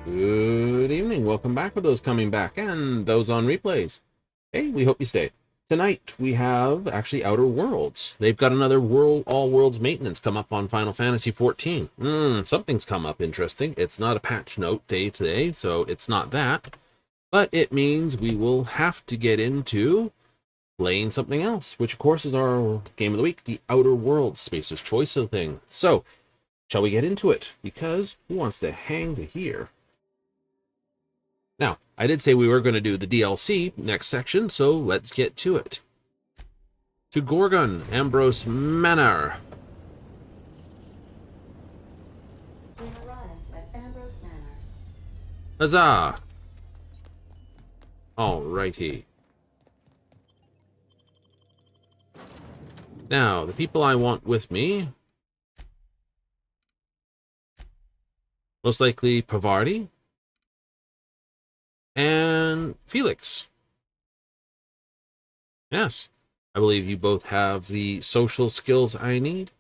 Good evening. Welcome back for those coming back and those on replays. Hey, we hope you stay. Tonight we have actually Outer Worlds. They've got another all worlds maintenance come up on Final Fantasy 14. Something's come up interesting. It's not a patch note day today, so it's not that. But it means we will have to get into playing something else, which of course is our game of the week, the Outer Worlds Spacer's Choice of thing. So, shall we get into it? Because who wants to hang to here? Now, I did say we were going to do the DLC next section, so let's get to it. To Gorgon, Ambrose Manor. We arrived at Ambrose Manor. Huzzah! Alrighty. Now, the people I want with me. Most likely Pavardi. And Felix. Yes, I believe you both have the social skills I need.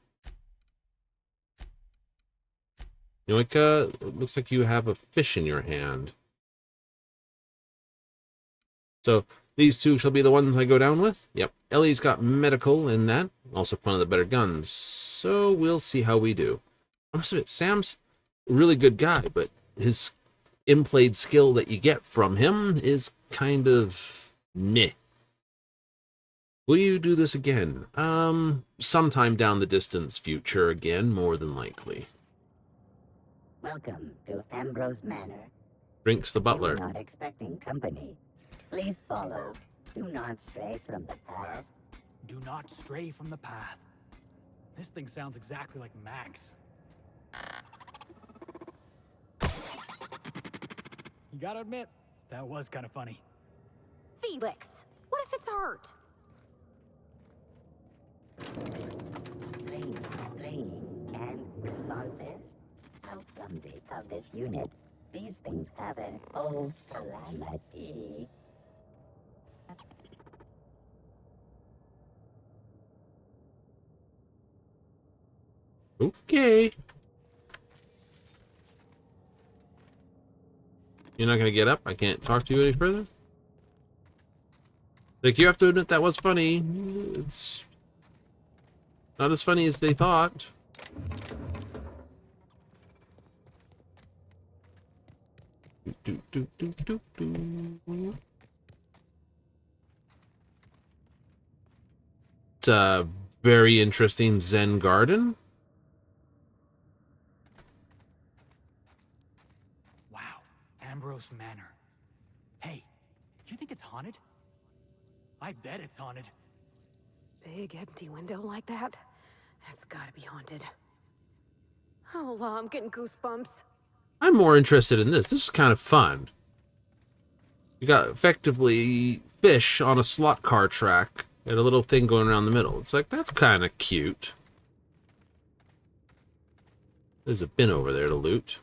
Yoika, it looks like you have a fish in your hand. So these two shall be the ones I go down with. Yep, Ellie's got medical in that. Also one of the better guns. So we'll see how we do. I must admit, Sam's a really good guy, but his in-played skill that you get from him is kind of meh. Will you do this again? Sometime down the distance future again, more than likely. Welcome to Ambrose Manor. Drinks the You butler. are not expecting company. Please follow. Do not stray from the path. Do not stray from the path. This thing sounds exactly like Max. You gotta admit, that was kind of funny. Felix, what if it's hurt? Playing canned responses. How clumsy of this unit. These things have an old calamity. Okay. You're not gonna get up? I can't talk to you any further? Like, you have to admit that was funny. It's not as funny as they thought. It's a very interesting Zen garden. Wow, Ambrose Manor. Hey, you think it's haunted? I bet it's haunted. Big empty window like that? That's gotta be haunted. Oh, la, I'm getting goosebumps. I'm more interested in this. This is kind of fun. You got effectively fish on a slot car track and a little thing going around the middle. It's like, that's kind of cute. There's a bin over there to loot.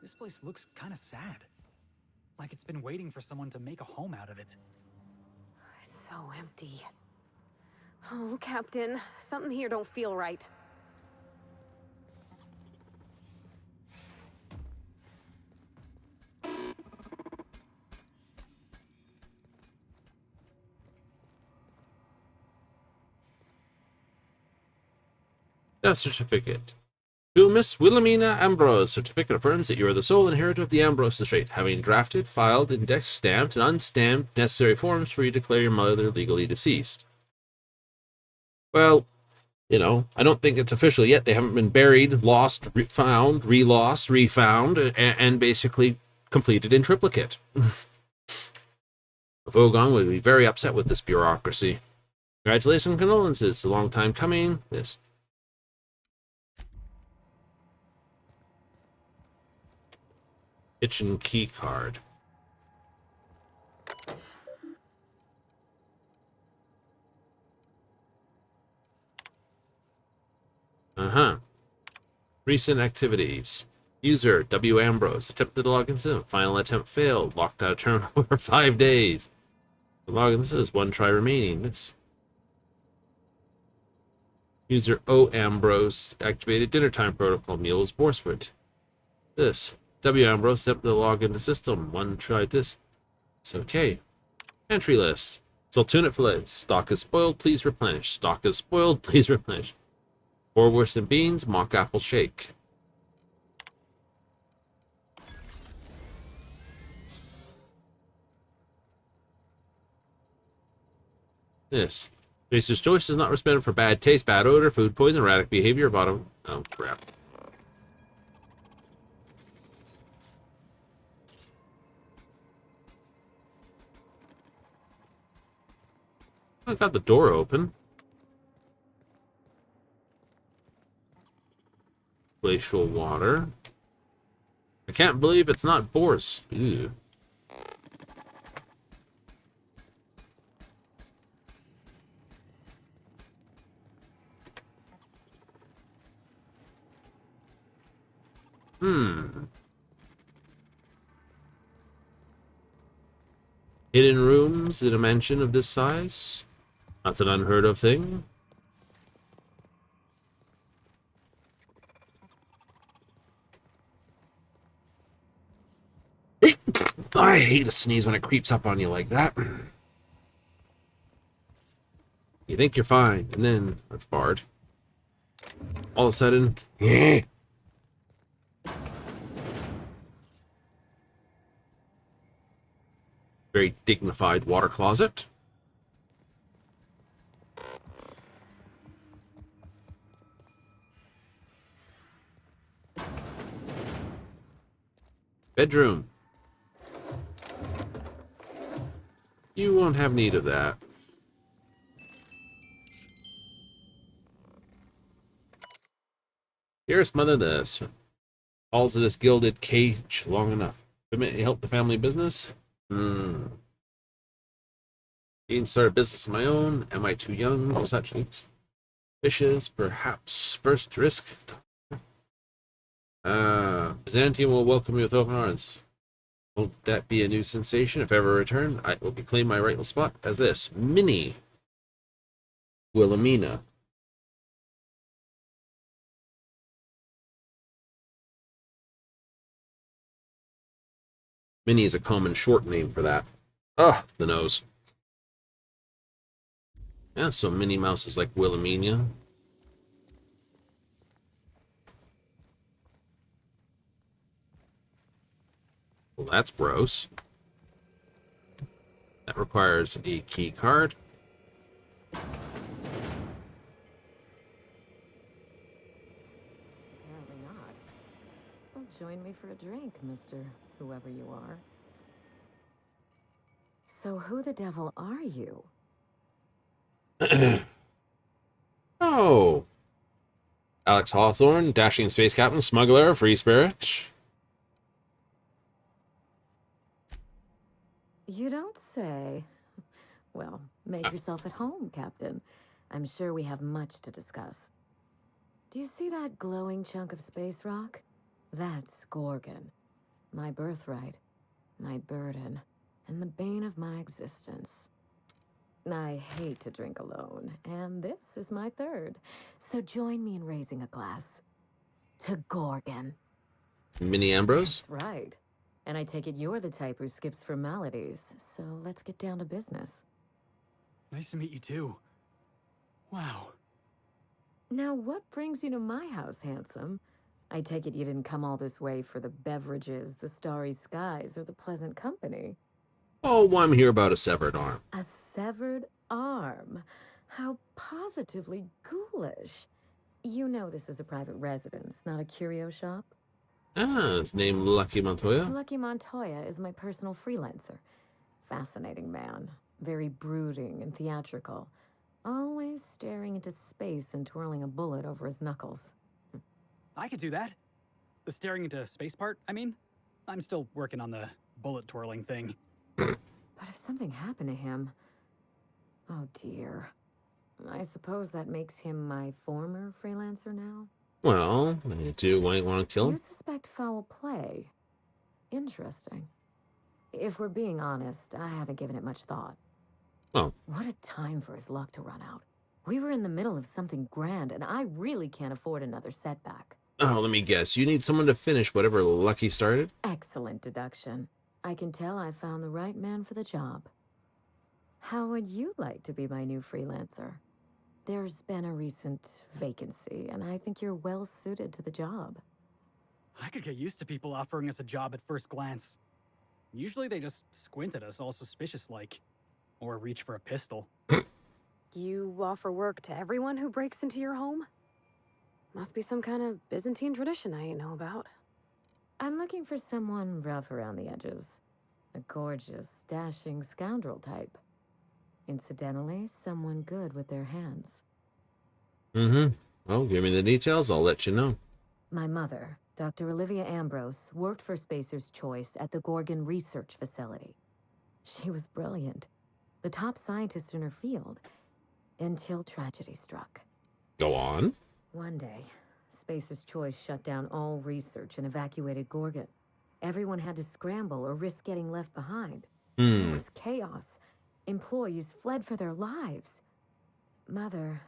This place looks kind of sad. Like it's been waiting for someone to make a home out of it. It's so empty. Oh, Captain, something here don't feel right. Death certificate. To Miss Wilhelmina Ambrose, certificate affirms that you are the sole inheritor of the Ambrose estate, having drafted, filed, indexed, stamped, and unstamped necessary forms for you to declare your mother legally deceased. Well, you know, I don't think it's official yet. They haven't been buried, lost, found, re-lost, refound, and basically completed in triplicate. Vogon would be very upset with this bureaucracy. Congratulations and condolences. It's a long time coming. This kitchen key card. Uh-huh. Recent activities. User W. Ambrose attempted to log into. Final attempt failed. Locked out of terminal for 5 days. The login says 1 try remaining. This user O. Ambrose activated dinner time protocol. Meal was Borswood. This W. Ambrose attempted to log into system. 1 tried this. It's okay. Entry list. Saltuna fillet. Stock is spoiled. Please replenish. Stock is spoiled. Please replenish. Bourwurst and beans. Mock apple shake. This. Jacer's choice is not responded for bad taste, bad odor, food poison, erratic behavior, bottom. Oh, crap. I got the door open. Glacial water. I can't believe it's not Boars. Ew. Hidden rooms in a mansion of this size? That's an unheard of thing. I hate a sneeze when it creeps up on you like that. You think you're fine, and then that's barred. All of a sudden, very dignified water closet. Bedroom. You won't have need of that. Dearest mother, this calls to this gilded cage long enough. Permit me to help the family business? Being start a business of my own. Am I too young for such things? Fishes, perhaps. First risk. Byzantium will welcome you with open arms. Won't that be a new sensation? If ever return, I will claim my rightful spot as this mini Wilhelmina. Minnie is a common short name for that. Ah, the nose. Yeah, so Minnie Mouse is like Wilhelmina. Well, that's gross. That requires a key card. Apparently not. Well, join me for a drink, Mr. Whoever you are. So who the devil are you? Oh. Alex Hawthorne, dashing space captain, smuggler, free spirit. You don't say. Well, make yourself at home, Captain. I'm sure we have much to discuss. Do you see that glowing chunk of space rock? That's Gorgon. My birthright, my burden, and the bane of my existence. I hate to drink alone, and this is my third. So join me in raising a glass. To Gorgon. Minnie Ambrose. That's right. And I take it you're the type who skips formalities, so let's get down to business. Nice to meet you too. Wow. Now, what brings you to my house, handsome? I take it you didn't come all this way for the beverages, the starry skies, or the pleasant company. Oh, well, I'm here about a severed arm. A severed arm? How positively ghoulish. You know this is a private residence, not a curio shop? Ah, his name Lucky Montoya. Lucky Montoya is my personal freelancer. Fascinating man. Very brooding and theatrical. Always staring into space and twirling a bullet over his knuckles. I could do that. The staring into space part, I mean. I'm still working on the bullet twirling thing. But if something happened to him... Oh dear. I suppose that makes him my former freelancer now? Well, you might want to kill You him. suspect foul play? Interesting. If we're being honest, I haven't given it much thought. Well, What a time for his luck to run out. We were in the middle of something grand, and I really can't afford another setback. oh, let me guess. You need someone to finish whatever Lucky started? Excellent deduction. I can tell I found the right man for the job. How would you like to be my new freelancer? There's been a recent vacancy, and I think you're well suited to the job. I could get used to people offering us a job at first glance. Usually they just squint at us all suspicious-like. Or reach for a pistol. You offer work to everyone who breaks into your home? Must be some kind of Byzantine tradition I ain't know about. I'm looking for someone rough around the edges. A gorgeous, dashing scoundrel type. Incidentally, someone good with their hands. Mm-hmm. Well, give me the details. I'll let you know. My mother, Dr. Olivia Ambrose, worked for Spacer's Choice at the Gorgon Research Facility. She was brilliant, the top scientist in her field, until tragedy struck. Go on. One day, Spacer's Choice shut down all research and evacuated Gorgon. Everyone had to scramble or risk getting left behind. It was chaos. Employees fled for their lives. Mother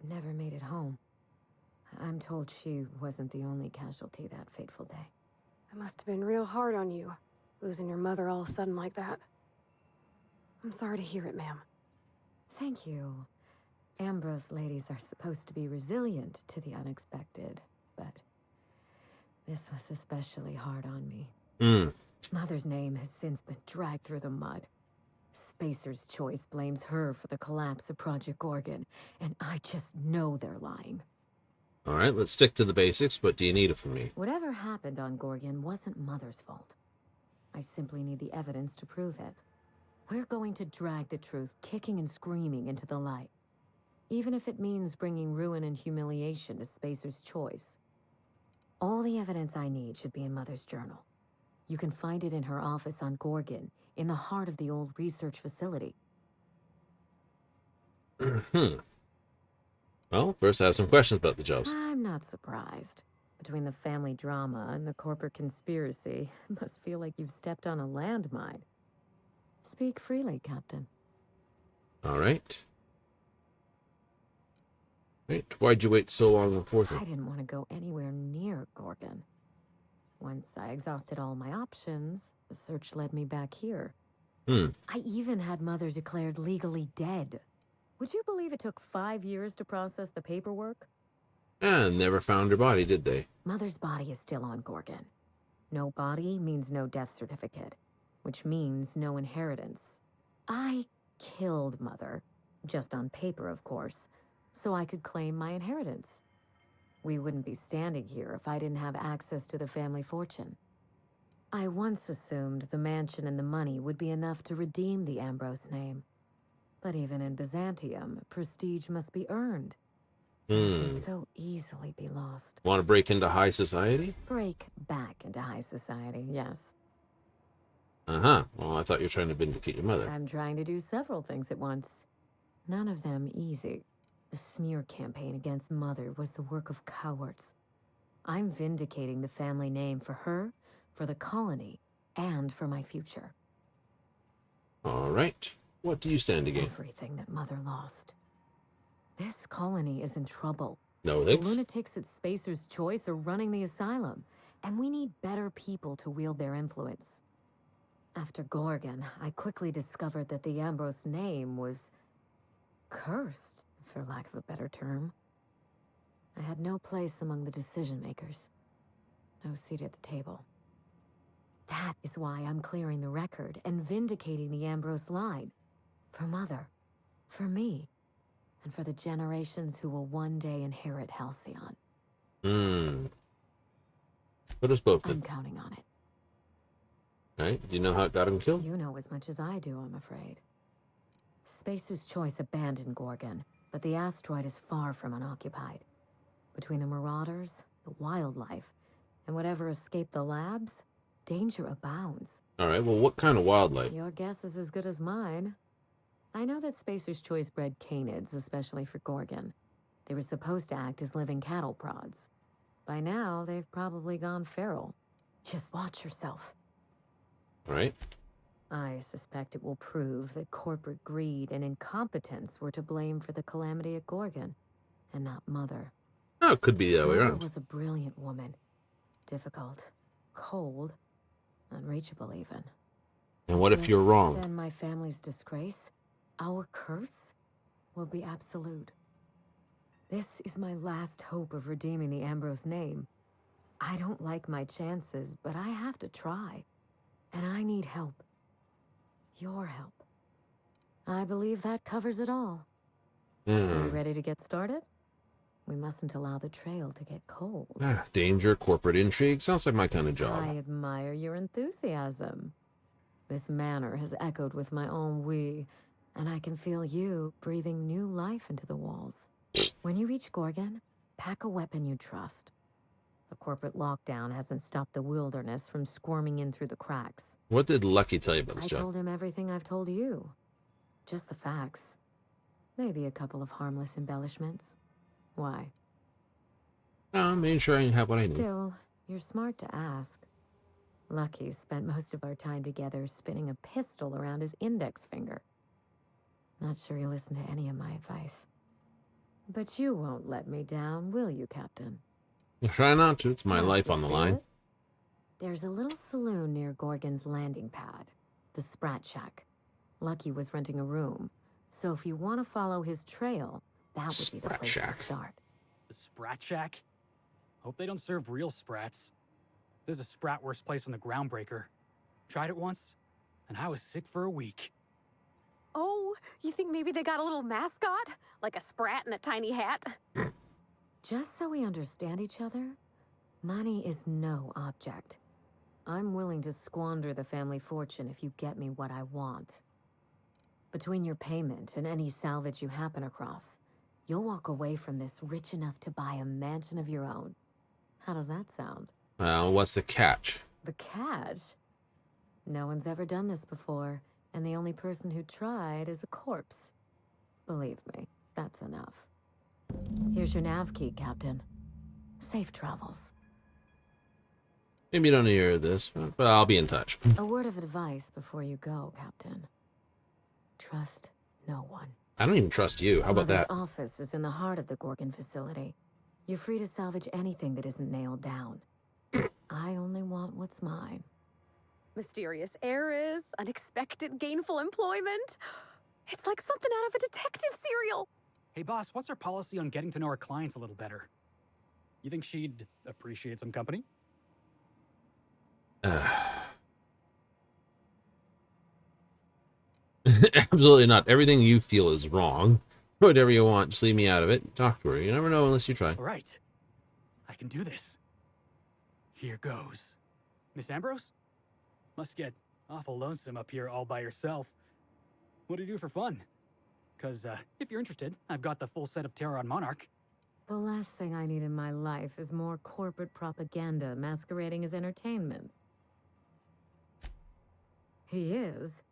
never made it home. I'm told she wasn't the only casualty that fateful day. It must have been real hard on you, losing your mother all of a sudden like that. I'm sorry to hear it, ma'am. Thank you. Ambrose ladies are supposed to be resilient to the unexpected, but this was especially hard on me. Mother's name has since been dragged through the mud. Spacer's Choice blames her for the collapse of Project Gorgon, and I just know they're lying. All right, let's stick to the basics. What do you need from me? Whatever happened on Gorgon wasn't Mother's fault. I simply need the evidence to prove it. We're going to drag the truth kicking and screaming into the light. Even if it means bringing ruin and humiliation to Spacer's Choice. All the evidence I need should be in Mother's journal. You can find it in her office on Gorgon, in the heart of the old research facility. Well, first I have some questions about the jobs. I'm not surprised. Between the family drama and the corporate conspiracy, it must feel like you've stepped on a landmine. Speak freely, Captain. All right. Right. Why'd you wait so long before I them? didn't want to go anywhere near Gorgon. Once I exhausted all my options, the search led me back here. I even had Mother declared legally dead. Would you believe it took 5 years to process the paperwork? And never found her body, did they? Mother's body is still on Gorgon. No body means no death certificate, which means no inheritance. I killed Mother, just on paper, of course, so I could claim my inheritance. We wouldn't be standing here if I didn't have access to the family fortune. I once assumed the mansion and the money would be enough to redeem the Ambrose name. But even in Byzantium, prestige must be earned. And it can so easily be lost. Want to break into high society? Break back into high society, yes. Uh-huh. Well, I thought you were trying to vindicate your mother. I'm trying to do several things at once. None of them easy. The smear campaign against Mother was the work of cowards. I'm vindicating the family name for her, for the colony, and for my future. All right. What do you stand to gain? Everything that Mother lost. This colony is in trouble. No The thanks. lunatics at Spacer's Choice are running the asylum, and we need better people to wield their influence. After Gorgon, I quickly discovered that the Ambrose name was cursed, for lack of a better term. I had no place among the decision makers. No seat at the table. That is why I'm clearing the record and vindicating the Ambrose line. For Mother, for me, and for the generations who will one day inherit Halcyon. Put us both I'm in. counting on it. Right? Do you know how it got him killed? You know as much as I do, I'm afraid. Spacer's Choice abandoned Gorgon, but the asteroid is far from unoccupied. Between the marauders, the wildlife, and whatever escaped the labs, danger abounds. All right. Well, what kind of wildlife? Your guess is as good as mine. I know that Spacer's Choice bred canids, especially for Gorgon. They were supposed to act as living cattle prods. By now, they've probably gone feral. Just watch yourself. All right. I suspect it will prove that corporate greed and incompetence were to blame for the calamity at Gorgon, and not Mother. Oh, it could be the other way Mother around. was a brilliant woman. Difficult, cold, unreachable even. And what if you're wrong? Then my family's disgrace, our curse, will be absolute. This is my last hope of redeeming the Ambrose name. I don't like my chances, but I have to try. And I need help. Your help. I believe that covers it all. Are you ready to get started? We mustn't allow the trail to get cold. Danger, corporate intrigue. Sounds like my kind of job. I admire your enthusiasm. This manor has echoed with my own we, and I can feel you breathing new life into the walls. When you reach Gorgon, pack a weapon you trust. The corporate lockdown hasn't stopped the wilderness from squirming in through the cracks. What did Lucky tell you about this I job? told him everything I've told you. Just the facts. Maybe a couple of harmless embellishments. Why? Making sure I have what I need. Still, you're smart to ask. Lucky spent most of our time together spinning a pistol around his index finger. Not sure he listened to any of my advice. But you won't let me down, will you, Captain? Try not to. It's my That's life the on the line. spirit. There's a little saloon near Gorgon's landing pad, the Sprat Shack. Lucky was renting a room, so if you want to follow his trail, that would be the Sprat place Shack. to start. The Sprat Shack? Hope they don't serve real sprats. There's a sprat-worst place on the Groundbreaker. Tried it once, and I was sick for a week. Oh, you think maybe they got a little mascot? Like a sprat in a tiny hat? Just so we understand each other, money is no object. I'm willing to squander the family fortune if you get me what I want. Between your payment and any salvage you happen across, you'll walk away from this rich enough to buy a mansion of your own. How does that sound? Well, what's the catch? The catch? No one's ever done this before, and the only person who tried is a corpse. Believe me, that's enough. Here's your nav key, Captain. Safe travels. Maybe you don't hear this, but I'll be in touch. A word of advice before you go, Captain. Trust no one. I don't even trust you. How about Mother's that? office is in the heart of the Gorgon facility. You're free to salvage anything that isn't nailed down. I only want what's mine. Mysterious heiress, unexpected gainful employment. It's like something out of a detective serial. Hey boss, what's our policy on getting to know our clients a little better? You think she'd appreciate some company? Absolutely not. Everything you feel is wrong. Whatever you want, just leave me out of it. Talk to her. You never know unless you try. All right. I can do this. Here goes. Miss Ambrose? Must get awful lonesome up here all by yourself. What do you do for fun? Because if you're interested, I've got the full set of Terror on Monarch. The last thing I need in my life is more corporate propaganda masquerading as entertainment. He is?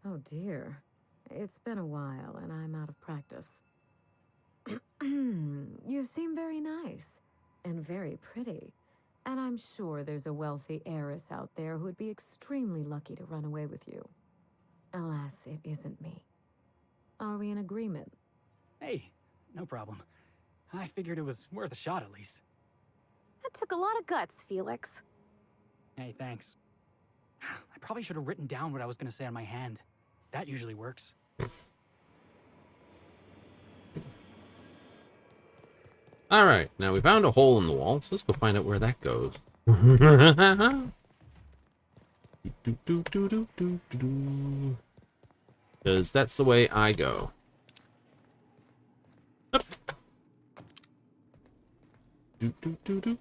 Oh dear. It's been a while and I'm out of practice. You seem very nice and very pretty. And I'm sure there's a wealthy heiress out there who'd be extremely lucky to run away with you. Alas, it isn't me. Are we in agreement? Hey, no problem. I figured it was worth a shot at least. That took a lot of guts, Felix. Hey, thanks. I probably should have written down what I was going to say on my hand. That usually works. All right, now we found a hole in the wall, so let's go find out where that goes. Because that's the way I go. Up. Do, do, do, do.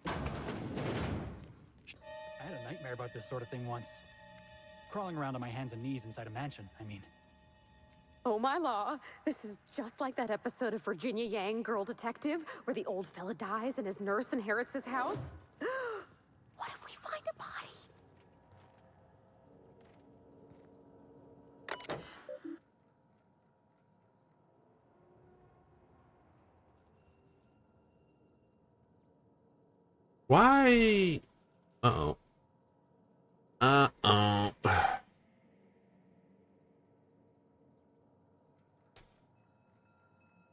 I had a nightmare about this sort of thing once. Crawling around on my hands and knees inside a mansion, I mean. Oh my law, this is just like that episode of Virginia Yang, Girl Detective, where the old fella dies and his nurse inherits his house. What if we find a body? Why? Uh-oh. Uh-oh.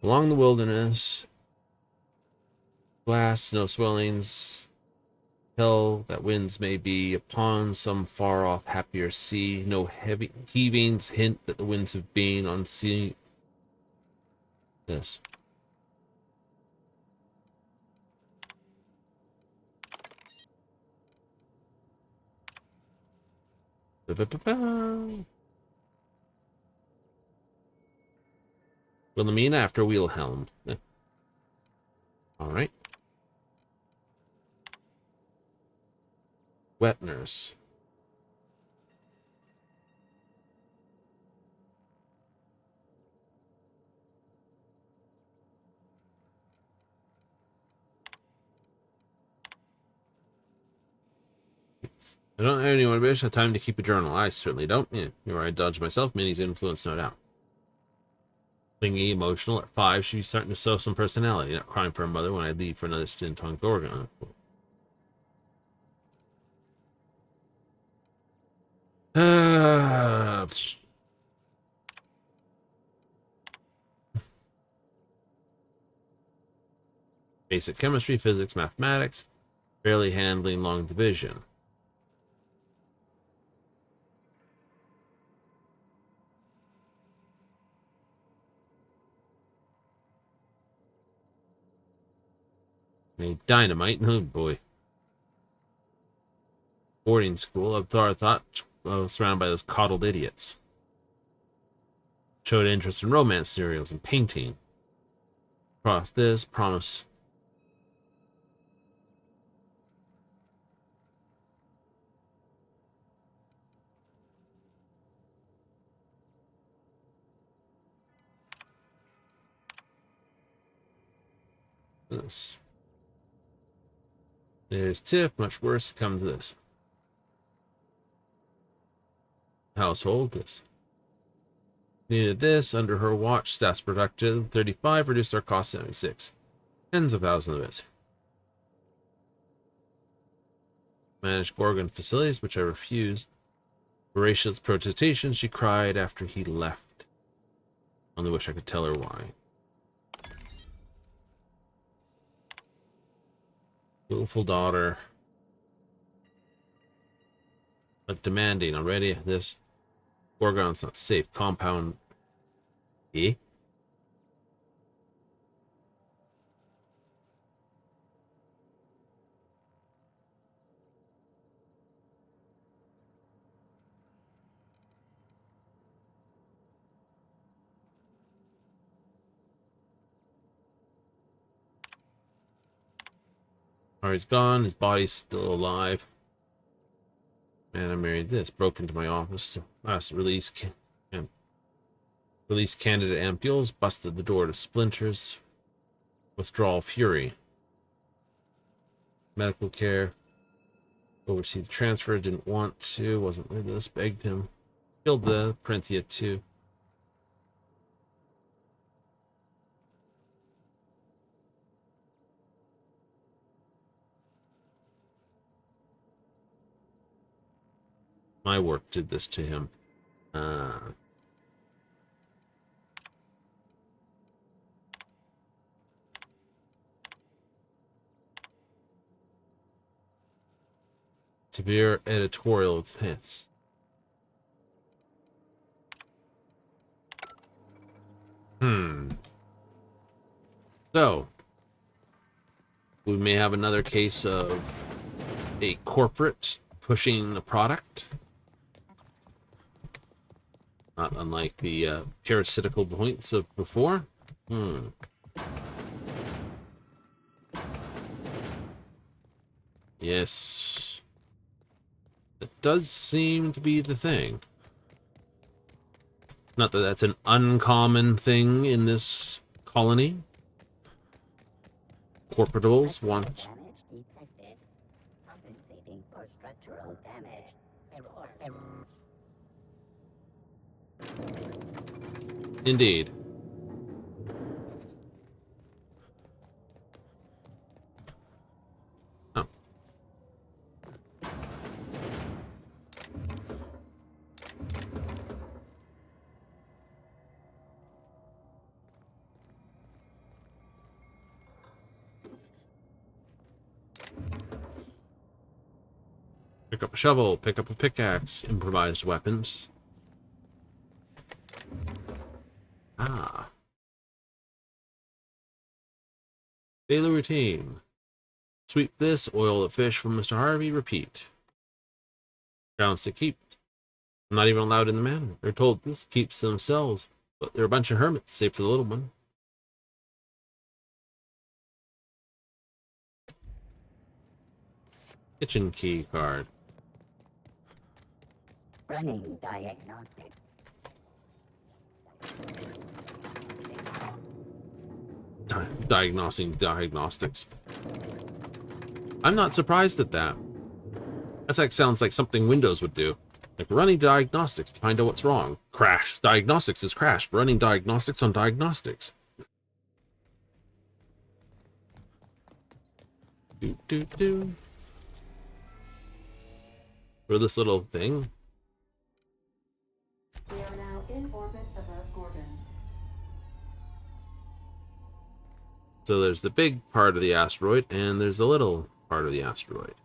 Along the wilderness, glass, snow swellings, hell that winds may be upon some far-off happier sea. No heavy heavings hint that the winds have been on sea. This. Ba-ba-ba-ba. Wilhelmina after Wilhelm. All right. Wet nurse. I don't have anyone wish have time to keep a journal. I certainly don't. Yeah, you're right. I dodge myself. Minnie's influence, no doubt. Clingy, emotional. At 5, she's starting to show some personality. Not crying for her mother when I leave for another stint on Gorgon. Basic chemistry, physics, mathematics. Barely handling long division. Made dynamite. Oh boy. Boarding school. I thought I was surrounded by those coddled idiots. Showed interest in romance serials and painting. Cross this. Promise. This. There's Tiff. Much worse. Come to this. Household. This. Needed this. Under her watch. Staff's productive. 35. Reduced our cost 76. Tens of thousands of it. Managed Gorgon facilities, which I refused. Voracious protestation, she cried after he left. Only wish I could tell her why. Willful daughter. But demanding already. This Gorgon's not safe. Compound. Eh? Ari's gone. His body's still alive. And I married this. Broke into my office. Last release candidate ampules. Busted the door to splinters. Withdrawal fury. Medical care. Oversee the transfer. Didn't want to. Wasn't with us. Begged him. Killed the Parenthia too. My work did this to him. Severe editorial hits. So, we may have another case of a corporate pushing the product. Not unlike the parasitical points of before. Yes. It does seem to be the thing. Not that that's an uncommon thing in this colony. Corporables want... Damage detected. Compensating for structural damage. Indeed. Oh. Pick up a shovel, pick up a pickaxe, improvised weapons. Ah. Daily routine. Sweep this, oil the fish from Mr. Harvey, repeat. Grounds to keep. I'm not even allowed in the manor. They're told this keeps to themselves, but they're a bunch of hermits, save for the little one. Kitchen key card. Running diagnostic. Diagnosing diagnostics. I'm not surprised at that. That's like sounds like something Windows would do. Like running diagnostics to find out what's wrong. Crash. Diagnostics is crashed. Running diagnostics on diagnostics. Do. For this little thing. We are now in orbit above Gorgon. So there's the big part of the asteroid, and there's the little part of the asteroid.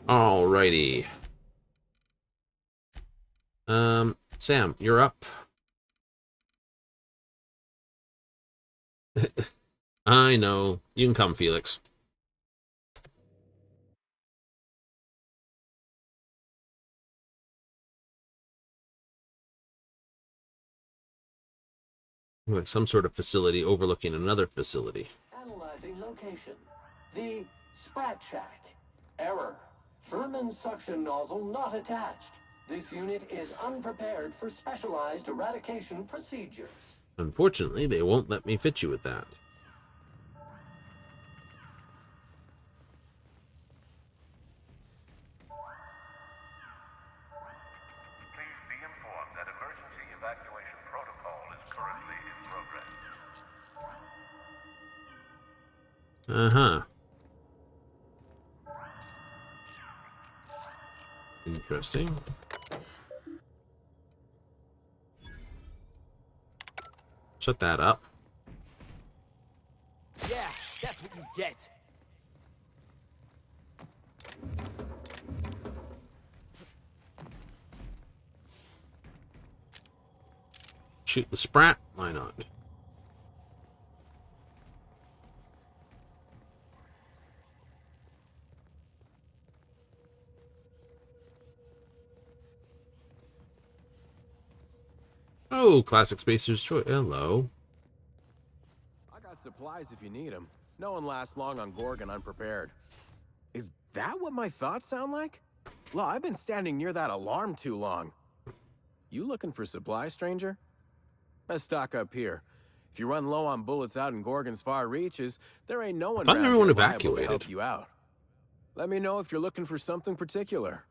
Alrighty. Sam, you're up. I know. You can come, Felix. Like some sort of facility overlooking another facility. Analyzing location. The Sprat Shack. Error. Furman suction nozzle not attached. This unit is unprepared for specialized eradication procedures. Unfortunately, they won't let me fit you with that. Please be informed that emergency evacuation protocol is currently in progress. Uh-huh. Interesting. Shut that up. Yeah, that's what you get. Shoot the sprat? Why not? Oh, classic Spacer's Choice. Hello. I got supplies if you need them. No one lasts long on Gorgon unprepared. Is that what my thoughts sound like? Well, I've been standing near that alarm too long. You looking for supplies, stranger? Let's stock up here. If you run low on bullets out in Gorgon's far reaches, there ain't no one thought around everyone here liable to evacuated. help you out. Let me know if you're looking for something particular.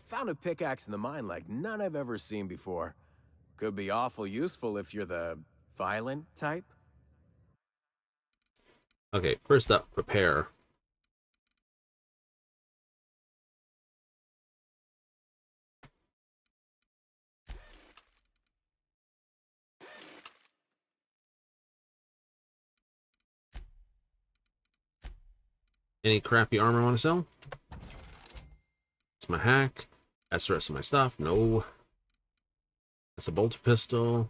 Found a pickaxe in the mine like none I've ever seen before. Could be awful useful if you're the violent type. Okay, first up, prepare. Any crappy armor I want to sell? It's my hack. That's the rest of my stuff. No. That's a bolter pistol.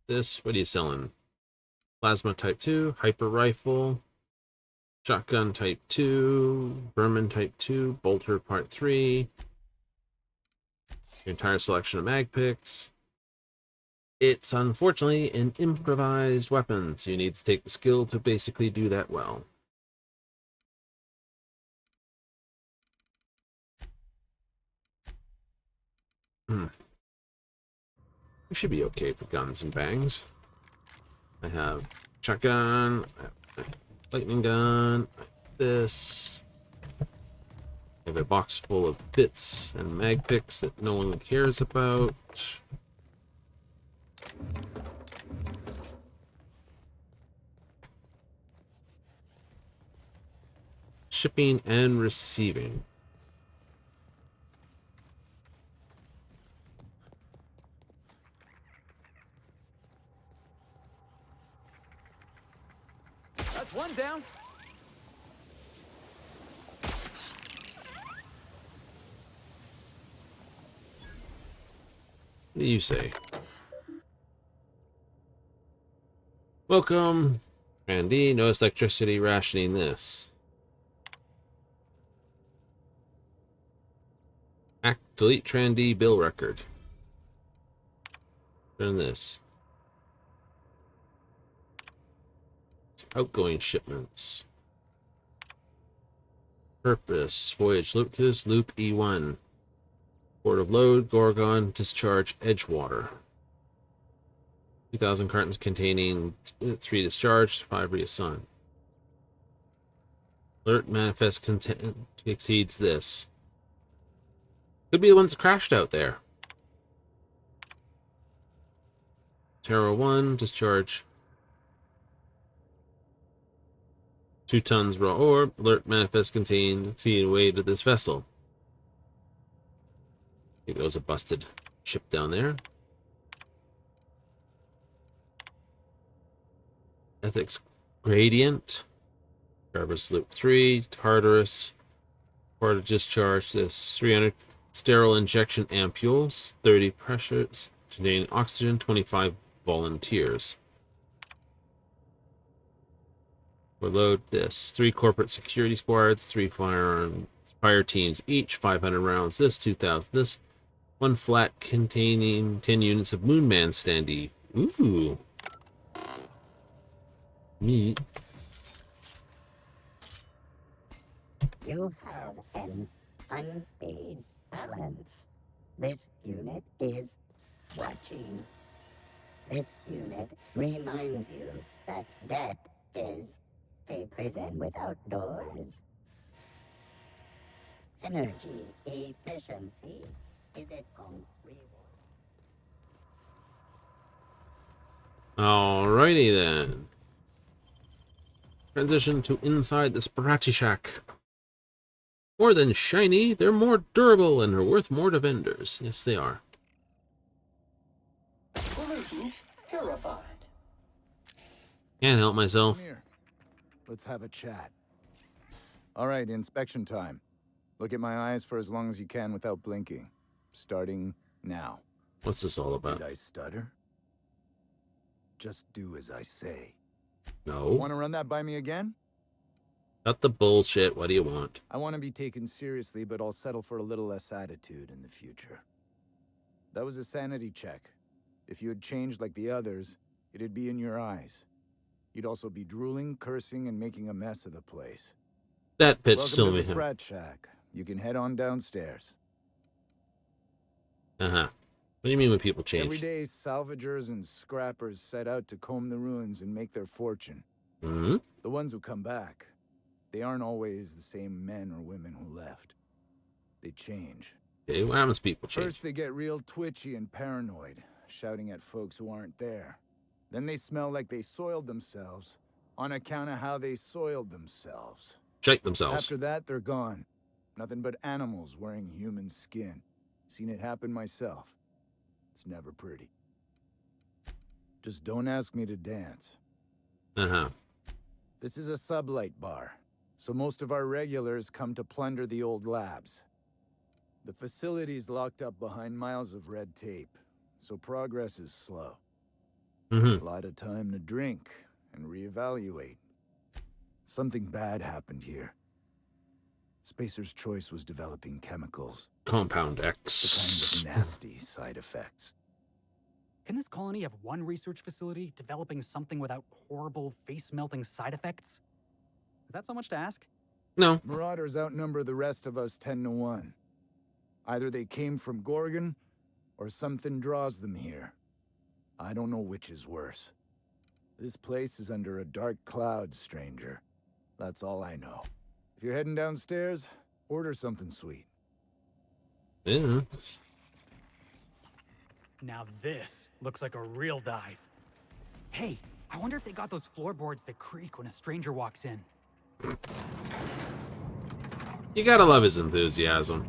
This, what are you selling? Plasma type 2, hyper rifle, shotgun type 2, vermin type 2, bolter part 3, your entire selection of mag picks. It's unfortunately an improvised weapon, so you need to take the skill to basically do that well. We should be okay for guns and bangs. I have shotgun, I have lightning gun, I have this. I have a box full of bits and mag picks that no one cares about. Shipping and receiving. That's one down. What do you say? Welcome. Randy, notice electricity rationing this. Delete Trandy bill record. Turn this. Outgoing shipments. Purpose. Voyage loop to this. Loop E1. Port of load. Gorgon. Discharge. Edgewater. 2,000 cartons containing 3 discharged, 5 reassigned. Alert manifest content exceeds this. Could be the ones that crashed out there. Terra 1, discharge. 2 tons raw ore. Alert manifest contain exceeding weight of this vessel. I think there was a busted ship down there. Ethics gradient. Jarvis loop 3. Tartarus. Part of discharge this 300 sterile injection ampules. 30 pressures containing oxygen. 25 volunteers. We'll load this. 3 corporate security squads, 3 fire teams each, 500 rounds. This 2,000. This 1 flat containing 10 units of Moonman standee. Ooh. Neat. You have an unpaid balance. This unit is watching. This unit reminds you that debt is a prison without doors. Energy efficiency is its own reward. Alrighty then. Transition to inside the Sprati Shack. More than shiny, they're more durable and are worth more to vendors. Yes, they are. Solutions purified. Can't help myself. Come here. Let's have a chat. All right, inspection time. Look at my eyes for as long as you can without blinking. Starting now. What's this all about? Did I stutter? Just do as I say. No. Want to run that by me again? Cut the bullshit. What do you want? I want to be taken seriously, but I'll settle for a little less attitude in the future. That was a sanity check. If you had changed like the others, it'd be in your eyes. You'd also be drooling, cursing, and making a mess of the place. That bitch Welcome still to me the him. Sprat Shack. You can head on downstairs. Uh-huh. What do you mean when people Every change? day, salvagers and scrappers set out to comb the ruins and make their fortune. Hmm? The ones who come back, they aren't always the same men or women who left. They change. Okay, what happens people change? First, they get real twitchy and paranoid, shouting at folks who aren't there. Then they smell like they soiled themselves, on account of how they soiled themselves. Shake themselves. After that, they're gone. Nothing but animals wearing human skin. Seen it happen myself. It's never pretty. Just don't ask me to dance. Uh-huh. This is a sublight bar, so most of our regulars come to plunder the old labs. The facility's locked up behind miles of red tape, so progress is slow. Mm-hmm. A lot of time to drink and reevaluate. Something bad happened here. Spacer's Choice was developing chemicals, Compound the X. kind with nasty side effects. Can this colony have one research facility developing something without horrible, face-melting side effects? Is that so much to ask? No. Marauders outnumber the rest of us 10 to 1. Either they came from Gorgon, or something draws them here. I don't know which is worse. This place is under a dark cloud, stranger. That's all I know. If you're heading downstairs, order something sweet. Yeah. Now this looks like a real dive. Hey, I wonder if they got those floorboards that creak when a stranger walks in. You gotta love his enthusiasm.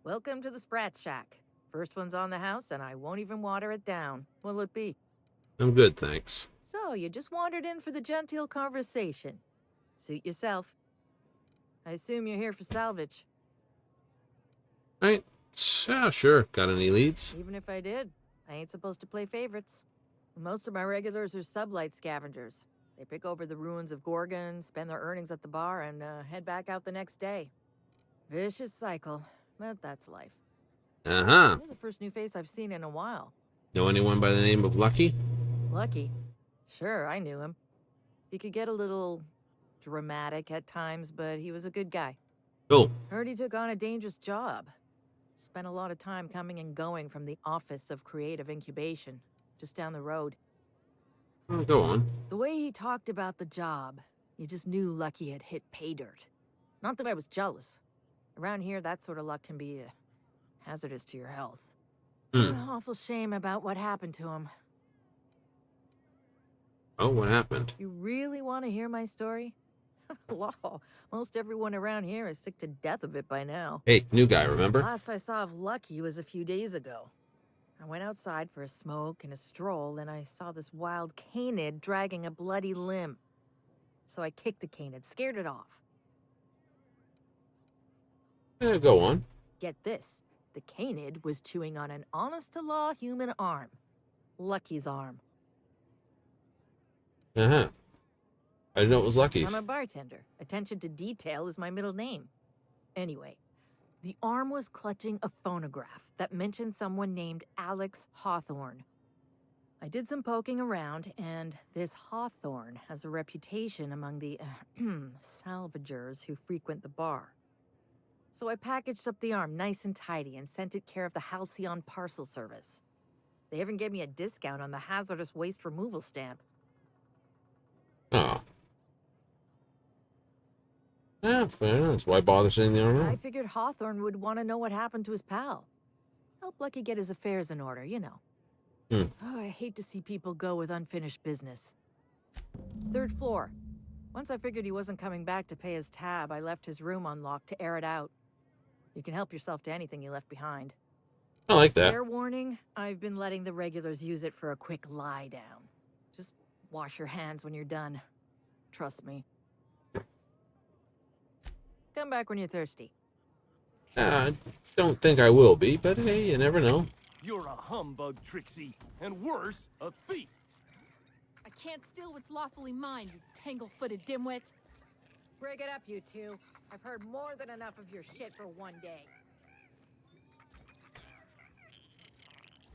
Welcome to the Sprat Shack. First one's on the house, and I won't even water it down. What'll it be? I'm good, thanks. So, you just wandered in for the genteel conversation. Suit yourself. I assume you're here for salvage. Right? Yeah, sure. Got any leads? Even if I did, I ain't supposed to play favorites. Most of my regulars are sublight scavengers. They pick over the ruins of Gorgon, spend their earnings at the bar, and head back out the next day. Vicious cycle, but that's life. Uh-huh. You're the first new face I've seen in a while. Know anyone by the name of Lucky? Lucky? Sure, I knew him. He could get a little dramatic at times, but he was a good guy. Cool. Heard he took on a dangerous job. Spent a lot of time coming and going from the Office of Creative Incubation, just down the road. Oh, go on. The way he talked about the job, you just knew Lucky had hit pay dirt. Not that I was jealous. Around here, that sort of luck can be hazardous to your health. Awful shame about what happened to him. Oh, what happened? You really want to hear my story? Law, most everyone around here is sick to death of it by now. Hey, new guy, remember? Last I saw of Lucky was a few days ago. I went outside for a smoke and a stroll, and I saw this wild canid dragging a bloody limb. So I kicked the canid, scared it off. Yeah, go on. Get this, the canid was chewing on an honest-to-law human arm. Lucky's arm. Uh-huh. I didn't know it was Lucky's. I'm a bartender. Attention to detail is my middle name. Anyway, the arm was clutching a phonograph that mentioned someone named Alex Hawthorne. I did some poking around, and this Hawthorne has a reputation among the salvagers who frequent the bar. So I packaged up the arm nice and tidy and sent it care of the Halcyon Parcel Service. They even gave me a discount on the hazardous waste removal stamp. Oh. Yeah, fair enough. Why bother saying the arm? I figured Hawthorne would want to know what happened to his pal. Help Lucky get his affairs in order, you know. Oh, I hate to see people go with unfinished business. 3rd floor. Once I figured he wasn't coming back to pay his tab, I left his room unlocked to air it out. You can help yourself to anything you left behind. I like that. Fair warning, I've been letting the regulars use it for a quick lie down. Just wash your hands when you're done. Trust me. Come back when you're thirsty. I don't think I will be, but hey, you never know. You're a humbug, Trixie, and worse, a thief. I can't steal what's lawfully mine, you tangle-footed dimwit. Break it up, you two. I've heard more than enough of your shit for one day.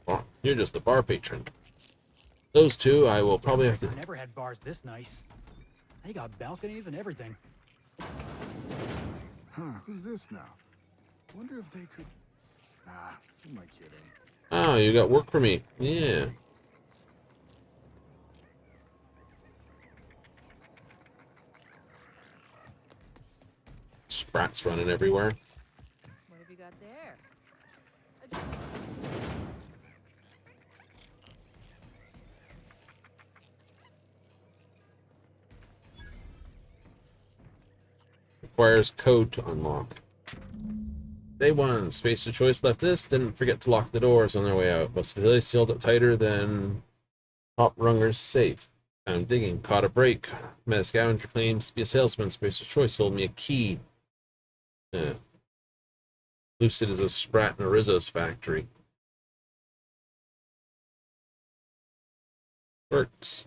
Oh, you're just a bar patron. Those two, I will probably have to... I never had bars this nice. They got balconies and everything. Huh, who's this now? Wonder if they could... Ah, who am I kidding? Oh, you got work for me. Yeah. Sprats running everywhere. What have you got there? Requires code to unlock. Day 1. Space of choice left this. Didn't forget to lock the doors on their way out. Most facilities sealed up tighter than top rungers safe. I'm digging. Caught a break. Met a scavenger claims to be a salesman. Space of choice sold me a key. Lucid is a sprat in a Rizzo's factory. Works.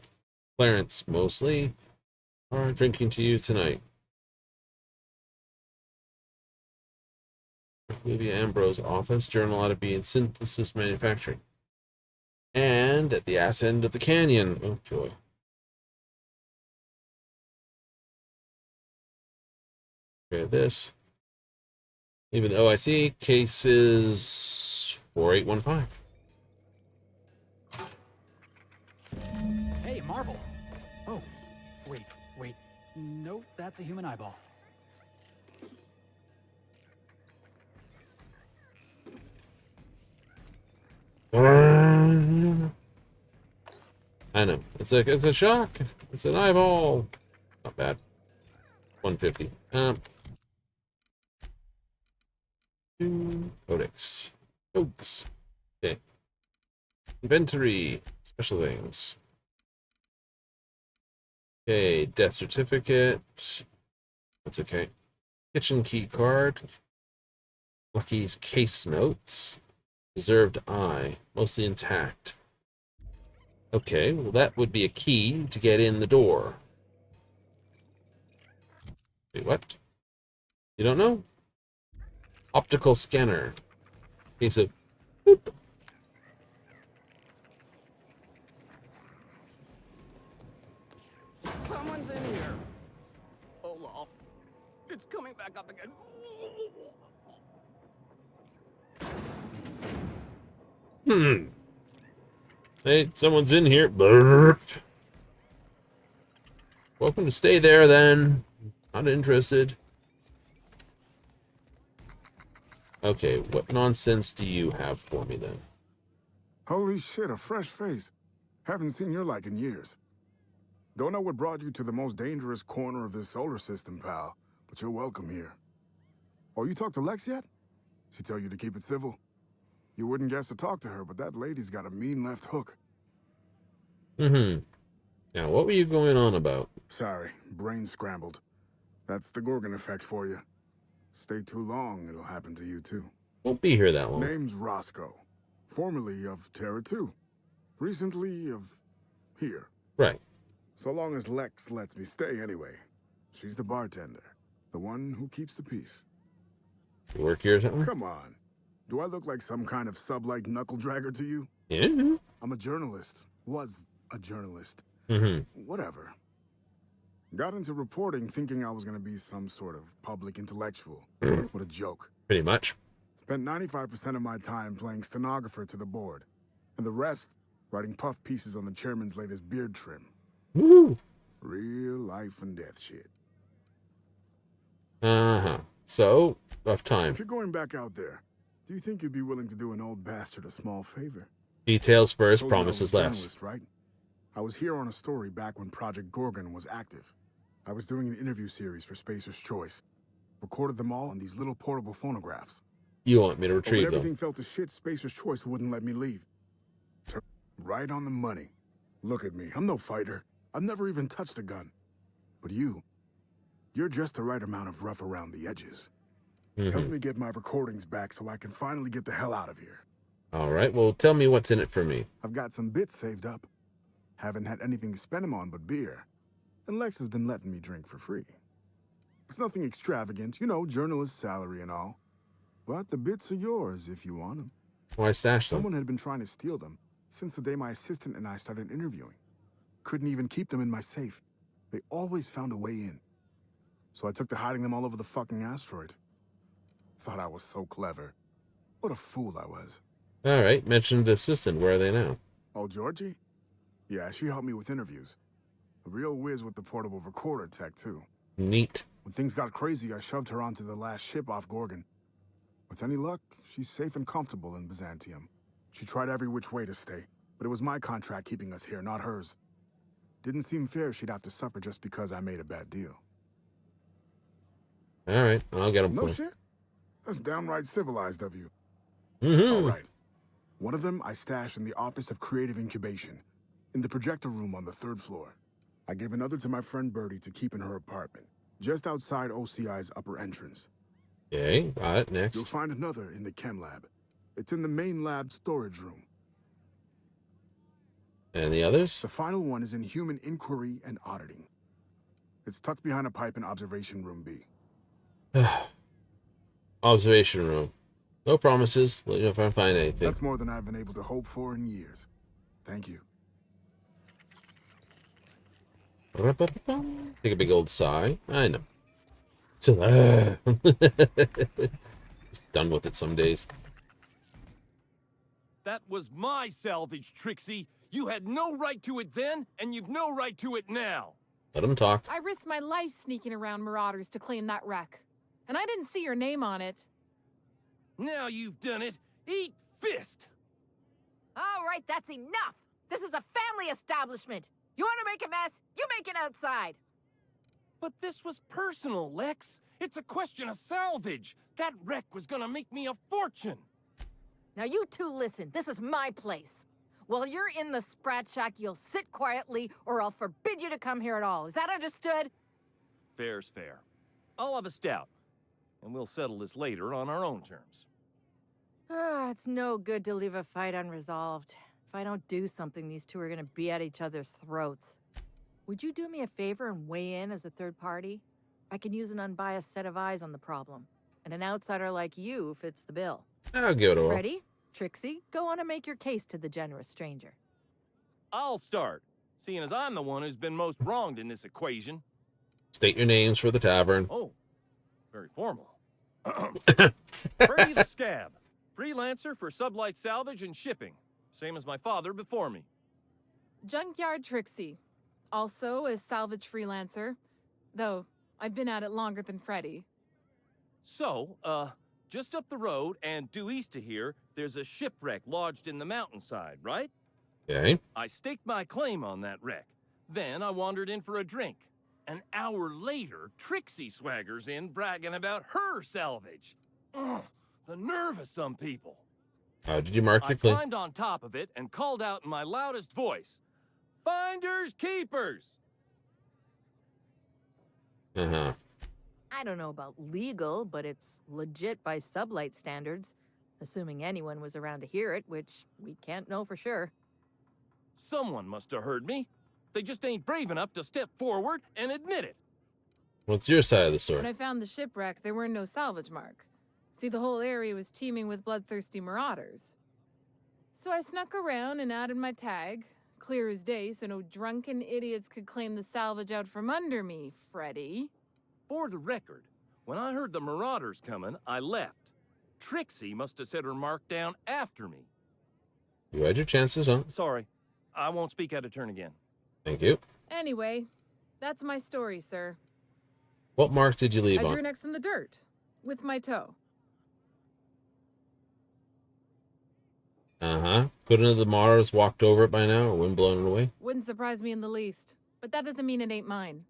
Clarence, mostly. Are drinking to you tonight. Olivia Ambrose office. Journal ought to be in synthesis manufacturing. And at the ass end of the canyon. Oh, joy. Okay, this. Even OIC. Case is 4815. Hey, marble. Oh, wait. Nope, that's a human eyeball. I know. It's a shock. It's an eyeball. Not bad. 150. Codex. Oops. Okay. Inventory. Special things. Okay, death certificate. That's okay. Kitchen key card. Lucky's case notes. Reserved eye. Mostly intact. Okay, well that would be a key to get in the door. Wait, what? You don't know? Optical scanner. Piece of... Boop. Someone's in here. Oh, lol. It's coming back up again. Hey, someone's in here. Burp. Welcome to stay there, then. Not interested. Okay, what nonsense do you have for me, then? Holy shit, a fresh face. Haven't seen your like in years. Don't know what brought you to the most dangerous corner of this solar system, pal, but you're welcome here. Oh, you talked to Lex yet? She tell you to keep it civil? You wouldn't guess to talk to her, but that lady's got a mean left hook. Mm-hmm. Now, what were you going on about? Sorry, brain scrambled. That's the Gorgon effect for you. Stay too long, it'll happen to you too. Won't be here that long. Name's Roscoe. Formerly of Terra 2. Recently of here. Right. So long as Lex lets me stay anyway. She's the bartender. The one who keeps the peace. You work here or something? Come on. Do I look like some kind of sub-like knuckle dragger to you? Yeah. I'm a journalist. Was a journalist. Mm-hmm. Whatever. Got into reporting thinking I was going to be some sort of public intellectual. What a joke. Pretty much. Spent 95% of my time playing stenographer to the board. And the rest, writing puff pieces on the chairman's latest beard trim. Woo! Real life and death shit. Uh-huh. So, rough time. If you're going back out there, do you think you'd be willing to do an old bastard a small favor? Details first, Told you I promises was a less. journalist, right? I was here on a story back when Project Gorgon was active. I was doing an interview series for Spacer's Choice. Recorded them all on these little portable phonographs. You want me to But when retrieve everything them? fell to shit, Spacer's Choice wouldn't let me leave. Right on the money. Look at me, I'm no fighter. I've never even touched a gun. But you're just the right amount of rough around the edges. Help me get my recordings back so I can finally get the hell out of here. All right, well, tell me what's in it for me. I've got some bits saved up. Haven't had anything to spend them on but beer. And Lex has been letting me drink for free. It's nothing extravagant, you know, journalist salary and all. But the bits are yours if you want them. Why stash them? Someone had been trying to steal them since the day my assistant and I started interviewing. Couldn't even keep them in my safe. They always found a way in. So I took to hiding them all over the fucking asteroid. Thought I was so clever. What a fool I was. All right, mentioned assistant. Where are they now? Oh, Georgie? Yeah, she helped me with interviews. A real whiz with the portable recorder tech, too. Neat. When things got crazy, I shoved her onto the last ship off Gorgon. With any luck, she's safe and comfortable in Byzantium. She tried every which way to stay, but it was my contract keeping us here, not hers. Didn't seem fair she'd have to suffer just because I made a bad deal. All right, I'll get them No for you. shit? That's downright civilized of you. Mm-hmm. All right. One of them I stashed in the Office of Creative Incubation, in the projector room on the 3rd floor. I gave another to my friend Birdie to keep in her apartment, just outside OCI's upper entrance. Okay, got it. You'll Next. find another in the chem lab. It's in the main lab storage room. And the others? The final one is in human inquiry and auditing. It's tucked behind a pipe in observation room B. Observation room. No promises. Let you know if I find anything. That's more than I've been able to hope for in years. Thank you. Take a big old sigh. I know. So, just done with it some days. That was my salvage, Trixie. You had no right to it then, and you've no right to it now. Let him talk. I risked my life sneaking around Marauders to claim that wreck. And I didn't see your name on it. Now you've done it. Eat fist! All right, that's enough. This is a family establishment. You want to make a mess? You make it outside. But this was personal, Lex. It's a question of salvage. That wreck was gonna make me a fortune. Now you two listen, this is my place. While you're in the Sprat Shack, you'll sit quietly or I'll forbid you to come here at all. Is that understood? Fair's fair. I'll have a stout, and we'll settle this later on our own terms. It's no good to leave a fight unresolved. If I don't do something, these two are gonna be at each other's throats. Would you do me a favor and weigh in as a third party? I can use an unbiased set of eyes on the problem, and an outsider like you fits the bill. I'll give it a whirl. Ready? Trixie, go on and make your case to the generous stranger. I'll start, seeing as I'm the one who's been most wronged in this equation. State your names for the tavern. Oh, very formal. Freddy the Scab, freelancer for sublight salvage and shipping, same as my father before me. Junkyard Trixie, also a salvage freelancer, though I've been at it longer than Freddy. So, just up the road and due east of here, there's a shipwreck lodged in the mountainside, right? Okay. I staked my claim on that wreck. Then I wandered in for a drink. An hour later, Trixie swaggers in bragging about her salvage. Ugh, the nerve of some people. How did you mark I your claim? climbed on top of it and called out in my loudest voice, "Finders keepers!" Uh-huh. I don't know about legal, but it's legit by sublight standards. Assuming anyone was around to hear it, which we can't know for sure. Someone must have heard me. They just ain't brave enough to step forward and admit it. What's your side of the When story? I found the shipwreck, there were no salvage mark. See, the whole area was teeming with bloodthirsty marauders. So I snuck around and added my tag, clear as day so no drunken idiots could claim the salvage out from under me, Freddy. For the record, when I heard the marauders coming, I left. Trixie must have set her mark down after me. You had your chances, huh? Sorry, I won't speak out of turn again. Thank you. Anyway, that's my story, sir. What mark did you leave I drew on? next in the dirt, with my toe. Uh-huh. Couldn't have the Mars walked over it by now or wind blown it away? Wouldn't surprise me in the least, but that doesn't mean it ain't mine.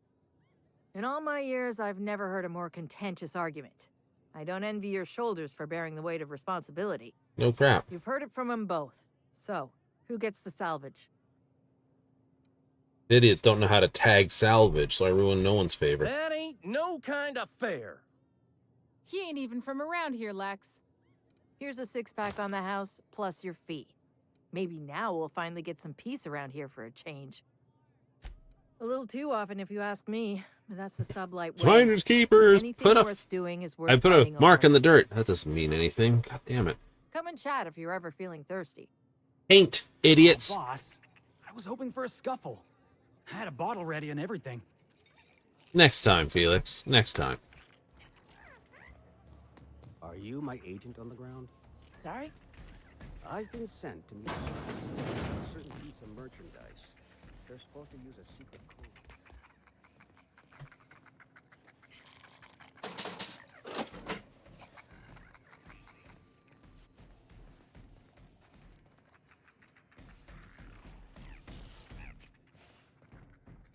In all my years, I've never heard a more contentious argument. I don't envy your shoulders for bearing the weight of responsibility. No crap. You've heard it from them both. So, who gets the salvage? Idiots don't know how to tag salvage, so I ruined no one's favor. That ain't no kind of fair. He ain't even from around here, Lex. Here's a six-pack on the house, plus your fee. Maybe now we'll finally get some peace around here for a change. A little too often, if you ask me. But that's the sublight way. Finders keepers. Anything worth doing is worth I put a fighting mark over. in the dirt. That doesn't mean anything. God damn it. Come and chat if you're ever feeling thirsty. Ain't idiots. Boss, I was hoping for a scuffle. I had a bottle ready and everything. Next time, Felix. Next time. Are you my agent on the ground? Sorry? I've been sent to meet a certain piece of merchandise. They're supposed to use a secret code.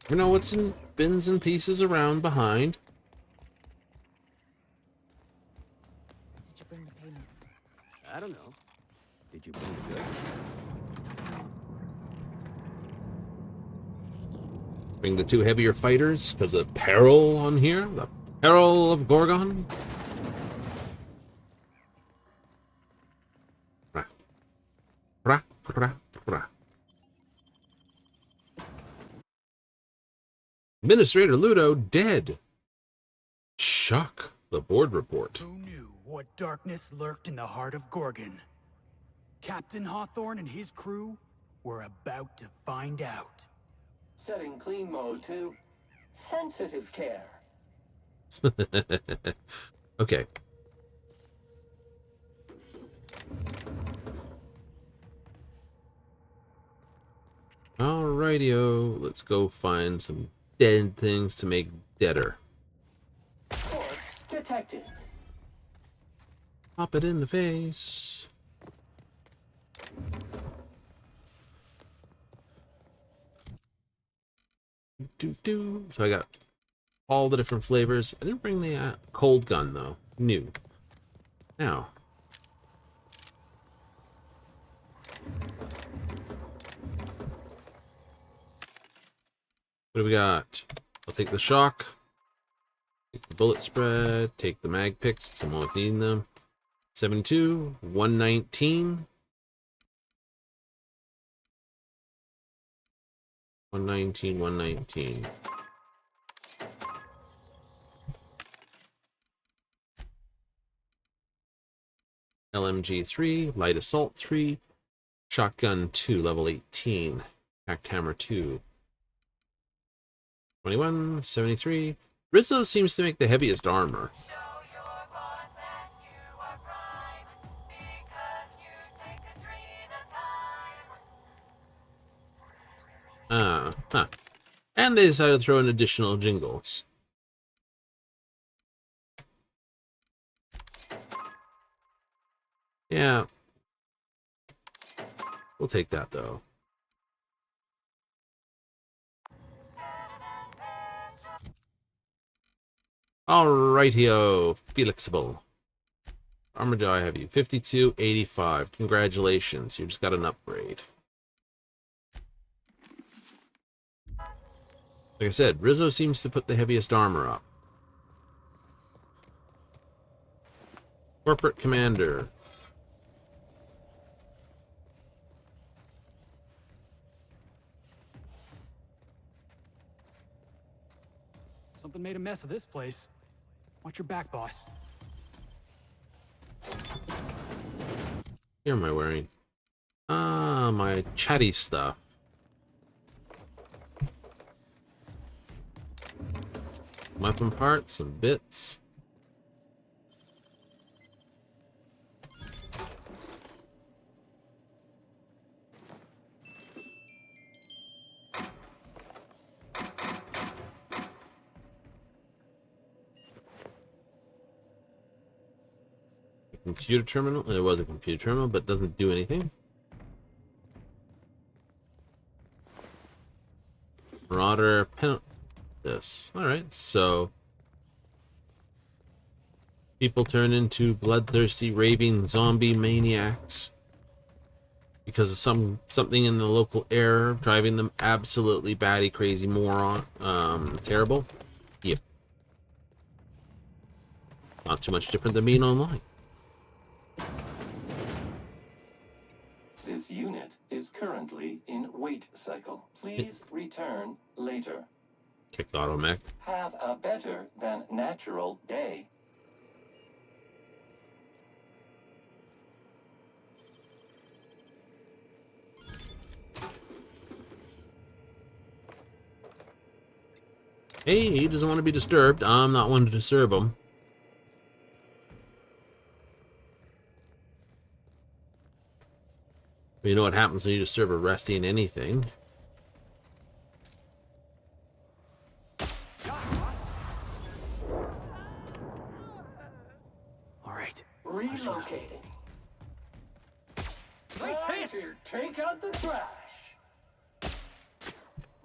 You know what's in bins and pieces around behind? Did you bring the payment? I don't know. Did you bring the goods? Bring the two heavier fighters because of peril on here. The peril of Gorgon. Rah. Rah, rah, rah. Administrator Ludo dead. Shock. The board report. Who knew what darkness lurked in the heart of Gorgon? Captain Hawthorne and his crew were about to find out. Setting clean mode to sensitive care. Okay. Alrighty-o. Let's go find some dead things to make deader. Force detected. Pop it in the face. Do. So I got all the different flavors. I didn't bring the cold gun, though. New. Now. What do we got? I'll take the shock. Take the bullet spread. Take the mag picks, because I'm always needing them. 72. 119. 119, 119. LMG 3, light assault 3, shotgun 2, level 18, hacked hammer 2. 21, 73. Rizzo seems to make the heaviest armor. Huh. And they decided to throw in additional jingles. Yeah. We'll take that, though. Alrighty-o. Felixable. Armor do I have you? 5285. Congratulations. You just got an upgrade. Like I said, Rizzo seems to put the heaviest armor up. Corporate Commander. Something made a mess of this place. Watch your back, boss. Here am I wearing? Ah, my chatty stuff. Weapon parts, some bits. Computer terminal. It was a computer terminal, but doesn't do anything. Marauder pen. This. All right. So people turn into bloodthirsty, raving zombie maniacs because of something in the local air driving them absolutely batty, crazy, moron, terrible. Yep. Not too much different than being online. This unit is currently in wait cycle. Please return later. Kick automech. Have a better than natural day. Hey, he doesn't want to be disturbed. I'm not one to disturb him. But you know what happens when you disturb a resting anything. All right. Relocating. Nice Time hit! to take out the trash.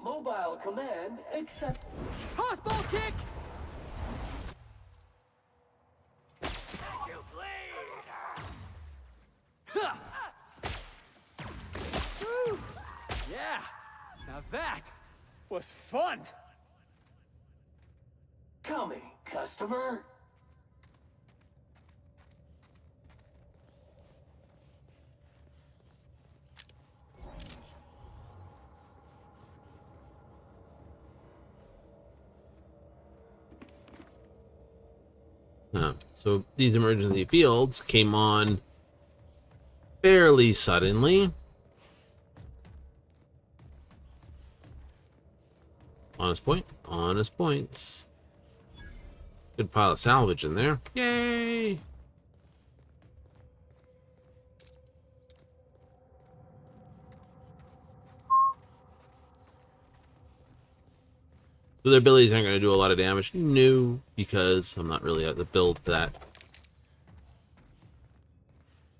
Mobile command accepted. Tossball kick! Ha! Woo! Yeah, now that was fun. Coming, customer. So these emergency fields came on fairly suddenly. Honest point. Honest points. Good pile of salvage in there. Yay! So their abilities aren't going to do a lot of damage. No, because I'm not really at the build for that.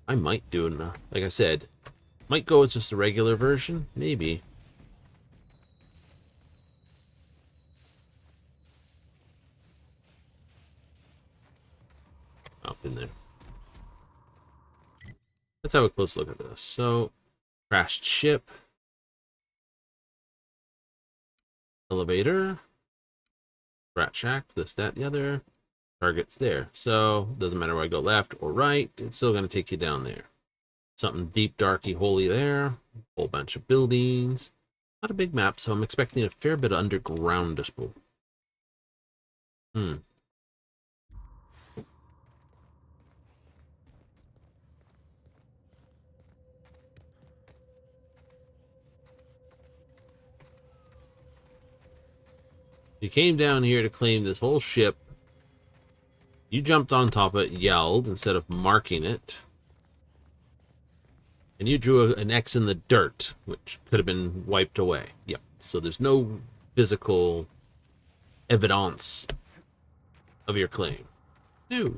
I might do it, like I said, might go with just a regular version, maybe. in there. Let's have a close look at this. So, crashed ship, elevator, rat shack, this, that, the other. Target's there. So, doesn't matter where I go left or right, it's still going to take you down there. Something deep, darky, holy there. Whole bunch of buildings. Not a big map, so I'm expecting a fair bit of underground display. You came down here to claim this whole ship. You jumped on top of it, yelled, instead of marking it. And you drew an X in the dirt, which could have been wiped away. Yep. So there's no physical evidence of your claim. No.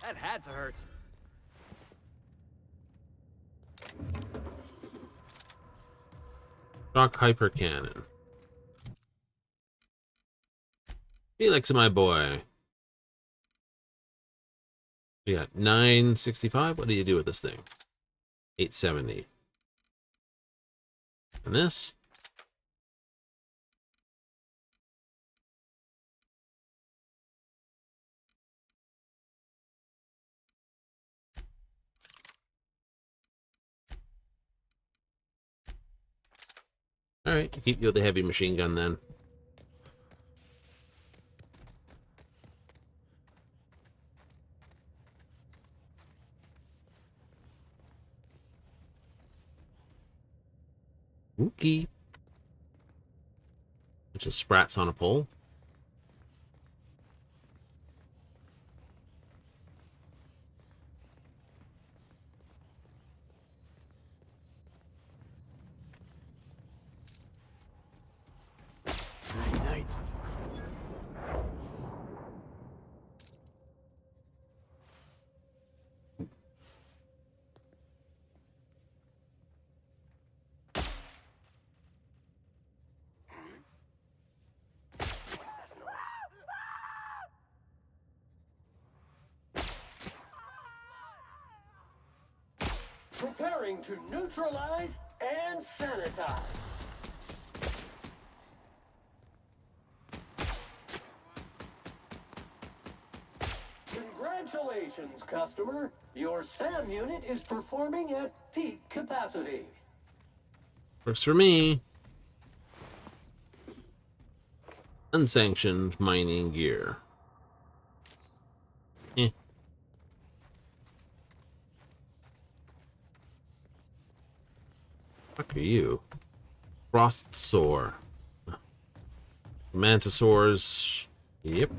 That had to hurt. Shock hyper cannon. Felix, my boy. We got 965. What do you do with this thing? 870. And this? Alright, keep you with the heavy machine gun then. Ookie. Which is sprats on a pole. Night. Preparing to neutralize and sanitize. Congratulations, customer. Your SAM unit is performing at peak capacity. Works for me. Unsanctioned mining gear. Fuck are you? Frost sore. Mantisaurs. Yep.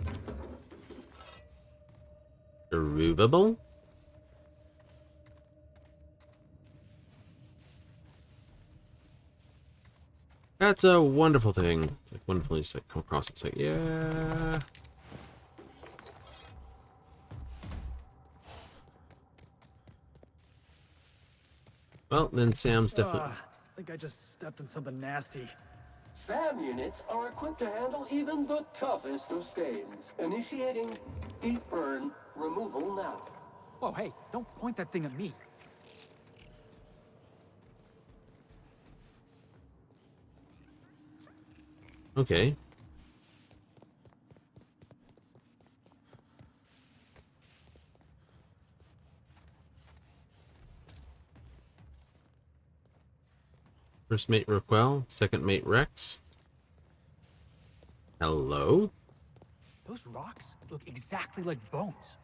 Removable. That's a wonderful thing. It's like wonderful. You just like come across it. It's like, yeah. Well, then Sam's definitely. I think I just stepped in something nasty. SAM units are equipped to handle even the toughest of stains. Initiating deep burn removal now. Whoa, hey, don't point that thing at me. Okay. First mate Rockwell, second mate Rex. Hello? Those rocks look exactly like bones.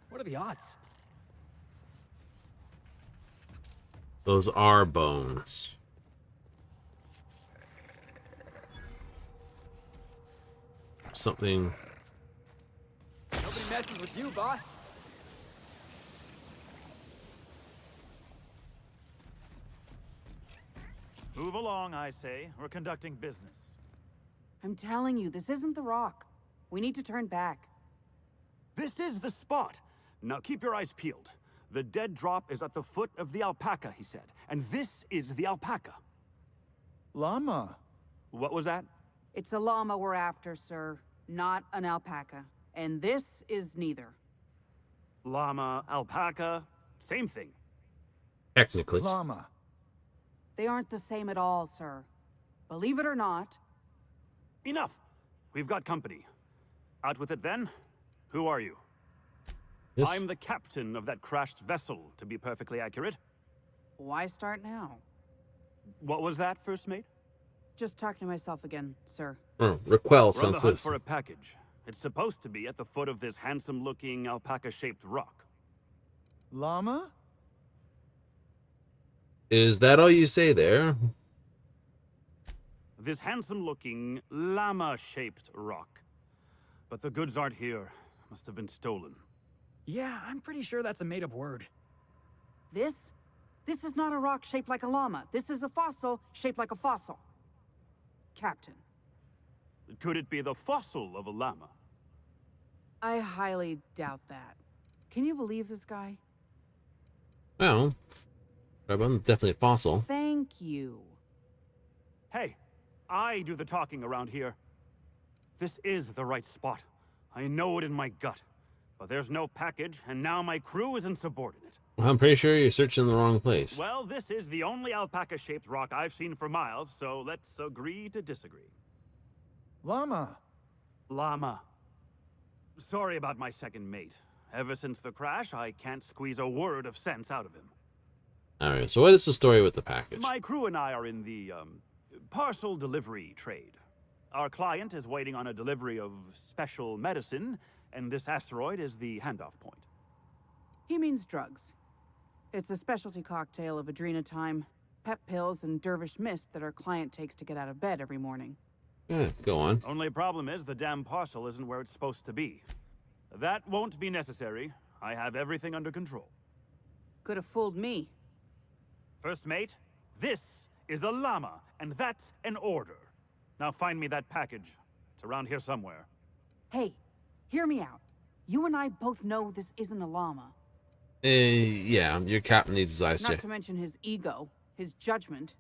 What are the odds? Those are bones. Something. Nobody messes with you, boss. Move along, I say. We're conducting business. I'm telling you, this isn't the rock. We need to turn back. This is the spot. Now keep your eyes peeled. The dead drop is at the foot of the alpaca, he said. And this is the alpaca. Llama. What was that? It's a llama we're after, sir, not an alpaca. And this is neither. Llama, alpaca, same thing. Technically. Llama. They aren't the same at all, sir. Believe it or not. Enough. We've got company. Out with it then. Who are you? Yes. I'm the captain of that crashed vessel, to be perfectly accurate. Why start now? What was that, first mate? Just talking to myself again, sir. Raquel We're on the senses. hunt for a package. It's supposed to be at the foot of this handsome-looking alpaca-shaped rock. Llama? Is that all you say there? This handsome-looking, llama-shaped rock. But the goods aren't here. Must have been stolen. Yeah, I'm pretty sure that's a made-up word. This? This is not a rock shaped like a llama. This is a fossil shaped like a fossil. Captain. Could it be the fossil of a llama? I highly doubt that. Can you believe this guy? Well, definitely a fossil. Thank you. Hey, I do the talking around here. This is the right spot. I know it in my gut. But there's no package, and now my crew is insubordinate. Well, I'm pretty sure you're searching the wrong place. Well, this is the only alpaca-shaped rock I've seen for miles, so let's agree to disagree. Llama. Llama. Sorry about my second mate. Ever since the crash, I can't squeeze a word of sense out of him. Alright, so what is the story with the package? My crew and I are in the, parcel delivery trade. Our client is waiting on a delivery of special medicine, and this asteroid is the handoff point. He means drugs. It's a specialty cocktail of adrenotime, pep pills, and dervish mist that our client takes to get out of bed every morning. Yeah, go on. Only problem is the damn parcel isn't where it's supposed to be. That won't be necessary. I have everything under control. Could have fooled me. First mate, this is a llama, and that's an order. Now find me that package. It's around here somewhere. Hey, hear me out. You and I both know this isn't a llama. Yeah, your captain needs his eyes Not checked. to mention his ego, his judgment,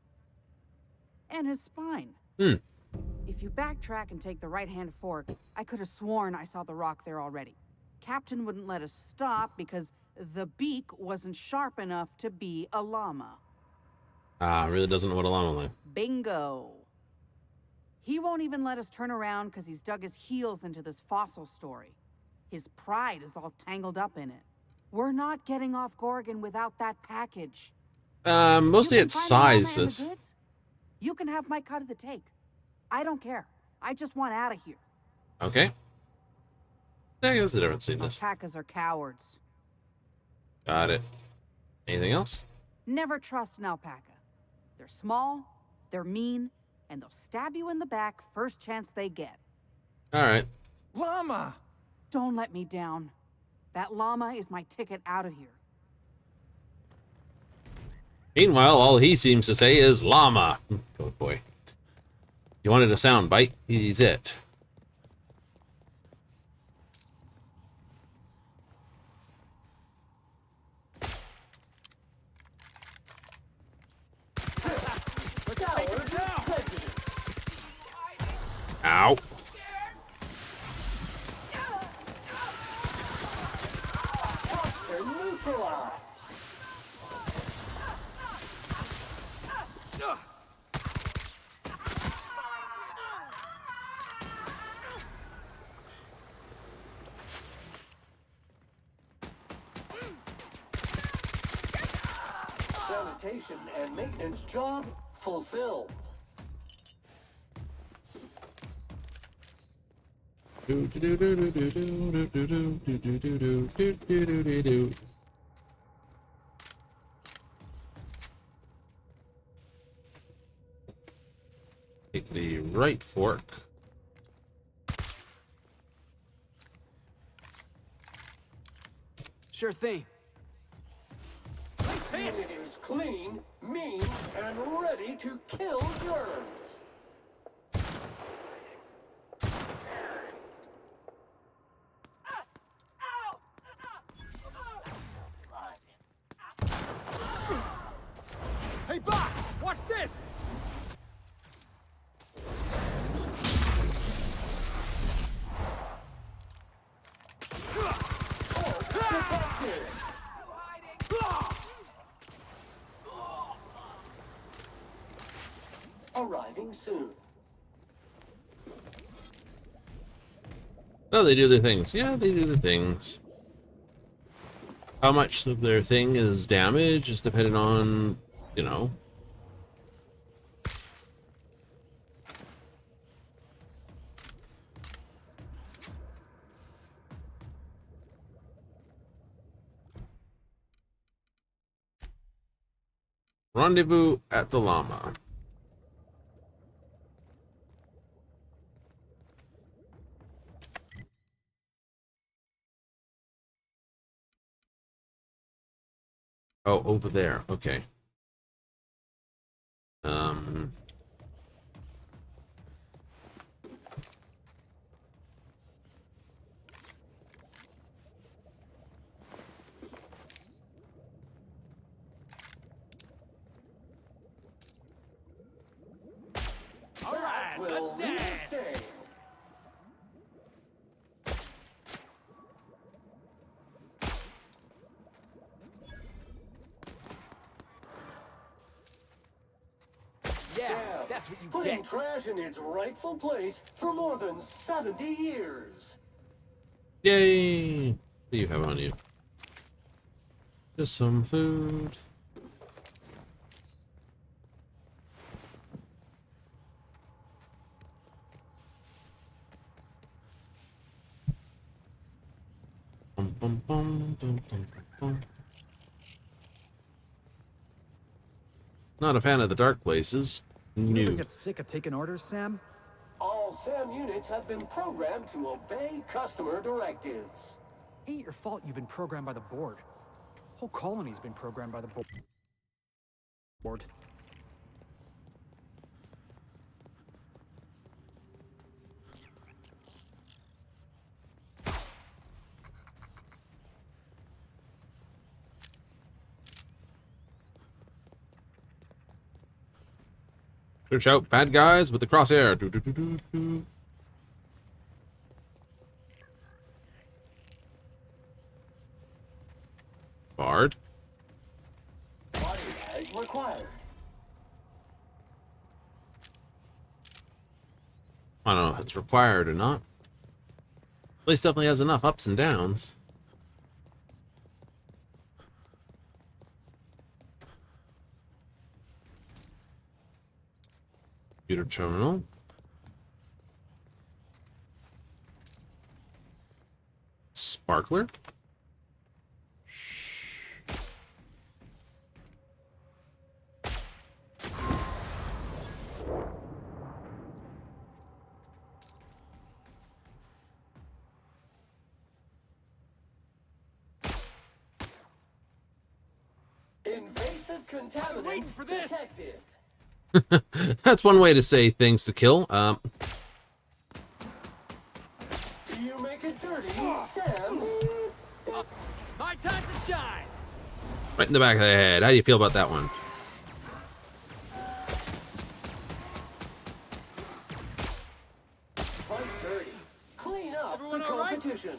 and his spine. If you backtrack and take the right-hand fork, I could have sworn I saw the rock there already. Captain wouldn't let us stop because the beak wasn't sharp enough to be a llama. Really doesn't know what a llama like. Bingo. He won't even let us turn around because he's dug his heels into this fossil story. His pride is all tangled up in it. We're not getting off Gorgon without that package. Mostly it's sizes. You can have my cut of the take. I don't care. I just want out of here. Okay. I guess the difference in this. Alpacas are cowards. Got it. Anything else? Never trust an alpaca. They're small, they're mean, and they'll stab you in the back first chance they get. Alright. Llama! Don't let me down. That llama is my ticket out of here. Meanwhile, all he seems to say is llama. Good boy. You wanted a sound bite? He's it. Ow. Sanitation and maintenance job fulfilled. Take the right fork. Sure thing. Unit is clean, mean, and ready to kill germs. coming soon. Oh, they do their things. Yeah, they do their things. How much of their thing is damage is dependent on, you know. Rendezvous at the llama. Oh, over there. Okay. All right, let's dance. Yeah, that's what you putting get. trash in its rightful place for more than 70 years. Yay! What do you have on you? Just some food. Bum, bum, bum, dum, dum, bum. Not a fan of the dark places. You ever No. get sick of taking orders, Sam? All SAM units have been programmed to obey customer directives. Ain't your fault you've been programmed by the board. Whole colony's been programmed by the board. Search out bad guys with the crosshair. Do, do, do, do, do. Bard. Body bag required. I don't know if it's required or not. Place definitely has enough ups and downs. Computer terminal. Sparkler. Invasive contaminants for this. detected. That's one way to say things to kill. You make it dirty, Sam. My time to shine. Right in the back of the head. How do you feel about that one? Fight dirty. Clean up Everyone the all right? competition.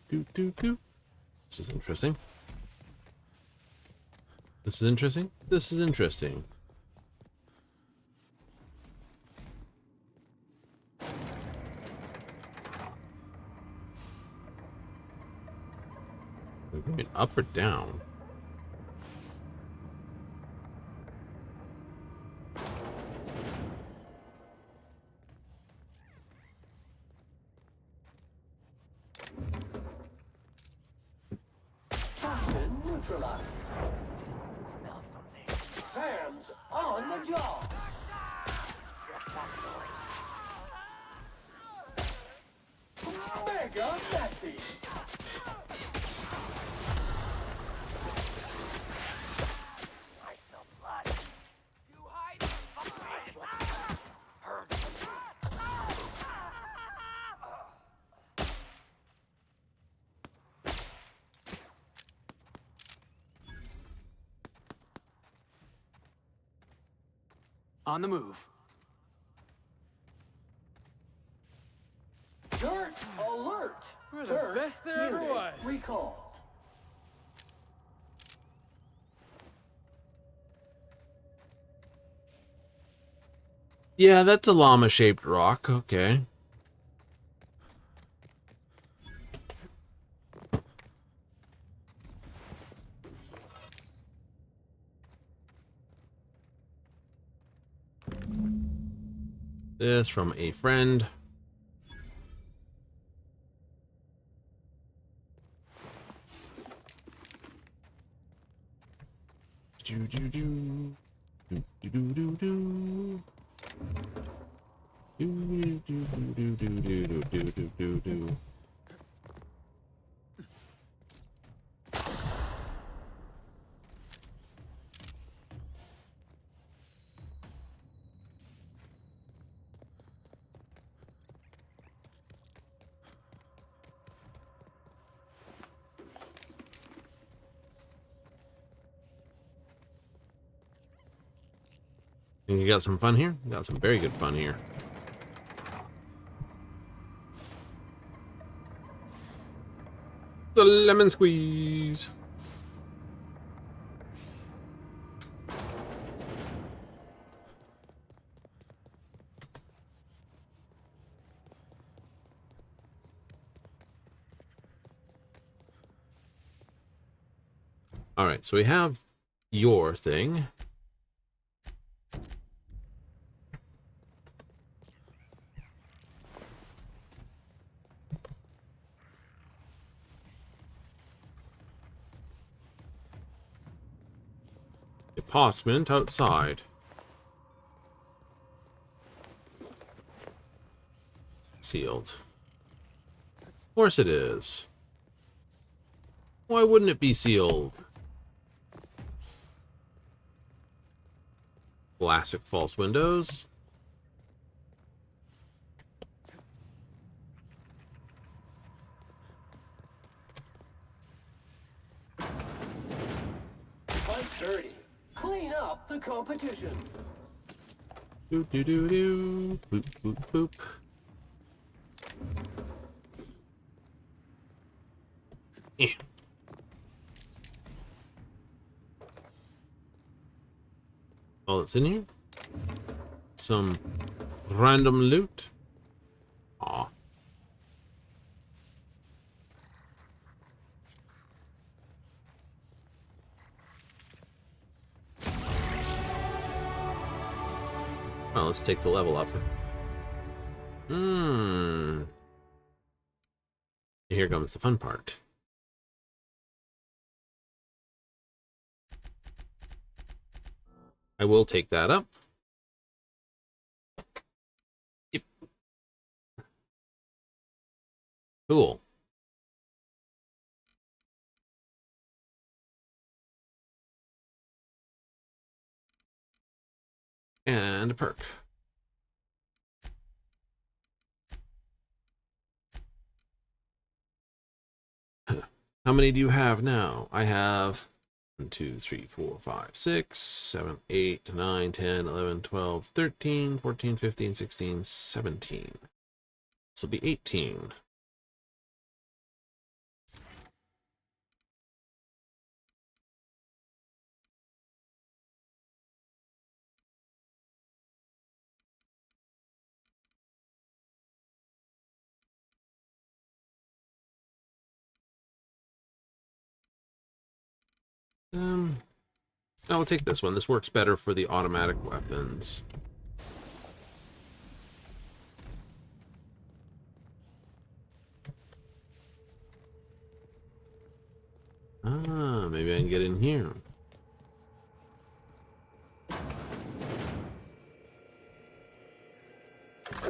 Do, do, do. This is interesting. This is interesting. This is interesting. We're going up or down? Toxin neutralized. Sam's on the job. Mega messy. On the move. Dirt alert! We're the Dirt best there ever unit was. recalled. Yeah, that's a llama-shaped rock. Okay. This from a friend. Do do do do do do do do. Do do do do do do do do do do. And you got some fun here? You got some very good fun here. The lemon squeeze. All right, so we have your thing. Apartment outside. Sealed. Of course it is. Why wouldn't it be sealed? Classic false windows. Fight dirty. Clean up the competition. Do do do do. Boop boop boop. Yeah. All that's in here? Some random loot. Aw. Well, let's take the level up. Here comes the fun part. I will take that up. Yep. Cool. And a perk. How many do you have now? I have 1, 2, 3, 4, 5, 6, 7, 8, 9, 10, 11, 12, 13, 14, 15, 16, 17. This will be 18. I will take this one. This works better for the automatic weapons. Ah, maybe I can get in here.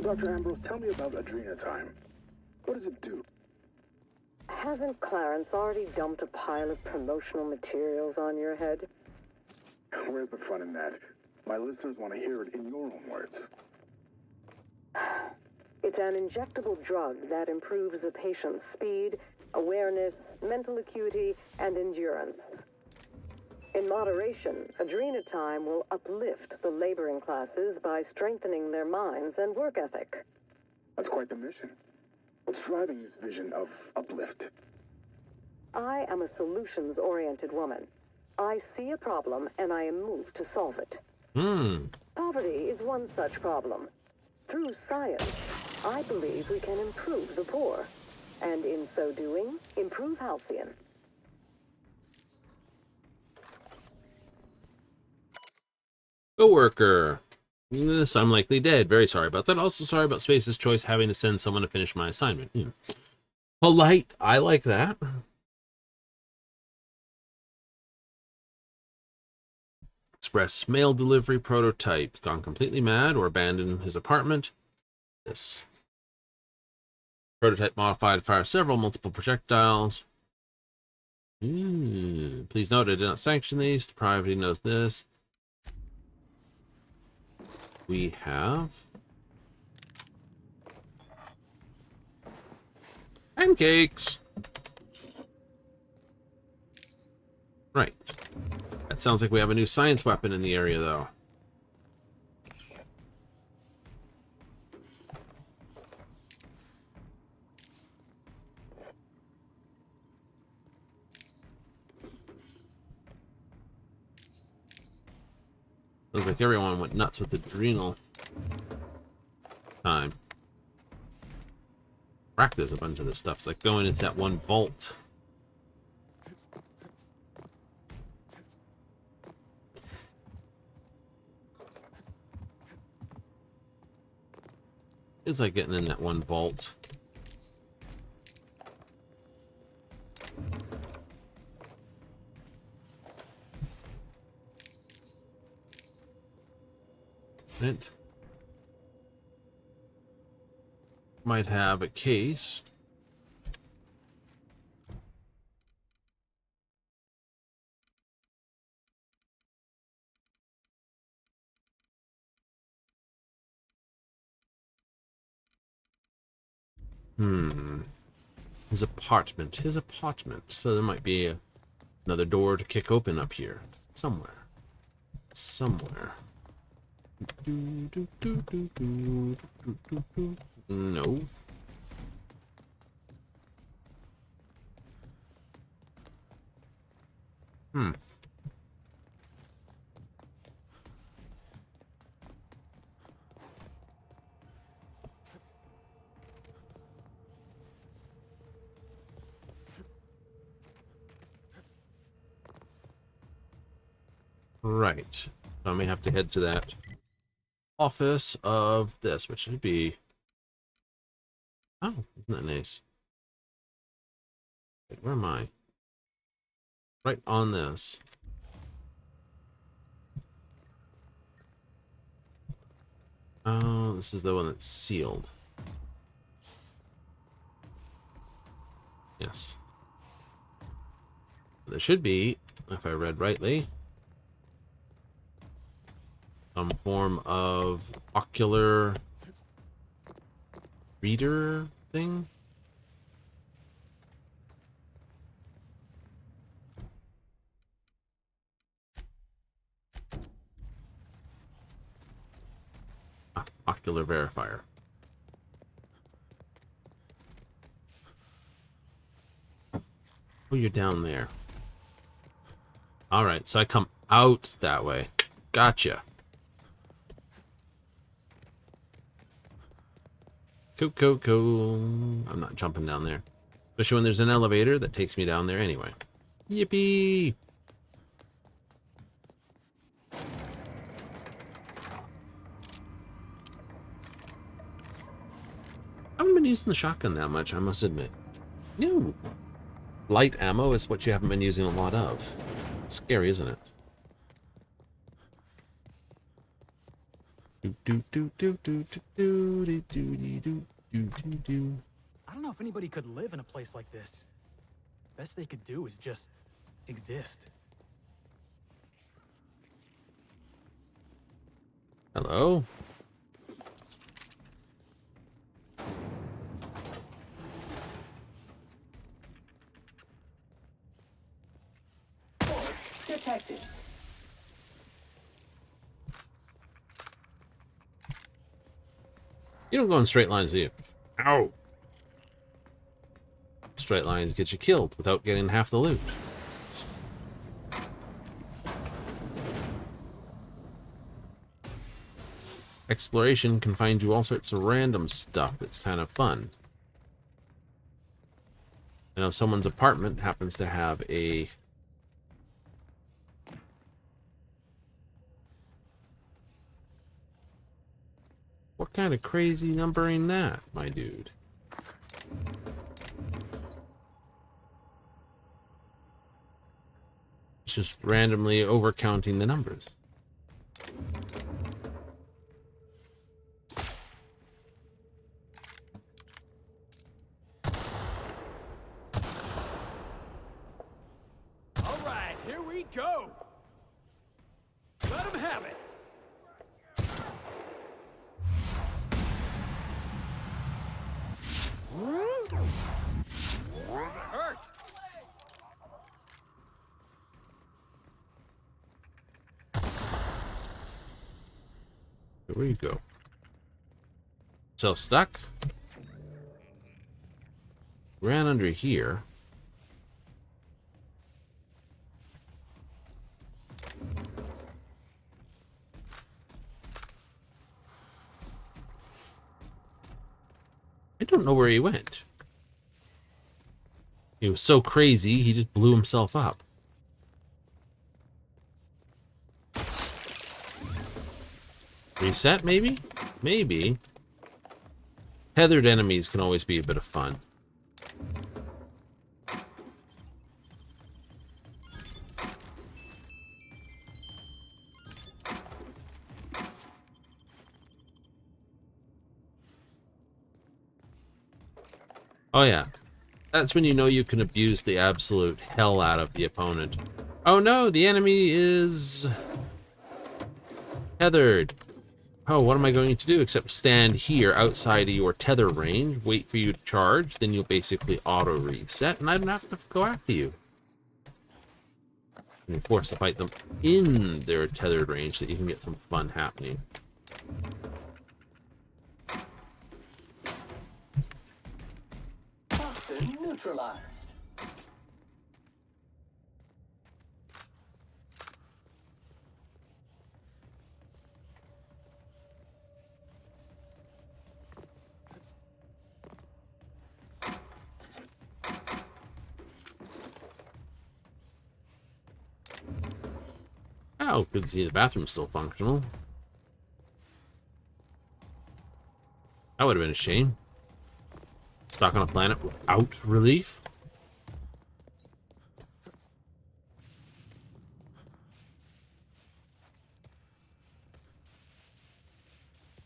Dr. Ambrose, tell me about Adrenatime. What does it do? Hasn't Clarence already dumped a pile of promotional materials on your head? Where's the fun in that? My listeners want to hear it in your own words. It's an injectable drug that improves a patient's speed, awareness, mental acuity, and endurance. In moderation, Adrenatime will uplift the laboring classes by strengthening their minds and work ethic. That's quite the mission. What's driving this vision of uplift? I am a solutions-oriented woman. I see a problem and I am moved to solve it. Poverty is one such problem. Through science, I believe we can improve the poor, and in so doing, improve Halcyon. Coworker. This, I'm likely dead. Very sorry about that. Also sorry about Space's choice having to send someone to finish my assignment. Polite. I like that. Express mail delivery prototype. Gone completely mad or abandoned his apartment. This. Prototype modified to fire several multiple projectiles. Please note I did not sanction these. The priority knows this. We have pancakes. Right. That sounds like we have a new science weapon in the area, though. Sounds like everyone went nuts with adrenal time. Frack, there's a bunch of this stuff. It's like going into that one vault. It's like getting in that one vault. It might have a case. His apartment. His apartment. So there might be another door to kick open up here. Somewhere. Somewhere. No. Right. So I may have to head to that office of this, which should be... Oh, isn't that nice? Wait, where am I? Right on this. Oh, this is the one that's sealed. Yes. There should be, if I read rightly, some form of ocular reader thing. Ocular verifier. Oh, you're down there. All right, so I come out that way. Gotcha. Cool. I'm not jumping down there. Especially when there's an elevator that takes me down there anyway. Yippee! I haven't been using the shotgun that much, I must admit. No. Light ammo is what you haven't been using a lot of. Scary, isn't it? I don't know if anybody could live in a place like this. Best they could do is just exist. Hello? detected. You don't go in straight lines, do you? Ow! Straight lines get you killed without getting half the loot. Exploration can find you all sorts of random stuff that's kind of fun. You know, someone's apartment happens to have a... What kind of crazy numbering that, my dude? It's just randomly overcounting the numbers. All right, here we go. Let him have it. It hurts. Here we go. So stuck. Ran under here. I don't know where he went. He was so crazy, he just blew himself up. Reset, maybe? Maybe. Tethered enemies can always be a bit of fun. Oh yeah. That's when you know you can abuse the absolute hell out of the opponent. Oh no, the enemy is... tethered. Oh, what am I going to do except stand here outside of your tether range, wait for you to charge, then you'll basically auto-reset, and I don't have to go after you. And you're forced to fight them in their tethered range so that you can get some fun happening. Toxin neutralized. Oh, good to see the bathroom's still functional. That would have been a shame. Stuck on a planet without relief.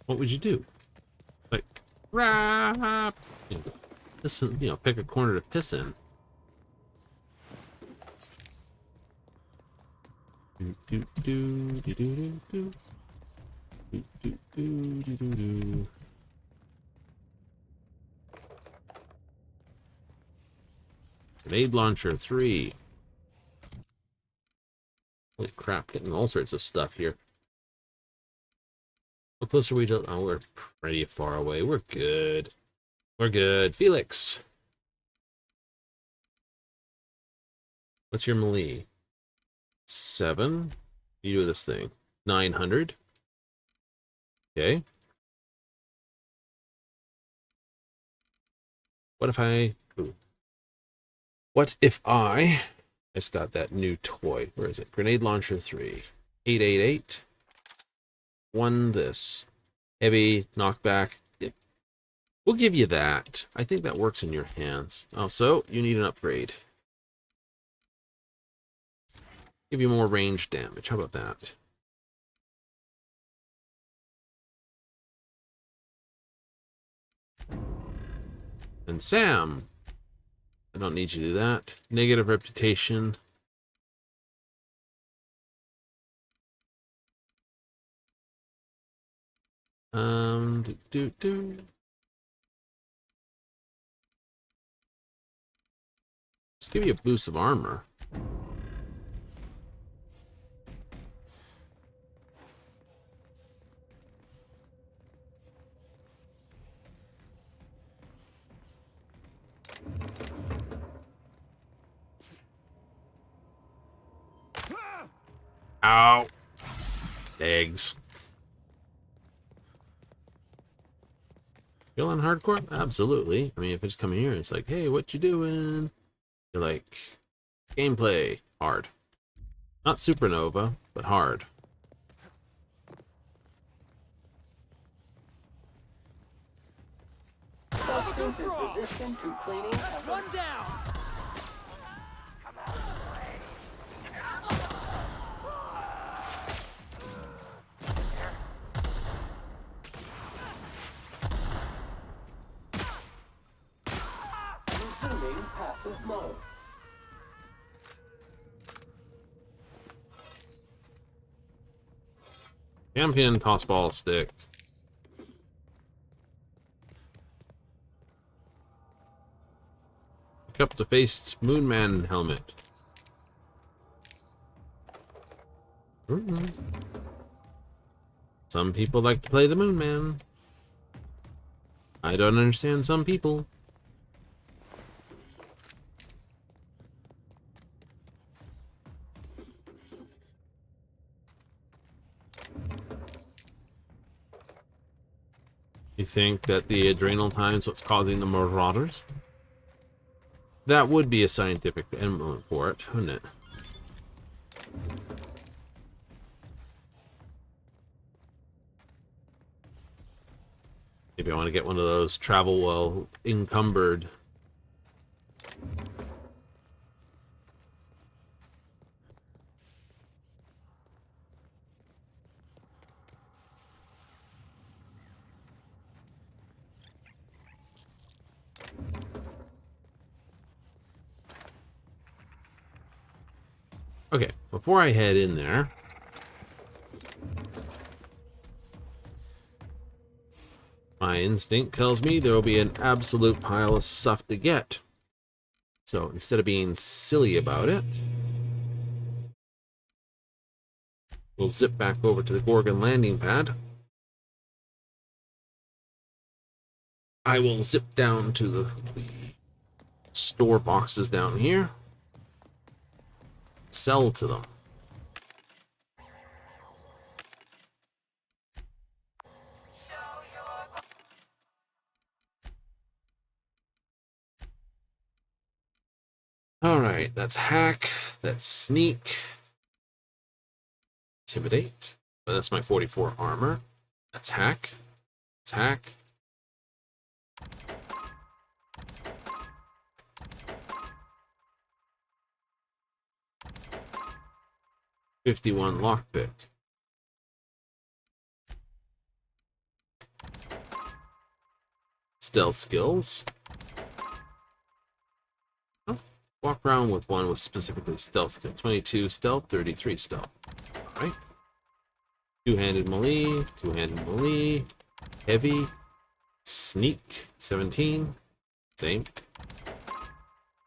What would you do? Like, rap! You know, piss in, you know, pick a corner to piss in. Do do do do do do do do do do do do. Grenade launcher 3. Holy crap, getting all sorts of stuff here. How close are we to... Oh, we're pretty far away. We're good. We're good. Felix! What's your melee? 7? You do this thing. 900. Okay. What if I... Ooh. What if I just got that new toy? Where is it? Grenade launcher 3. 888. 1 this. Heavy, knockback. Yeah. We'll give you that. I think that works in your hands. Also, you need an upgrade. Give you more range damage. How about that? And Sam. I don't need you to do that. Negative reputation. Let's give you a boost of armor. Ow. Legs. Feeling hardcore? Absolutely. I mean, if it's coming here, it's like, hey, what you doing? You're like, gameplay. Hard. Not supernova, but hard. Substance is resistant to cleaning. One down! Resuming passive mode. Champion tossball stick. Pick up the faced Moonman helmet. Some people like to play the Moonman. I don't understand some people. You think that the adrenal time is what's causing the marauders? That would be a scientific emblem for it, wouldn't it? Maybe I want to get one of those travel well encumbered. Okay, before I head in there, my instinct tells me there will be an absolute pile of stuff to get. So instead of being silly about it, we'll zip back over to the Gorgon landing pad. I will zip down to the store boxes down here. Sell to them. Alright, that's hack, that's sneak, intimidate. Well, that's my 44 armor. That's hack. That's hack. $51 lockpick. Stealth skills. Oh, walk around with one with specifically stealth. 22 stealth, 33 stealth. Alright. Two-handed melee, heavy, sneak, 17, same.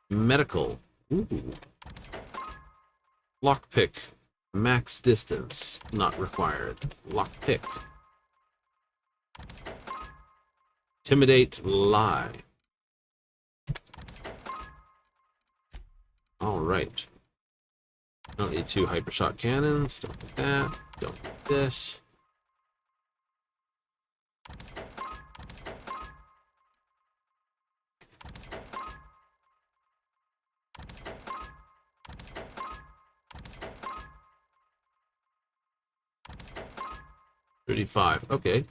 Medical, ooh. Lockpick, max distance, not required. Lockpick. Intimidate, lie. Alright. Don't need 2 hypershot cannons, don't need that, don't need this. $35, okay.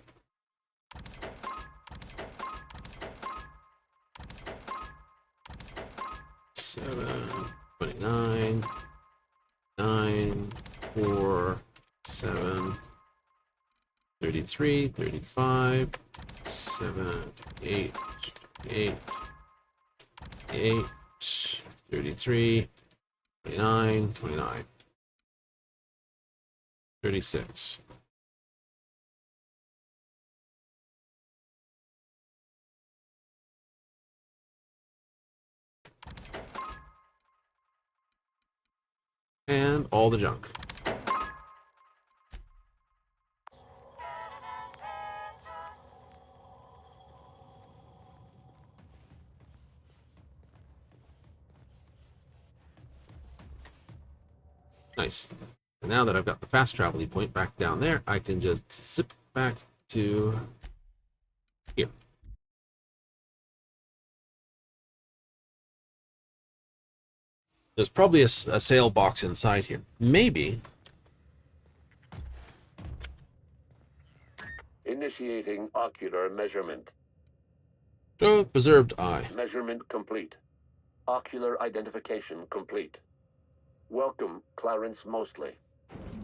Seven, 29, 9, 4, 7, 33, 35, 7, 8, 8, 8, 33, 29, 29, 36. And all the junk. Nice. And now that I've got the fast travel point back down there, I can just zip back to here. There's probably a sail box inside here. Maybe. Initiating ocular measurement. Show preserved eye. Measurement complete. Ocular identification complete. Welcome, Clarence Mostly.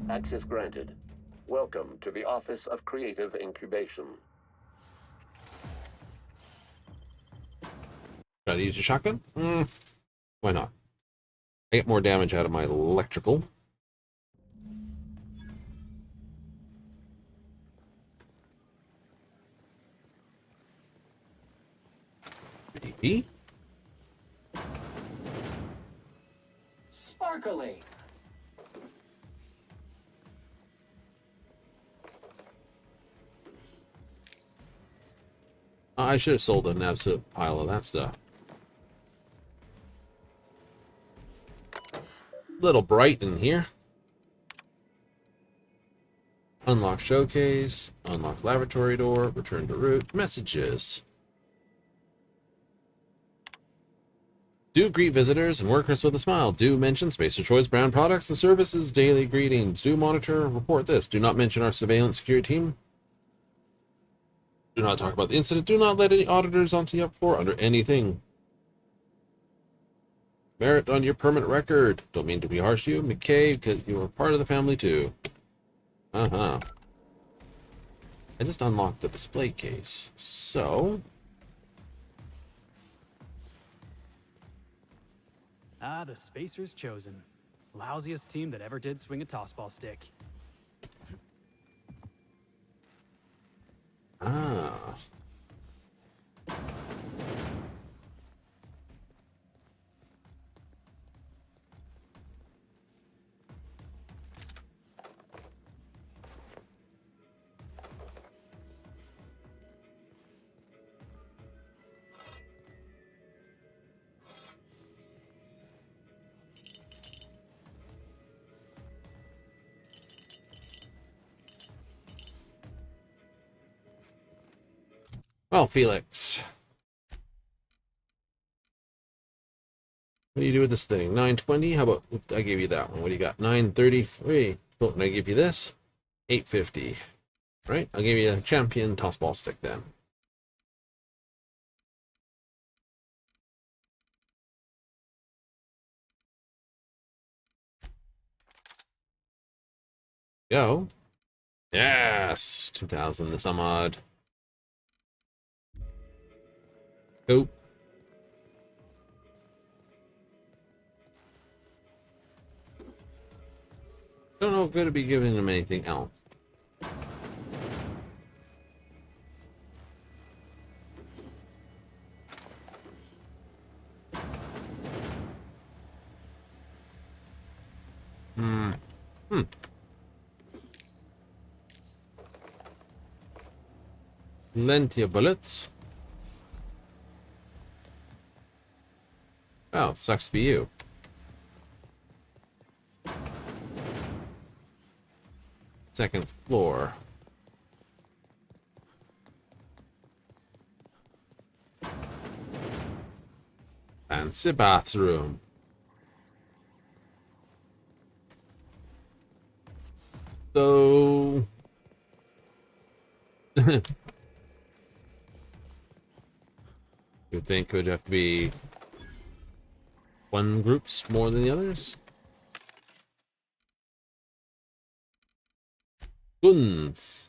Access granted. Welcome to the Office of Creative Incubation. Try to use your shotgun? Why not? I get more damage out of my electrical. BP. Sparkling. I should have sold an absolute pile of that stuff. Little bright in here. Unlock showcase. Unlock laboratory door. Return to route. Messages. Do greet visitors and workers with a smile. Do mention Spacer Choice brand products and services. Daily greetings. Do monitor and report this. Do not mention our surveillance security team. Do not talk about the incident. Do not let any auditors onto you up for under anything. Merit on your permanent record. Don't mean to be harsh to you, McKay, because you are part of the family too. I just unlocked the display case. So... Ah, the Spacer's chosen. Lousiest team that ever did swing a tossball stick. Ah. Well, Felix. What do you do with this thing? 920? How about I give you that one? What do you got? 933. Oh, and I give you this? 850. Right? I'll give you a champion tossball stick then. Go. Yes! 2,000 some odd. Cool. Don't know if I'm going to be giving them anything else. Plenty of bullets. Oh, sucks to be you. Second floor. Fancy bathroom. So... You'd think it would have to be one group's more than the others? Guns.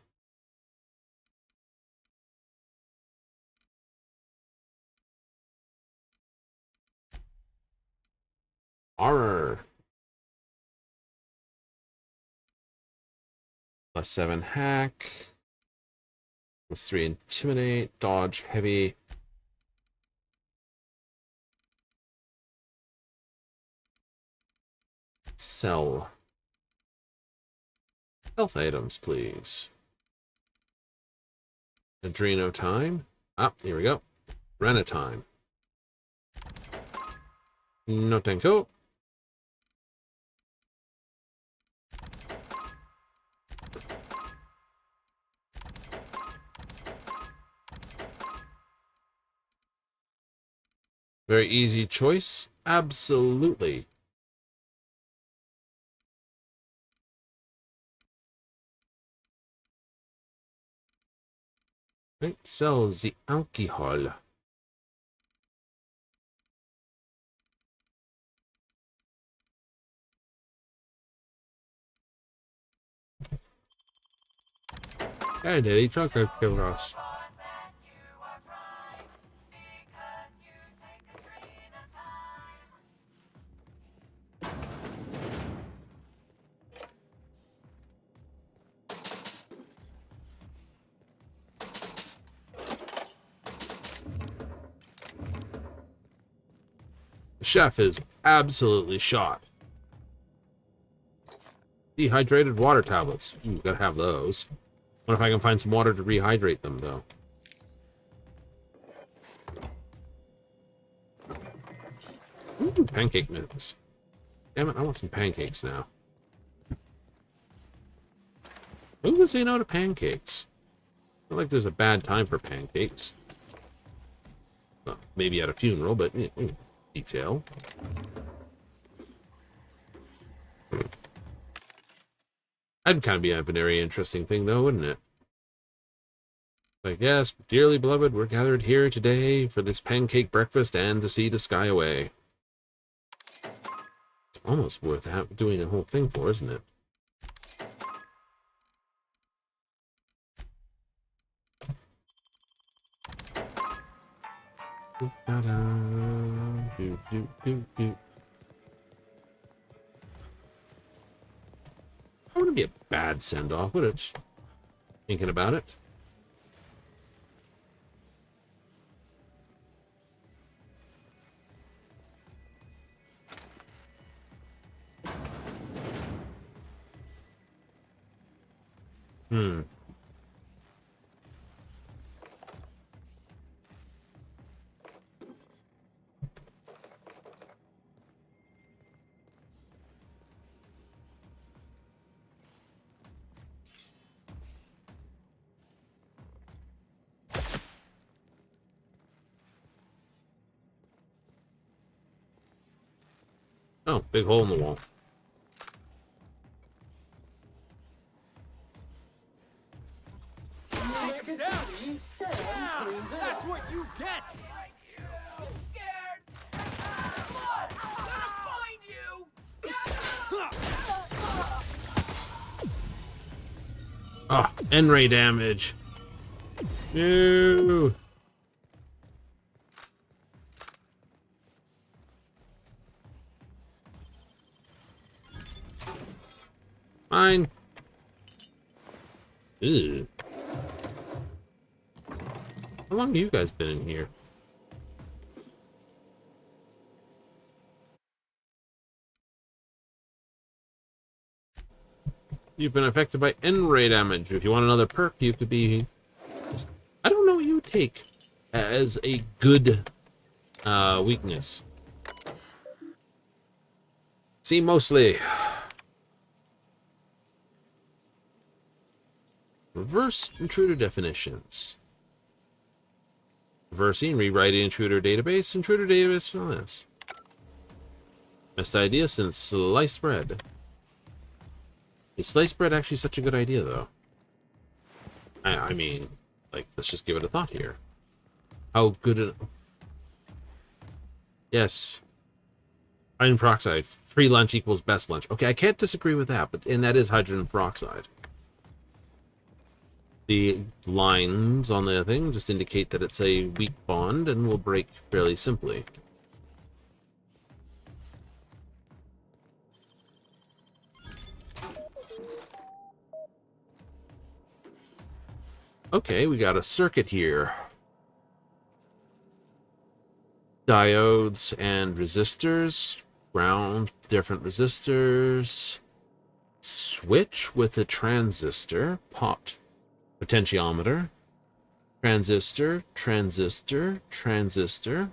Armor. +7 hack. +3 intimidate. Dodge heavy. Sell. Health items, please. Adreno time. Ah, here we go. Rena time. No tenko. Very easy choice. Absolutely. Right, sell the alcohol. Hey, Daddy, chocolate killed us. The chef is absolutely shot. Dehydrated water tablets. Ooh, gotta have those. Wonder if I can find some water to rehydrate them, though. Ooh, pancake mix. Damn it, I want some pancakes now. Who would say no to pancakes? Not like there's a bad time for pancakes. Well, maybe at a funeral, but detail. That'd kind of be a very interesting thing, though, wouldn't it? Like, yes, dearly beloved, we're gathered here today for this pancake breakfast and to see the sky away. It's almost worth doing the whole thing for, isn't it? That wouldn't be a bad send-off, would it? Thinking about it. Oh, big hole in the wall. Take him down! Yeah, that's what you get! Ah, N-ray damage. No. Mine. Ew. How long have you guys been in here? You've been affected by N-ray damage. If you want another perk, you could be... I don't know what you would take as a good weakness. See, mostly... Reverse intruder definitions. Reversing, rewriting intruder database on this. Best idea since sliced bread. Is sliced bread actually such a good idea, though? I mean, like, let's just give it a thought here. How good it... Yes. Hydrogen peroxide. Free lunch equals best lunch. Okay, I can't disagree with that, and that is hydrogen peroxide. The lines on the thing just indicate that it's a weak bond and will break fairly simply. Okay, we got a circuit here. Diodes and resistors. Ground, different resistors. Switch with a transistor. Pot. Potentiometer. Transistor. Transistor. Transistor.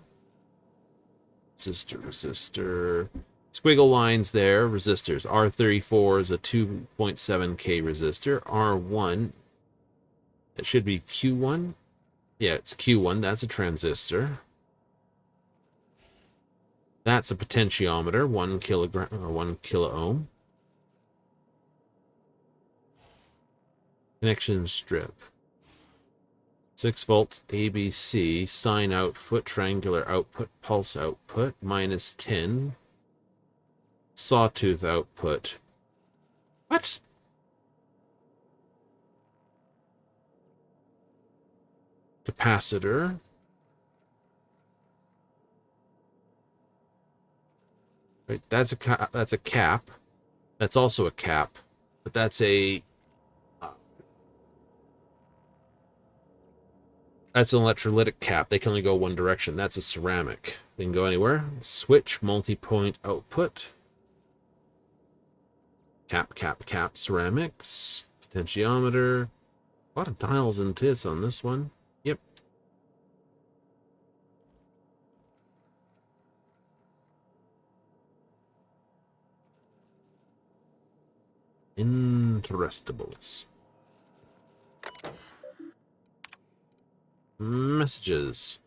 Resistor. Squiggle lines there. Resistors. R34 is a 2.7K resistor. R1... It should be Q1. Yeah, it's Q1. That's a transistor. That's a potentiometer, 1 kilogram or 1 kilo ohm. Connection strip. 6 volts ABC, sine output, triangular output, pulse output, -10. Sawtooth output. What? Capacitor. Right, that's a cap. That's also a cap, but that's an electrolytic cap. They can only go one direction. That's a ceramic. They can go anywhere. Switch, multi-point output. Cap, ceramics. Potentiometer. A lot of dials and tis on this one. Yep. Interestables. Messages.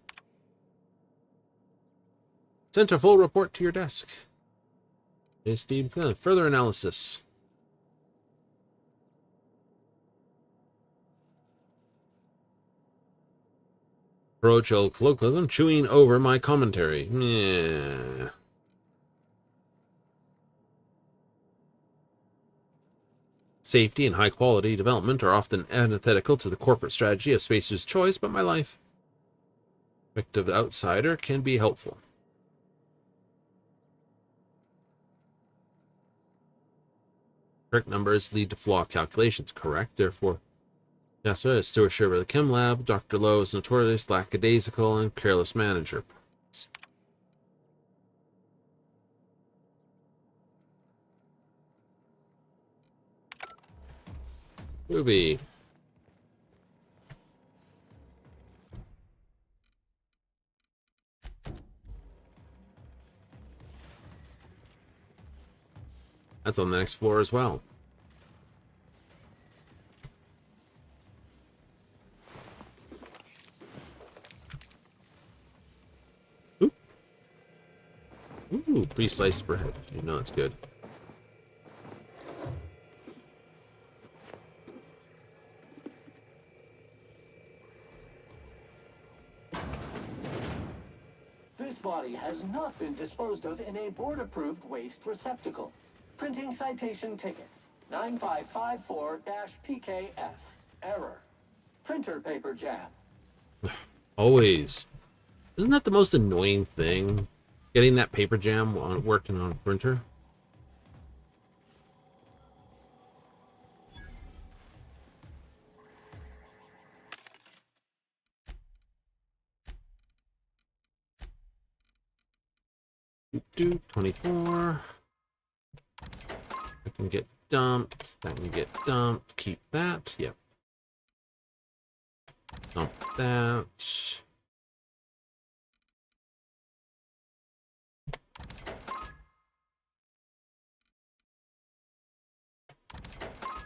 Sent a full report to your desk. Steve, further analysis. Parochial colloquialism, chewing over my commentary. Yeah. Safety and high-quality development are often antithetical to the corporate strategy of Spacer's Choice, but my life, perspective outsider, can be helpful. Correct numbers lead to flawed calculations. Correct, therefore, yes, sir. Stewardship of the Chem Lab. Dr. Lowe is notorious, lackadaisical, and careless manager. Ruby. That's on the next floor as well. Ooh, pre-sliced bread. You know it's good. This body has not been disposed of in a board-approved waste receptacle. Printing citation ticket 9554-PKF. Error. Printer paper jam. Always. Isn't that the most annoying thing? Getting that paper jam on working on a printer? Do 24. That can get dumped. That can get dumped. Keep that. Yep. Dump that.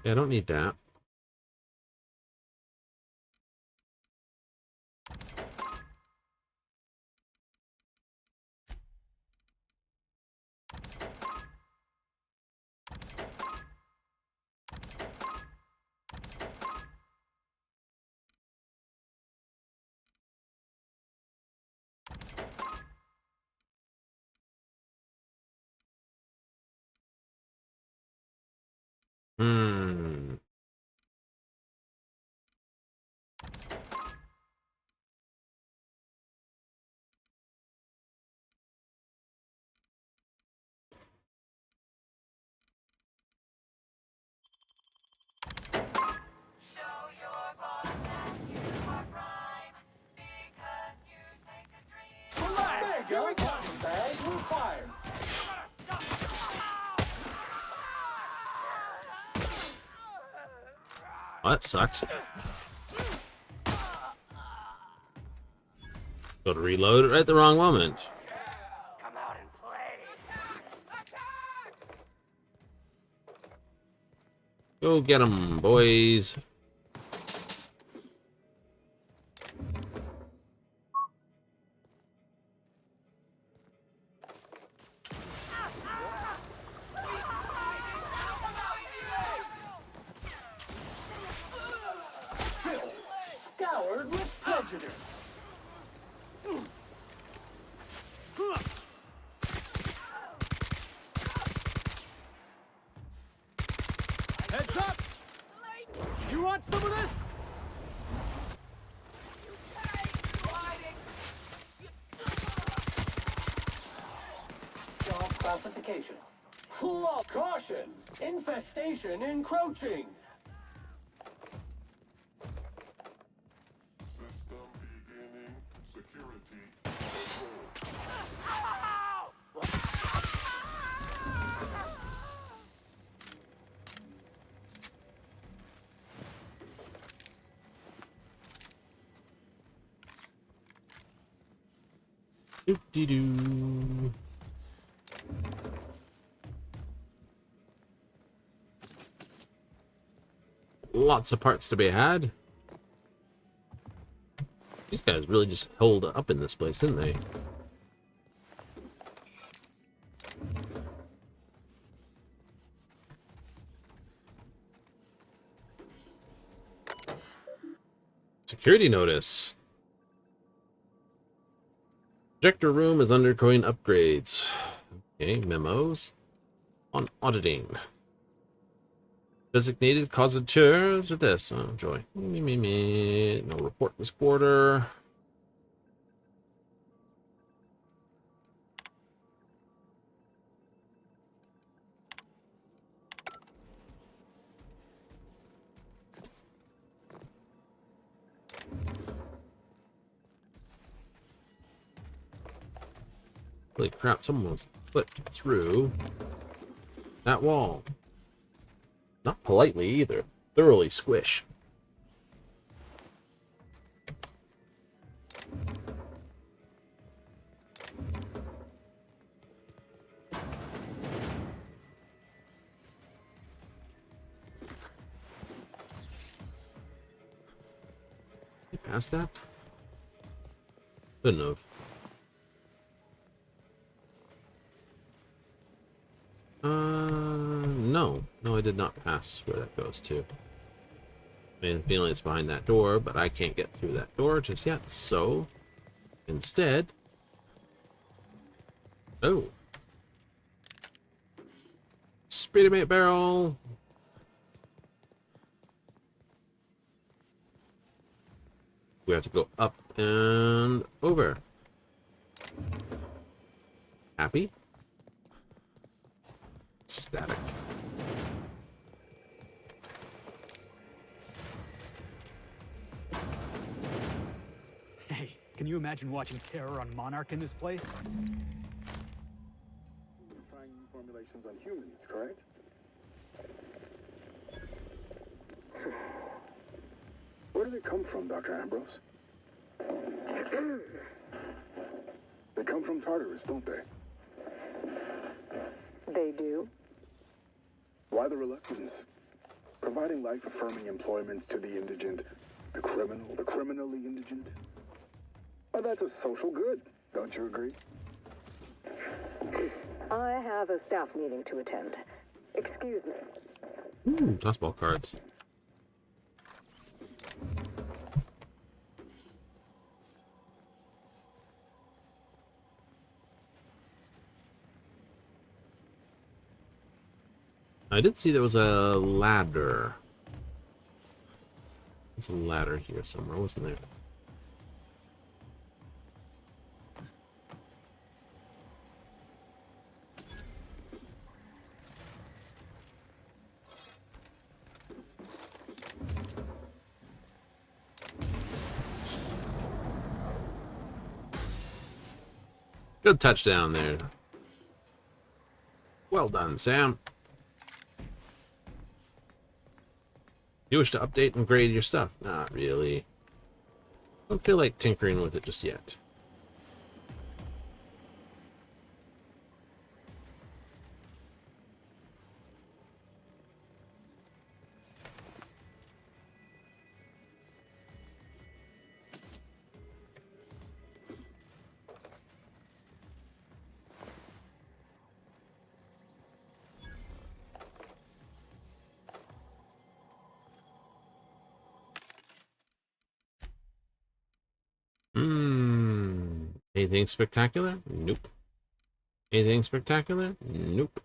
Yeah, I don't need that. Hmm. Here we go. Bag required. Oh, that sucks. Got to reload it right at the wrong moment. Come out and play. Go get 'em, boys. want some of this? Job classification. Flaw. Caution! Infestation encroaching! System beginning security. Doo-dee-doo. Lots of parts to be had. These guys really just held up in this place, didn't they? Security notice. Projector room is undergoing upgrades. Okay, memos on auditing. Designated causateur. Or this? Oh, joy. No report this quarter. Holy crap, someone was slipped through that wall. Not politely either. Thoroughly squish. You passed that? Couldn't have. No. No, I did not pass where that goes to. I mean, the feeling it's behind that door, but I can't get through that door just yet, so instead... Oh. Speedy mate barrel! We have to go up and over. Happy? Static. Hey, can you imagine watching Terror on Monarch in this place? Trying new formulations on humans, correct? Where do they come from, Dr. Ambrose? They come from Tartarus, don't they? They do? Why the reluctance? Providing life-affirming employment to the indigent, the criminally indigent? Well, that's a social good, don't you agree? I have a staff meeting to attend. Excuse me. Tossball cards. I did see there was a ladder. There's a ladder here somewhere, wasn't there? Good touchdown there. Well done, Sam. You wish to update and grade your stuff? Not really. Don't feel like tinkering with it just yet. Anything spectacular? Nope. Anything spectacular? Nope.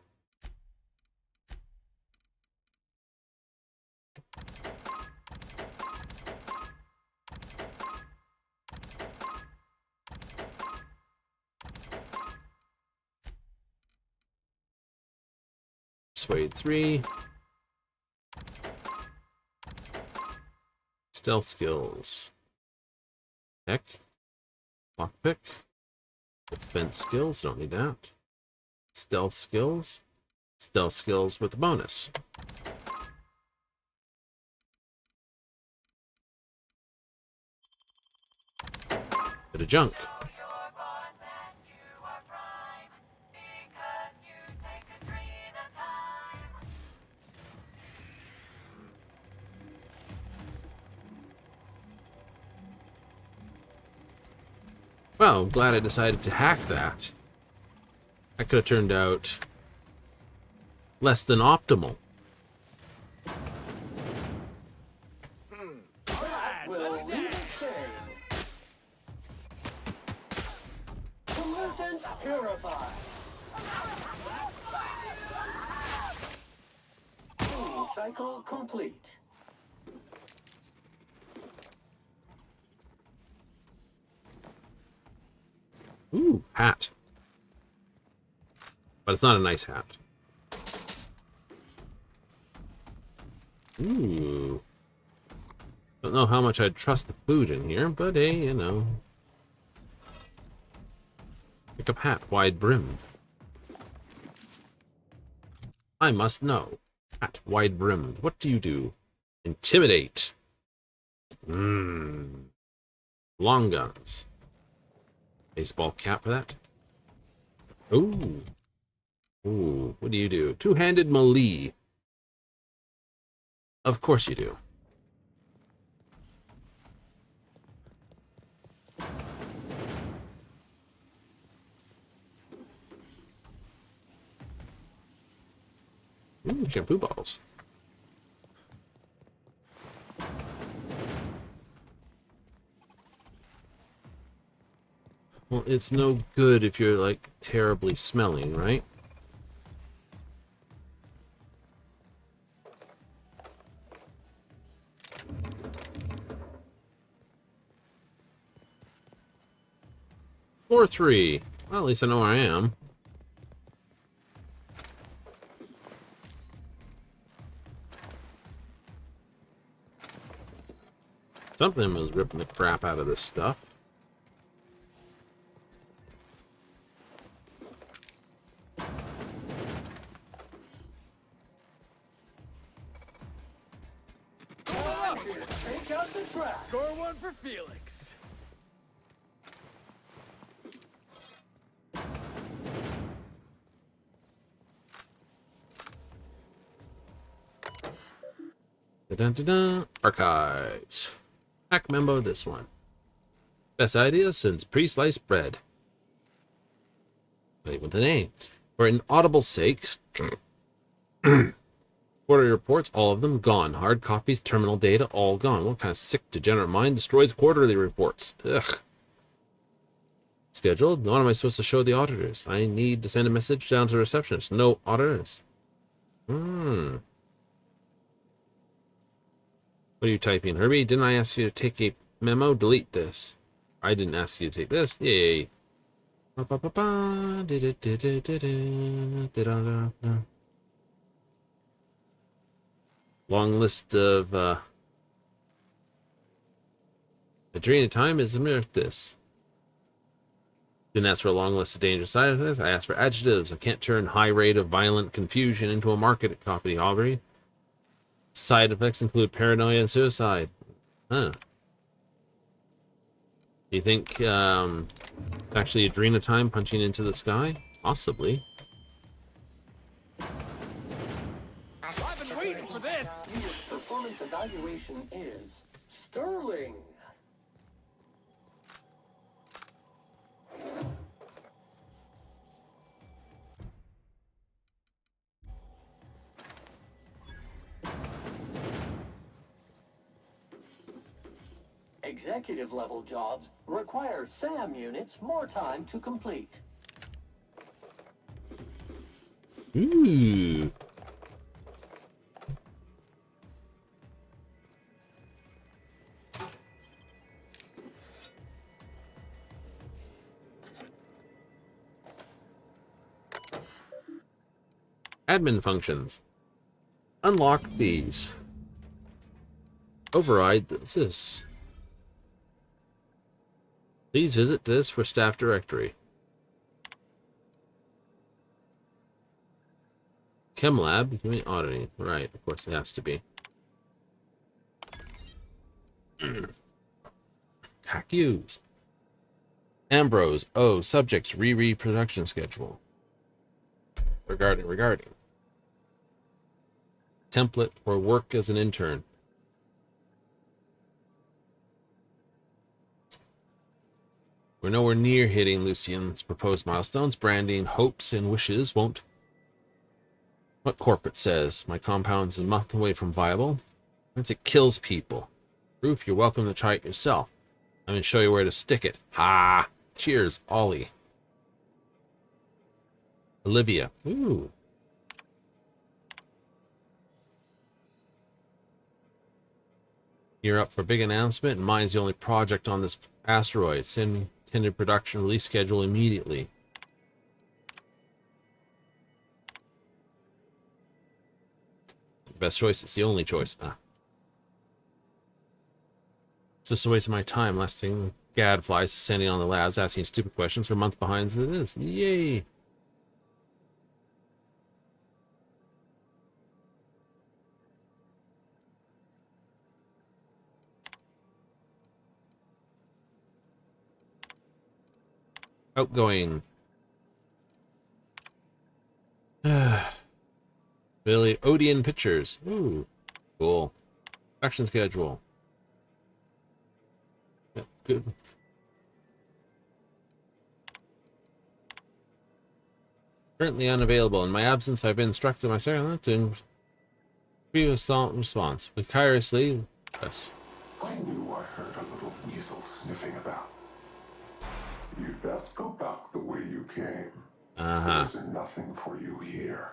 Suede 3. Stealth skills. Heck. Lockpick. Defense skills, don't need that. Stealth skills. Stealth skills with a bonus. Bit of junk. Well, I'm glad I decided to hack that. That could have turned out less than optimal. Will leave a chain. Pollutant purified. Cleaning cycle complete. Ooh, hat. But it's not a nice hat. Ooh. Don't know how much I'd trust the food in here, but hey, you know. Pick up hat, wide brimmed. I must know. Hat, wide brimmed. What do you do? Intimidate. Long guns. Baseball cap for that. Ooh. Ooh, what do you do? Two-handed melee. Of course you do. Ooh, shampoo bottles. Well, it's no good if you're, like, terribly smelling, right? Floor 3. Well, at least I know where I am. Something was ripping the crap out of this stuff. Take out the trash. Score one for Felix. Da-da-da-da. Archives. Hack membo this one. Best idea since pre-sliced bread. Not even the name. For inaudible sakes. Quarterly reports, all of them gone. Hard copies, terminal data, all gone. What kind of sick, degenerate mind destroys quarterly reports? Ugh. Scheduled? What am I supposed to show the auditors? I need to send a message down to the receptionist. No auditors. What are you typing, Herbie? Didn't I ask you to take a memo? Delete this. I didn't ask you to take this. Yay. Long list of Adrena time is this. Didn't ask for a long list of dangerous side effects. I asked for adjectives. I can't turn high rate of violent confusion into a market copy, Aubrey. Side effects include paranoia and suicide. Huh. Do you think actually Adrena time punching into the sky? Possibly. I've been waiting for this. Performance evaluation is sterling. Executive level jobs require SAM units more time to complete. Ooh. Admin functions. Unlock these. Override this. Please visit this for staff directory. Chem lab, human auditing. Right, of course it has to be. Hack used. Ambrose. Oh, subjects. Reproduction schedule. Regarding. Template or work as an intern. We're nowhere near hitting Lucian's proposed milestones. Branding hopes and wishes won't. What corporate says? My compound's a month away from viable. Once it kills people. Proof, you're welcome to try it yourself. I'm going to show you where to stick it. Ha! Cheers, Ollie. Olivia. Ooh. You're up for a big announcement, and mine's the only project on this asteroid. Send intended production release schedule immediately. Best choice, it's the only choice. It's just a waste of my time. Last thing gadflies sending on the labs, asking stupid questions for a month behind as it is. Yay! Outgoing. Billy Odeon pictures. Ooh, cool. Action schedule. Yeah, good. Currently unavailable. In my absence, I've been instructed by Sarah to previous response. Vicariously, yes. I knew I heard a little weasel sniffing about. You'd best go back the way you came. There's nothing for you here.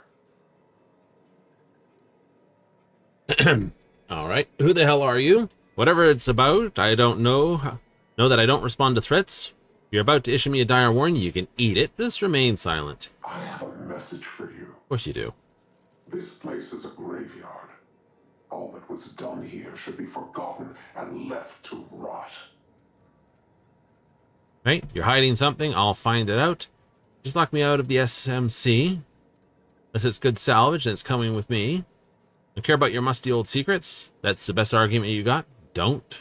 All right. Who the hell are you? Whatever it's about, I don't know. Know that I don't respond to threats. If you're about to issue me a dire warning, you can eat it. Just remain silent. I have a message for you. Of course you do. This place is a graveyard. All that was done here should be forgotten and left to rot. Right? You're hiding something. I'll find it out. Just lock me out of the SMC. Unless it's good salvage, then it's coming with me. Don't care about your musty old secrets. That's the best argument you got. Don't.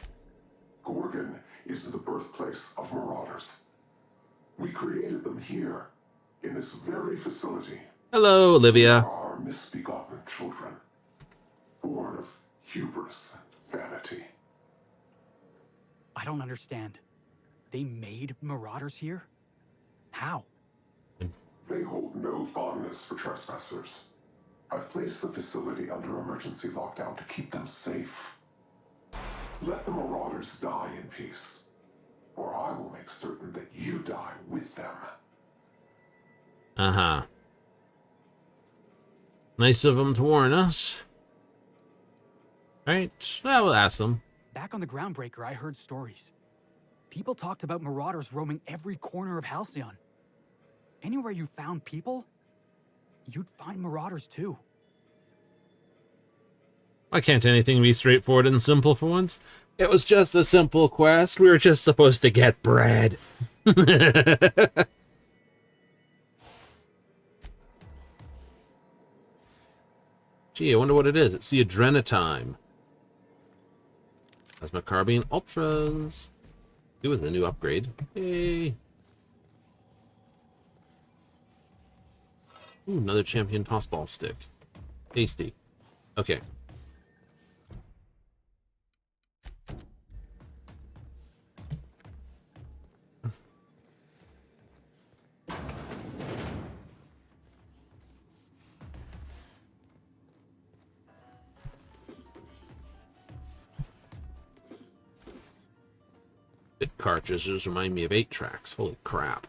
Gorgon is the birthplace of marauders. We created them here, in this very facility. Hello, Olivia. Our misbegotten children, born of hubris and vanity. I don't understand. They made marauders here? How? They hold no fondness for trespassers. I've placed the facility under emergency lockdown to keep them safe. Let the marauders die in peace, or I will make certain that you die with them. Nice of them to warn us. Right, well, we'll ask them. Back on the Groundbreaker, I heard stories. People talked about marauders roaming every corner of Halcyon. Anywhere you found people, you'd find marauders too. Why can't anything be straightforward and simple for once? It was just a simple quest. We were just supposed to get bread. Gee, I wonder what it is. It's the Adrenatime. Plasma Carbine Ultras. Do with a new upgrade. Yay. Ooh, another champion tossball stick. Tasty. Okay. Bit cartridges remind me of 8-tracks. Holy crap.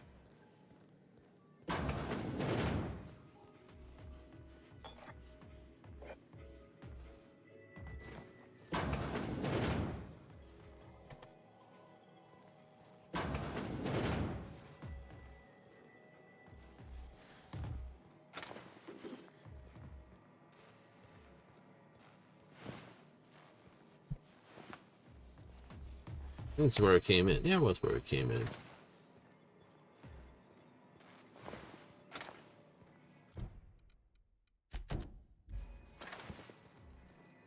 That's where it came in. Yeah, it was where it came in.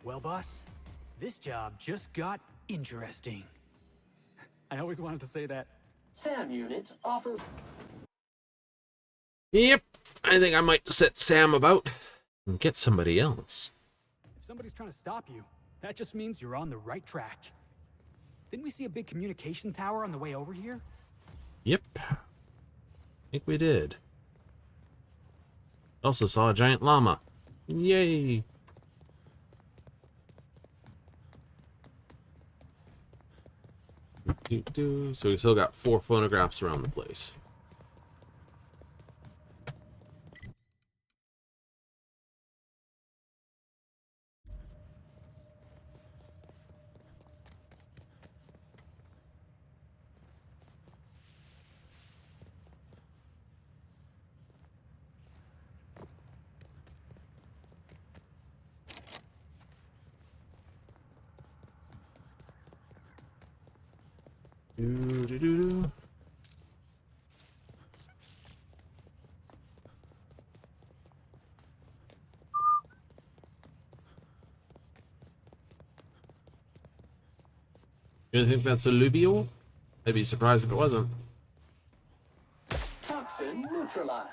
Well, boss, this job just got interesting. I always wanted to say that. SAM units offer... Yep, I think I might set Sam about and get somebody else. If somebody's trying to stop you, that just means you're on the right track. Didn't we see a big communication tower on the way over here? Yep. I think we did. Also saw a giant llama. Yay! So we still got 4 phonographs around the place. Do-do-do-do. You think that's alluvial? I'd be surprised if it wasn't. Toxin neutralized.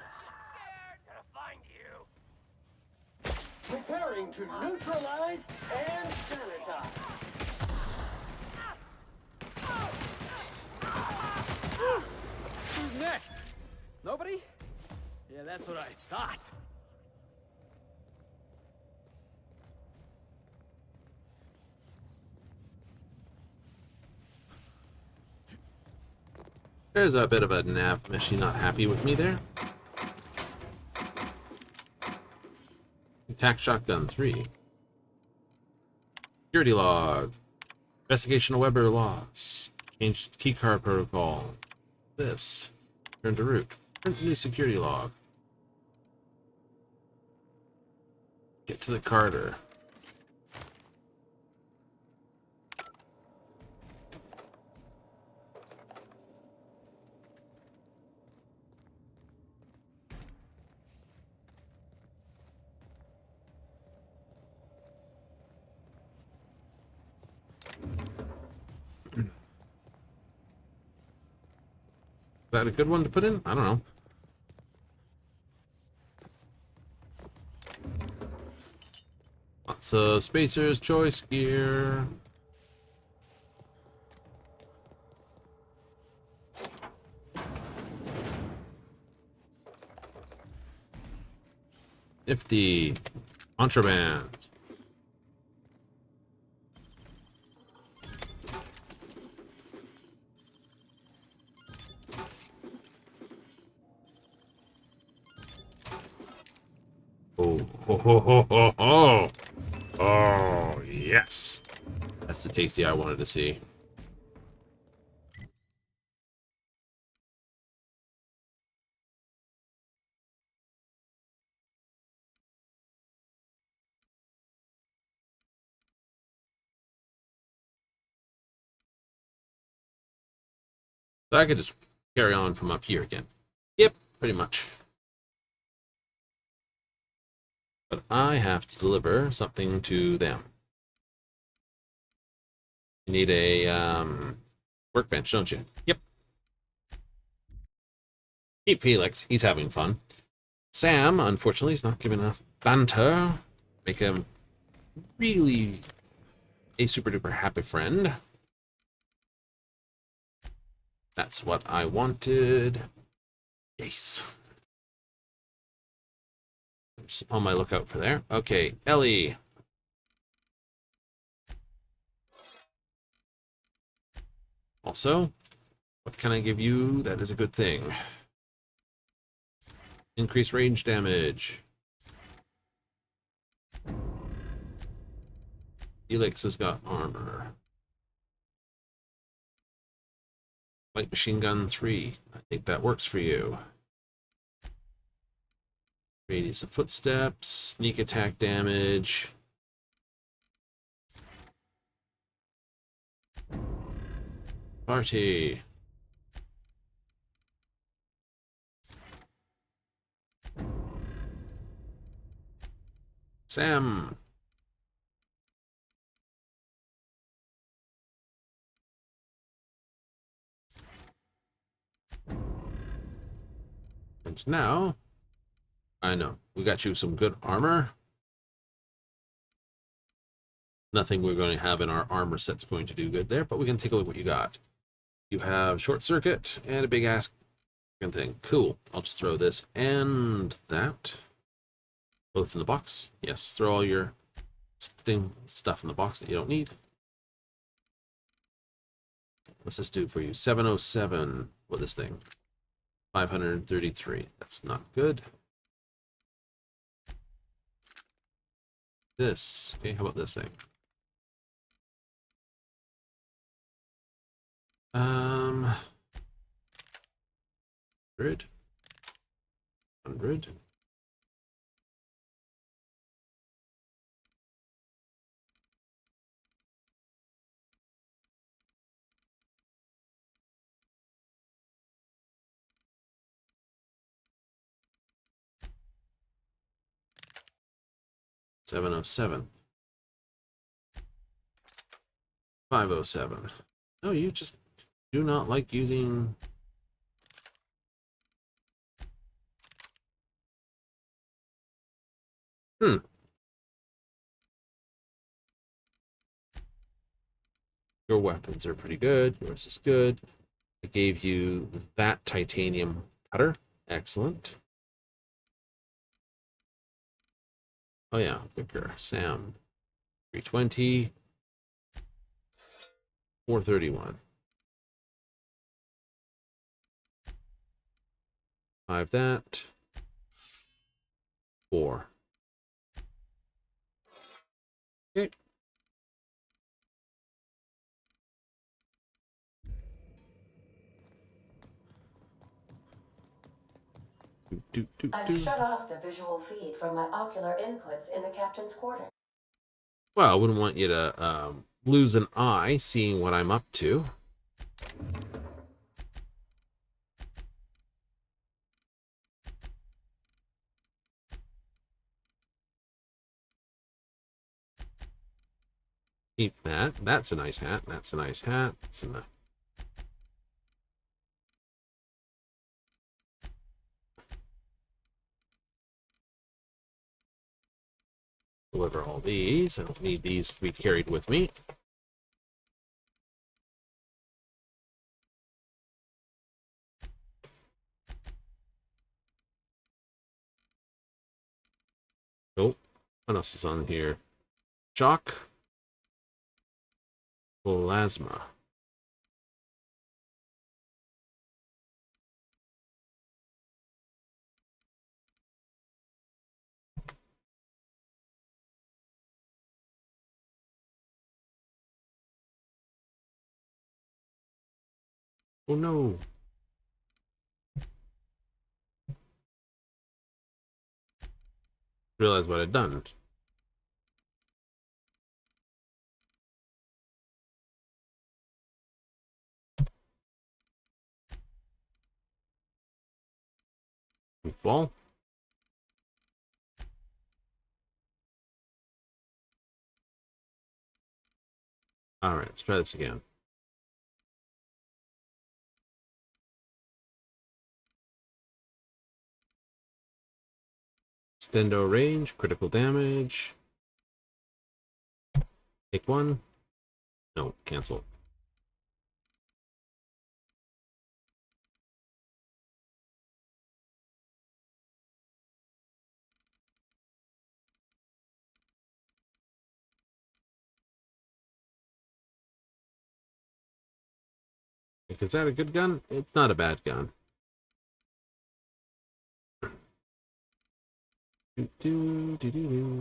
Preparing to neutralize and sanitize. Who's next? Nobody? Yeah, that's what I thought. There's a bit of a nav machine not happy with me there. Attack shotgun 3. Security log. Investigation of Weber logs. Change keycard protocol. This. Turn to root. Print new security log. Get to the Carter. Is that a good one to put in? I don't know. Lots of spacers, choice gear. Nifty. Contraband. Oh, ho, ho, ho, ho, ho. Oh, yes. That's the tasty I wanted to see. So I could just carry on from up here again. Yep, pretty much. But I have to deliver something to them. You need a workbench, don't you? Yep. Keep Felix. He's having fun. Sam, unfortunately, is not giving enough banter. Make him really a super duper happy friend. That's what I wanted. Yes. Just on my lookout for there. Okay, Ellie. Also, what can I give you that is a good thing? Increase range damage. Felix has got armor. Light machine gun 3. I think that works for you. Radius of footsteps, sneak attack damage. Party. Sam. And now, I know, we got you some good armor. Nothing we're going to have in our armor set's going to do good there, but we can take a look what you got. You have short circuit and a big ass thing. Cool. I'll just throw this and that. Both in the box. Yes, throw all your stuff in the box that you don't need. What's this do for you? 707. What this thing? 533. That's not good. This. Okay, how about this thing? 100. 100. $707. 507. No, you just do not like using... Your weapons are pretty good. Yours is good. I gave you that titanium cutter. Excellent. Oh yeah, Vicar, Sam. 320. 431. 5 that. 4. Okay. I've shut off the visual feed from my ocular inputs in the captain's quarters. Well, I wouldn't want you to lose an eye seeing what I'm up to. Keep that. That's a nice hat. That's a nice hat. That's a nice... Deliver all these. I don't need these to be carried with me. Nope. What else is on here? Shock. Plasma. Oh no. Realize what I'd done. Ball. All right, let's try this again. Extendo range, critical damage. Take 1. No, cancel. Is that a good gun? It's not a bad gun.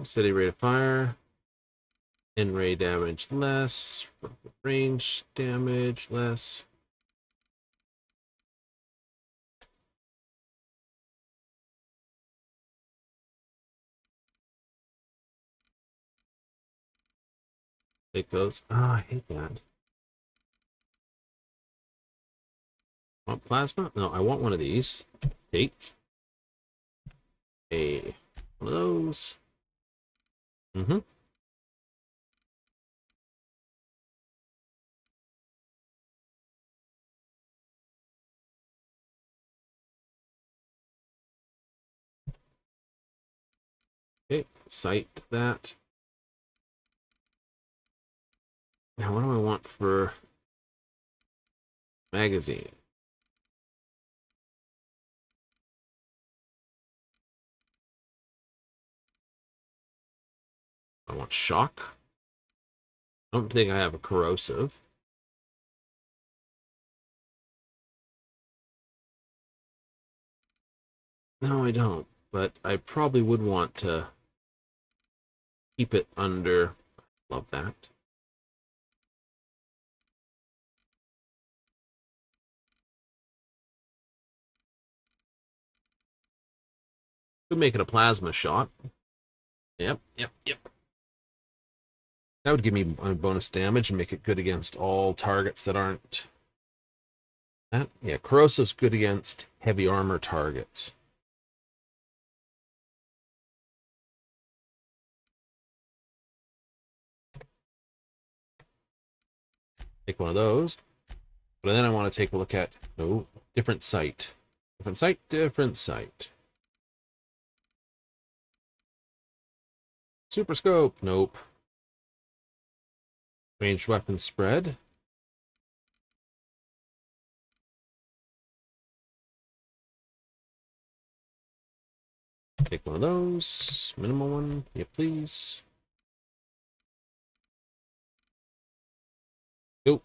Steady rate of fire. In-ray damage less. Range damage less. Take those. Oh, I hate that. Want plasma? No, I want one of these. Take one of those. Mm-hmm. Okay, sight that. Now, what do I want for magazine? I want shock. I don't think I have a corrosive. No, I don't. But I probably would want to keep it under. Love that. Could make it a plasma shot. Yep. That would give me bonus damage and make it good against all targets that aren't. That, yeah, corrosive's good against heavy armor targets. Take one of those. But then I want to take a look at different sight. Different sight. Super scope. Nope. Ranged weapon spread. Take one of those. Minimal one. Yeah, please. Go.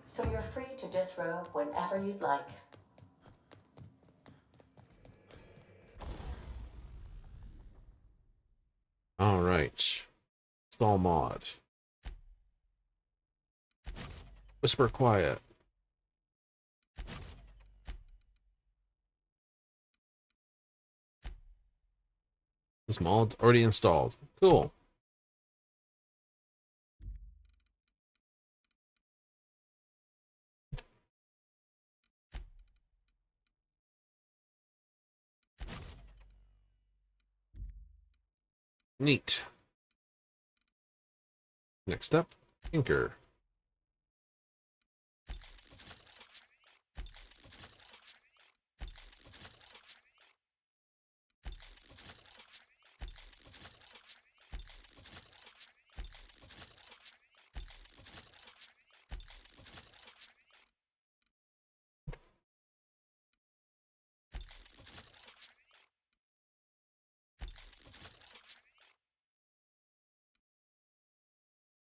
So you're free to disrobe whenever you'd like. All right. Install mod. Whisper quiet. This mod already installed. Cool. Neat. Next up, Tinker.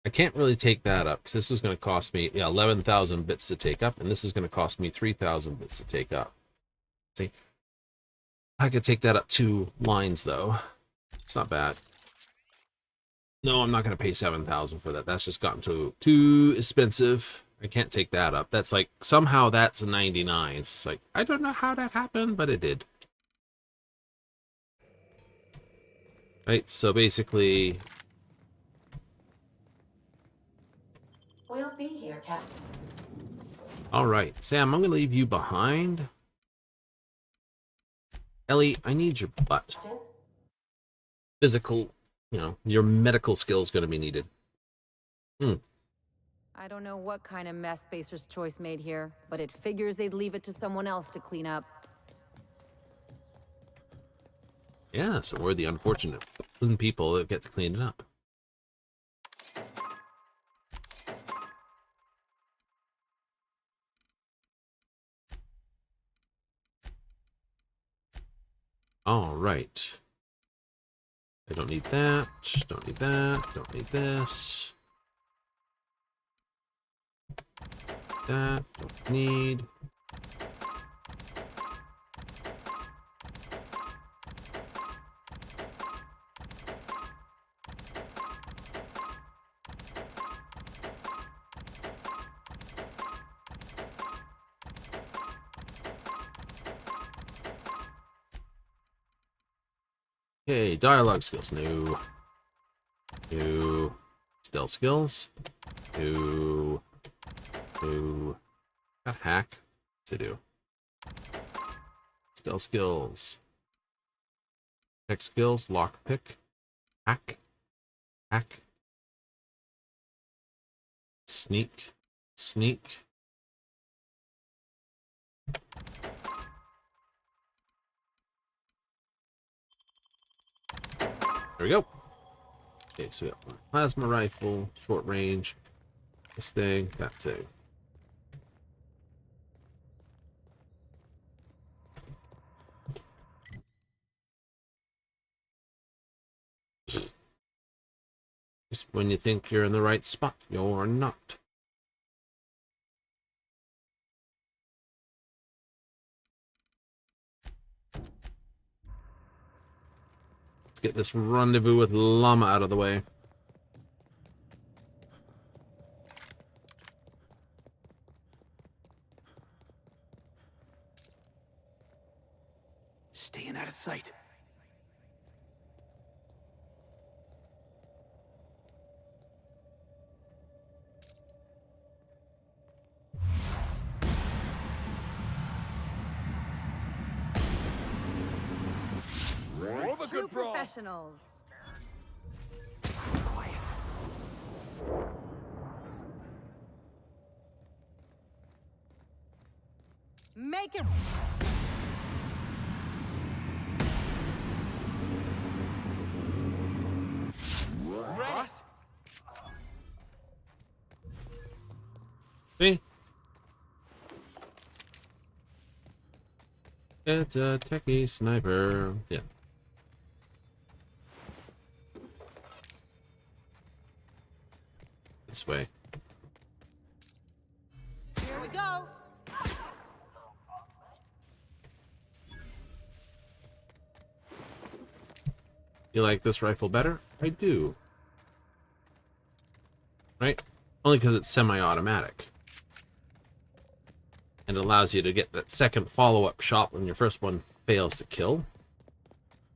I can't really take that up because this is going to cost me 11,000 bits to take up, and this is going to cost me 3,000 bits to take up. See, I could take that up 2 lines though. It's not bad. No, I'm not going to pay 7,000 for that. That's just gotten too expensive. I can't take that up. That's like somehow that's a 99. It's like I don't know how that happened, but it did. Right. So basically. We'll be here, Captain. All right, Sam, I'm going to leave you behind. Ellie, I need your butt. Physical, your medical skill is going to be needed. I don't know what kind of mess Spacer's Choice made here, but it figures they'd leave it to someone else to clean up. Yeah, so we're the unfortunate people that get to clean it up. All right. I don't need that. Don't need that. Don't need this. That. Don't need. Okay, dialogue skills. New. Stealth skills. New. Got hack to do. Stealth skills. Tech skills, lockpick, hack, hack, sneak, sneak. There we go. Okay, so we got plasma rifle, short range, this thing, that thing. Just when you think you're in the right spot, you're not. Let's get this rendezvous with Llama out of the way. Staying out of sight. True professionals. Make it. Boss? See? It's a techie sniper. Yeah. This way. Here we go. You like this rifle better? I do. Right? Only because it's semi-automatic. And it allows you to get that second follow-up shot when your first one fails to kill.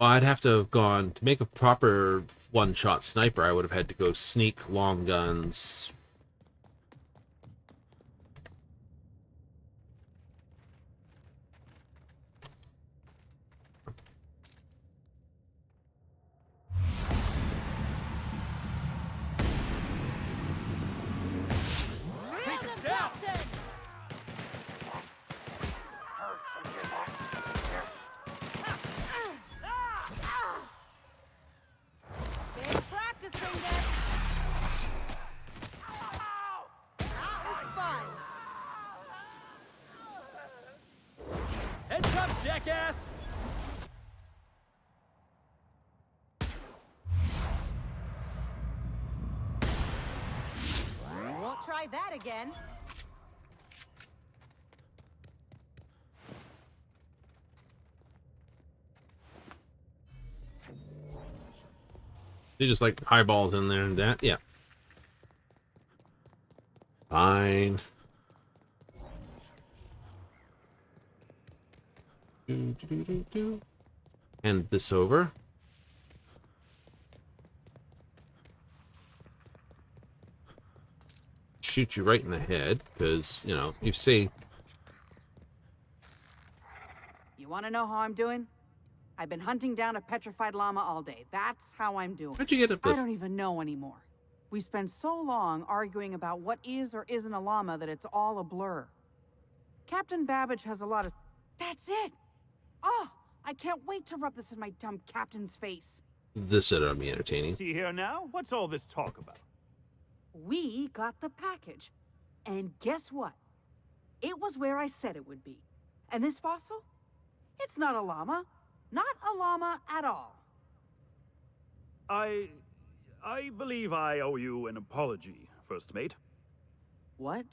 Well, I'd have to have gone, to make a proper one-shot sniper, I would have had to go sneak, long guns. Heads up, jackass! Won't try that again. They just like highballs in there and that. Yeah. Fine. Hand this over. Shoot you right in the head, because, you know, you see. You want to know how I'm doing? I've been hunting down a petrified llama all day. That's how I'm doing. Where'd you get up this? I don't even know anymore. We spent so long arguing about what is or isn't a llama that it's all a blur. Captain Babbage has a lot of... That's it! Oh, I can't wait to rub this in my dumb captain's face. This ought to be entertaining. See here now? What's all this talk about? We got the package. And guess what? It was where I said it would be. And this fossil? It's not a llama. Not a llama at all. I believe I owe you an apology, First Mate. What?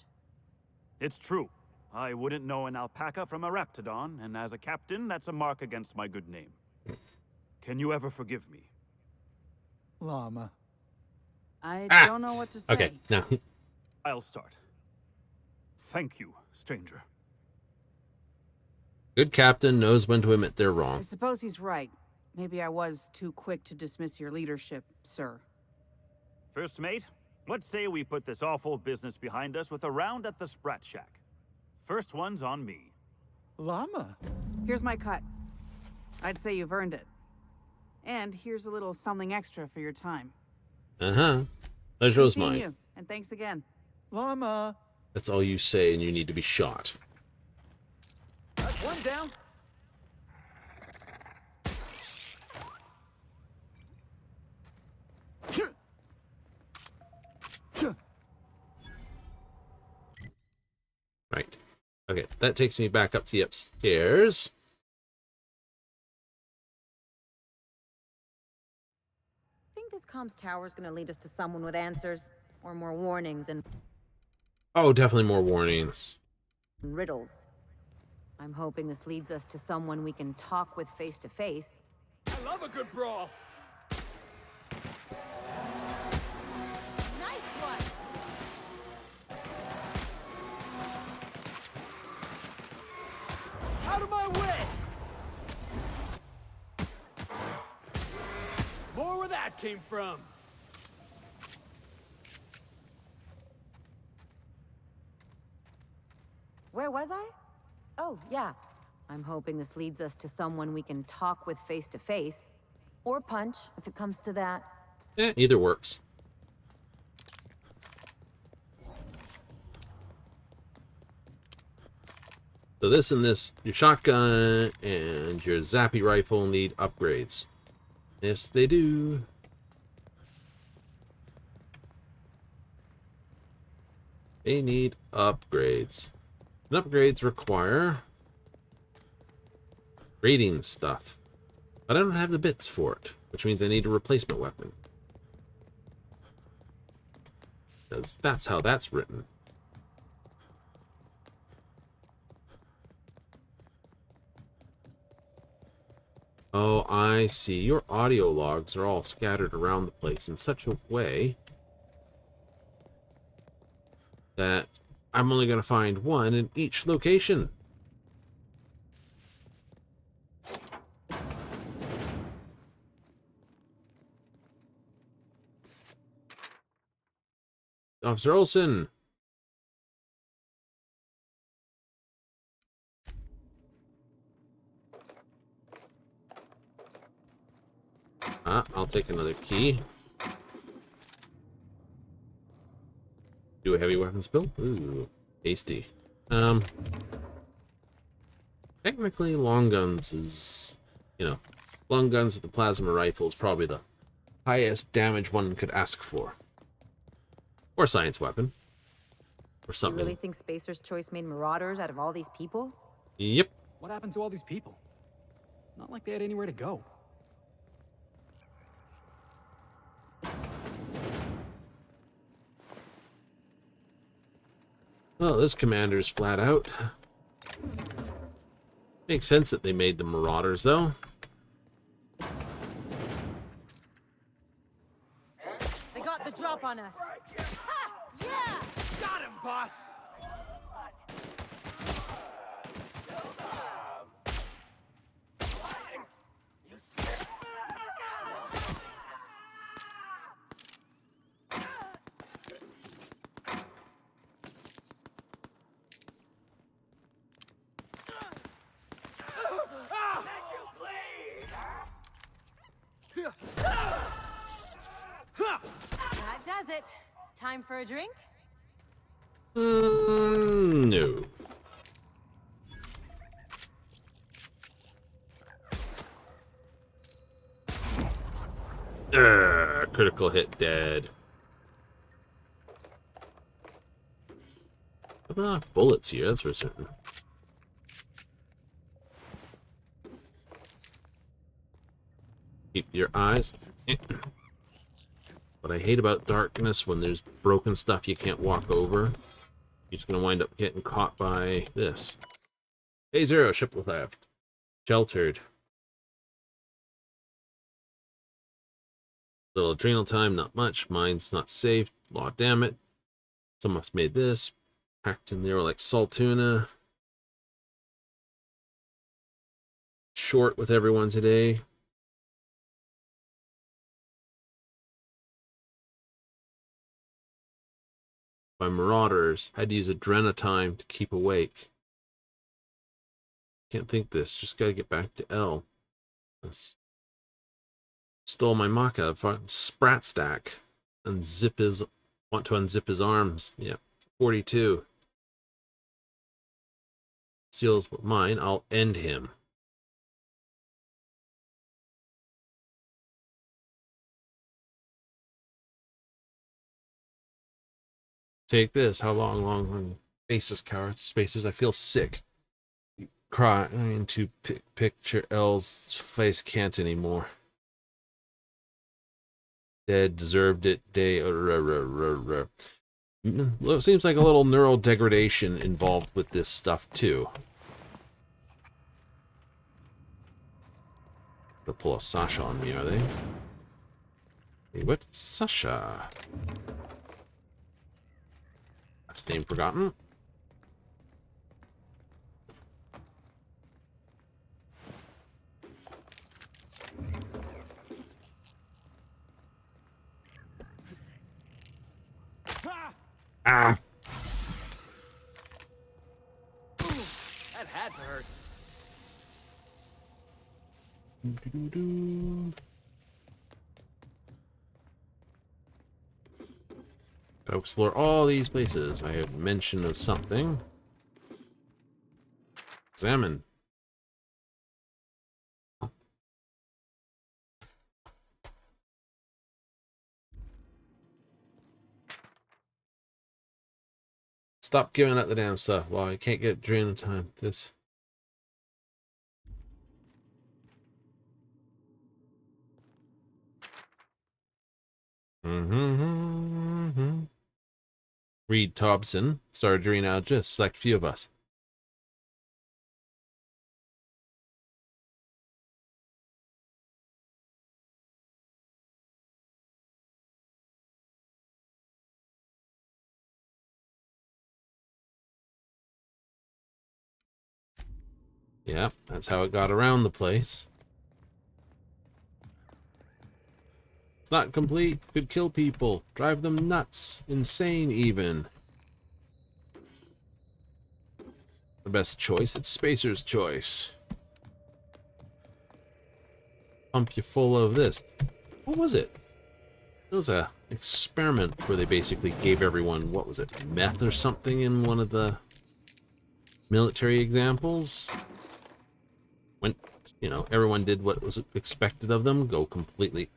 It's true. I wouldn't know an alpaca from a raptidon, and as a captain, that's a mark against my good name. Can you ever forgive me? Llama. I don't know what to say. Okay, now. I'll start. Thank you, stranger. Good captain knows when to admit they're I wrong. suppose he's right. Maybe I was too quick to dismiss your leadership, sir. First Mate, let's say we put this awful business behind us with a round at the Sprat Shack. First one's on me. Llama? Here's my cut. I'd say you've earned it. And here's a little something extra for your time. Uh-huh. Pleasure was Seeing mine. you, and thanks again. Llama. That's all you say, and you need to be shot. That's one down. Right. Okay, that takes me back up to the upstairs. Think this comms tower is going to lead us to someone with answers, or more warnings and Oh, definitely more warnings. riddles. I'm hoping this leads us to someone we can talk with face to face. I love a good brawl. Nice one. Out of my way! More where that came from. Where was I? Oh, yeah. I'm hoping this leads us to someone we can talk with face to face. Or punch, if it comes to that. Either works. So this and this, your shotgun and your zappy rifle need upgrades. Yes, they do. They need upgrades. And upgrades require rating stuff. But I don't have the bits for it, which means I need a replacement weapon. Because that's how that's written. Oh, I see. Your audio logs are all scattered around the place in such a way that I'm only going to find one in each location. Officer Olson. I'll take another key. Do a heavy weapons build? Ooh, tasty. Technically, long guns is, long guns with the plasma rifle is probably the highest damage one could ask for. Or science weapon. Or You something. really think Spacer's Choice made marauders out of all these people? Yep. What happened to all these people? Not like they had anywhere to go. Well, this commander's flat out. Makes sense that they made the marauders, though. They got the drop on us. Ha! Yeah! Got him, boss! That does it. Time for a drink? No. Critical hit, dead. I've enough bullets here, that's for certain. Keep your eyes. What I hate about darkness, when there's broken stuff you can't walk over, you're just gonna wind up getting caught by this. Day 0, ship left. Sheltered. Little adrenal time, not much. Mine's not safe. Law damn it. Someone's made this. Packed in there like salt tuna. Short with everyone today. By marauders, had to use adrenatime to keep awake. Can't think this. Just gotta get back to L. Stole my mock out of Sprat Stack. Want to unzip his arms. Yep. 42. Steals mine. I'll end him. Take this. How long? Faces, cowards, spacers. I feel sick. Crying to picture L's face. Can't anymore. Dead, deserved it. Day. Seems like a little neural degradation involved with this stuff too. They'll pull a Sasha on me, are they? Hey, what? Sasha. Last name forgotten. Ah! That had to hurt. Gotta explore all these places. I had mention of something. Examine. Stop giving up the damn stuff. Well, I can't get drain of time. This. Reed Thompson started drain out. Just select a few of us. Yeah, that's how it got around the place. It's not complete. Could kill people. Drive them nuts. Insane, even. The best choice? It's Spacer's choice. Pump you full of this. What was it? It was a experiment where they basically gave everyone, what was it, meth or something in one of the military examples? When, you know, everyone did what was expected of them, go completely.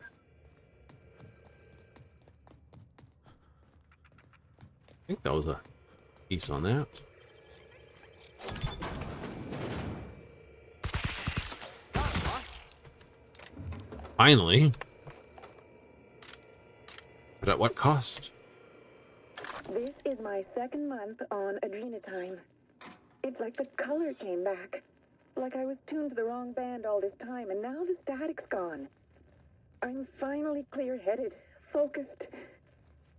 I think that was a piece on that. Finally. But at what cost? This is my second month on Adrenatime. It's like the color came back. Like I was tuned to the wrong band all this time, and now the static's gone. I'm finally clear-headed, focused.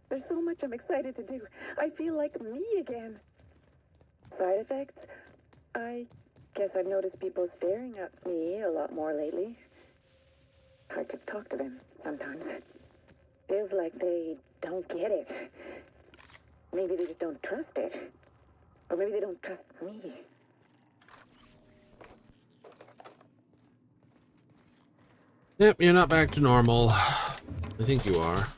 There's so much I'm excited to do. I feel like me again. Side effects? I guess I've noticed people staring at me a lot more lately. Hard to talk to them sometimes. Feels like they don't get it. Maybe they just don't trust it. Or maybe they don't trust me. Yep, you're not back to normal. I think you are.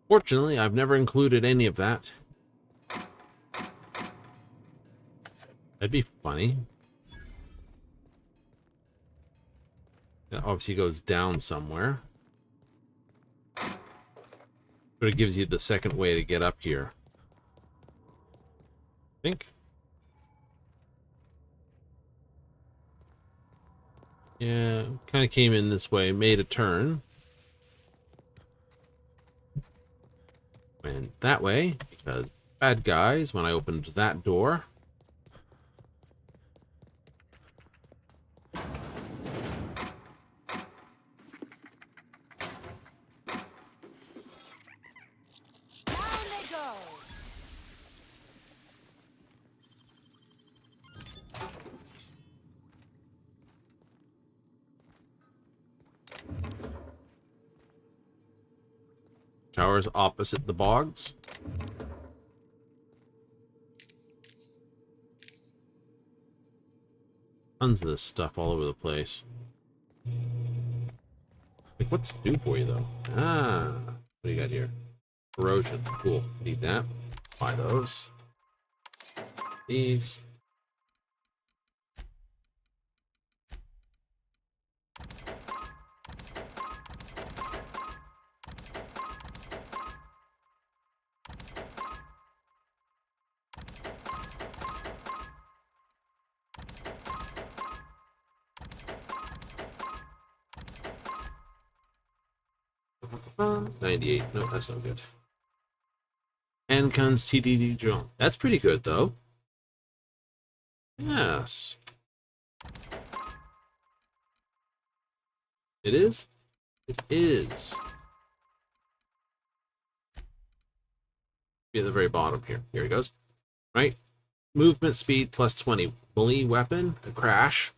Fortunately, I've never included any of that. That'd be funny. That obviously goes down somewhere. But it gives you the second way to get up here. I think. Yeah, kind of came in this way, made a turn. Went that way, because bad guys, when I opened that door. Watchtower's opposite the bogs. Tons of this stuff all over the place. Like, what's it do for you, though? Ah, what do you got here? Corrosion. Cool. Need that. Buy those. These. Uh, 98. No, that's not good. Handguns TDD drone. That's pretty good, though. Yes. It is? It is. Be at the very bottom here. Here he goes. Right? Movement speed plus 20. Melee weapon, a crash.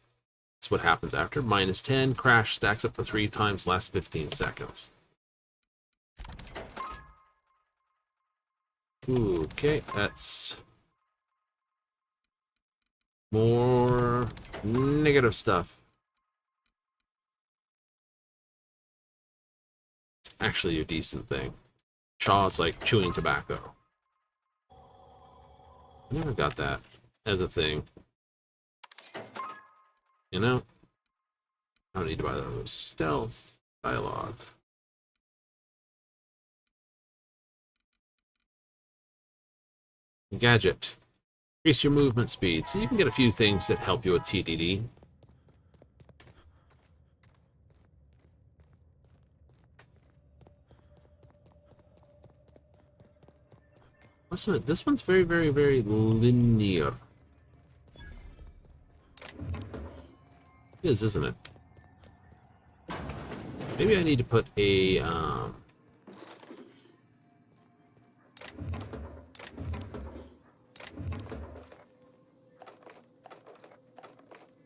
That's what happens after. Minus 10. Crash stacks up to 3 times, lasts 15 seconds. Ooh, okay, that's more negative stuff. It's actually a decent thing. Chaw's like chewing tobacco. I never got that as a thing. You know? I don't need to buy those. Stealth, dialogue. Gadget. Increase your movement speed. So you can get a few things that help you with TDD. This one's very, very, very linear. It is, isn't it? Maybe I need to put a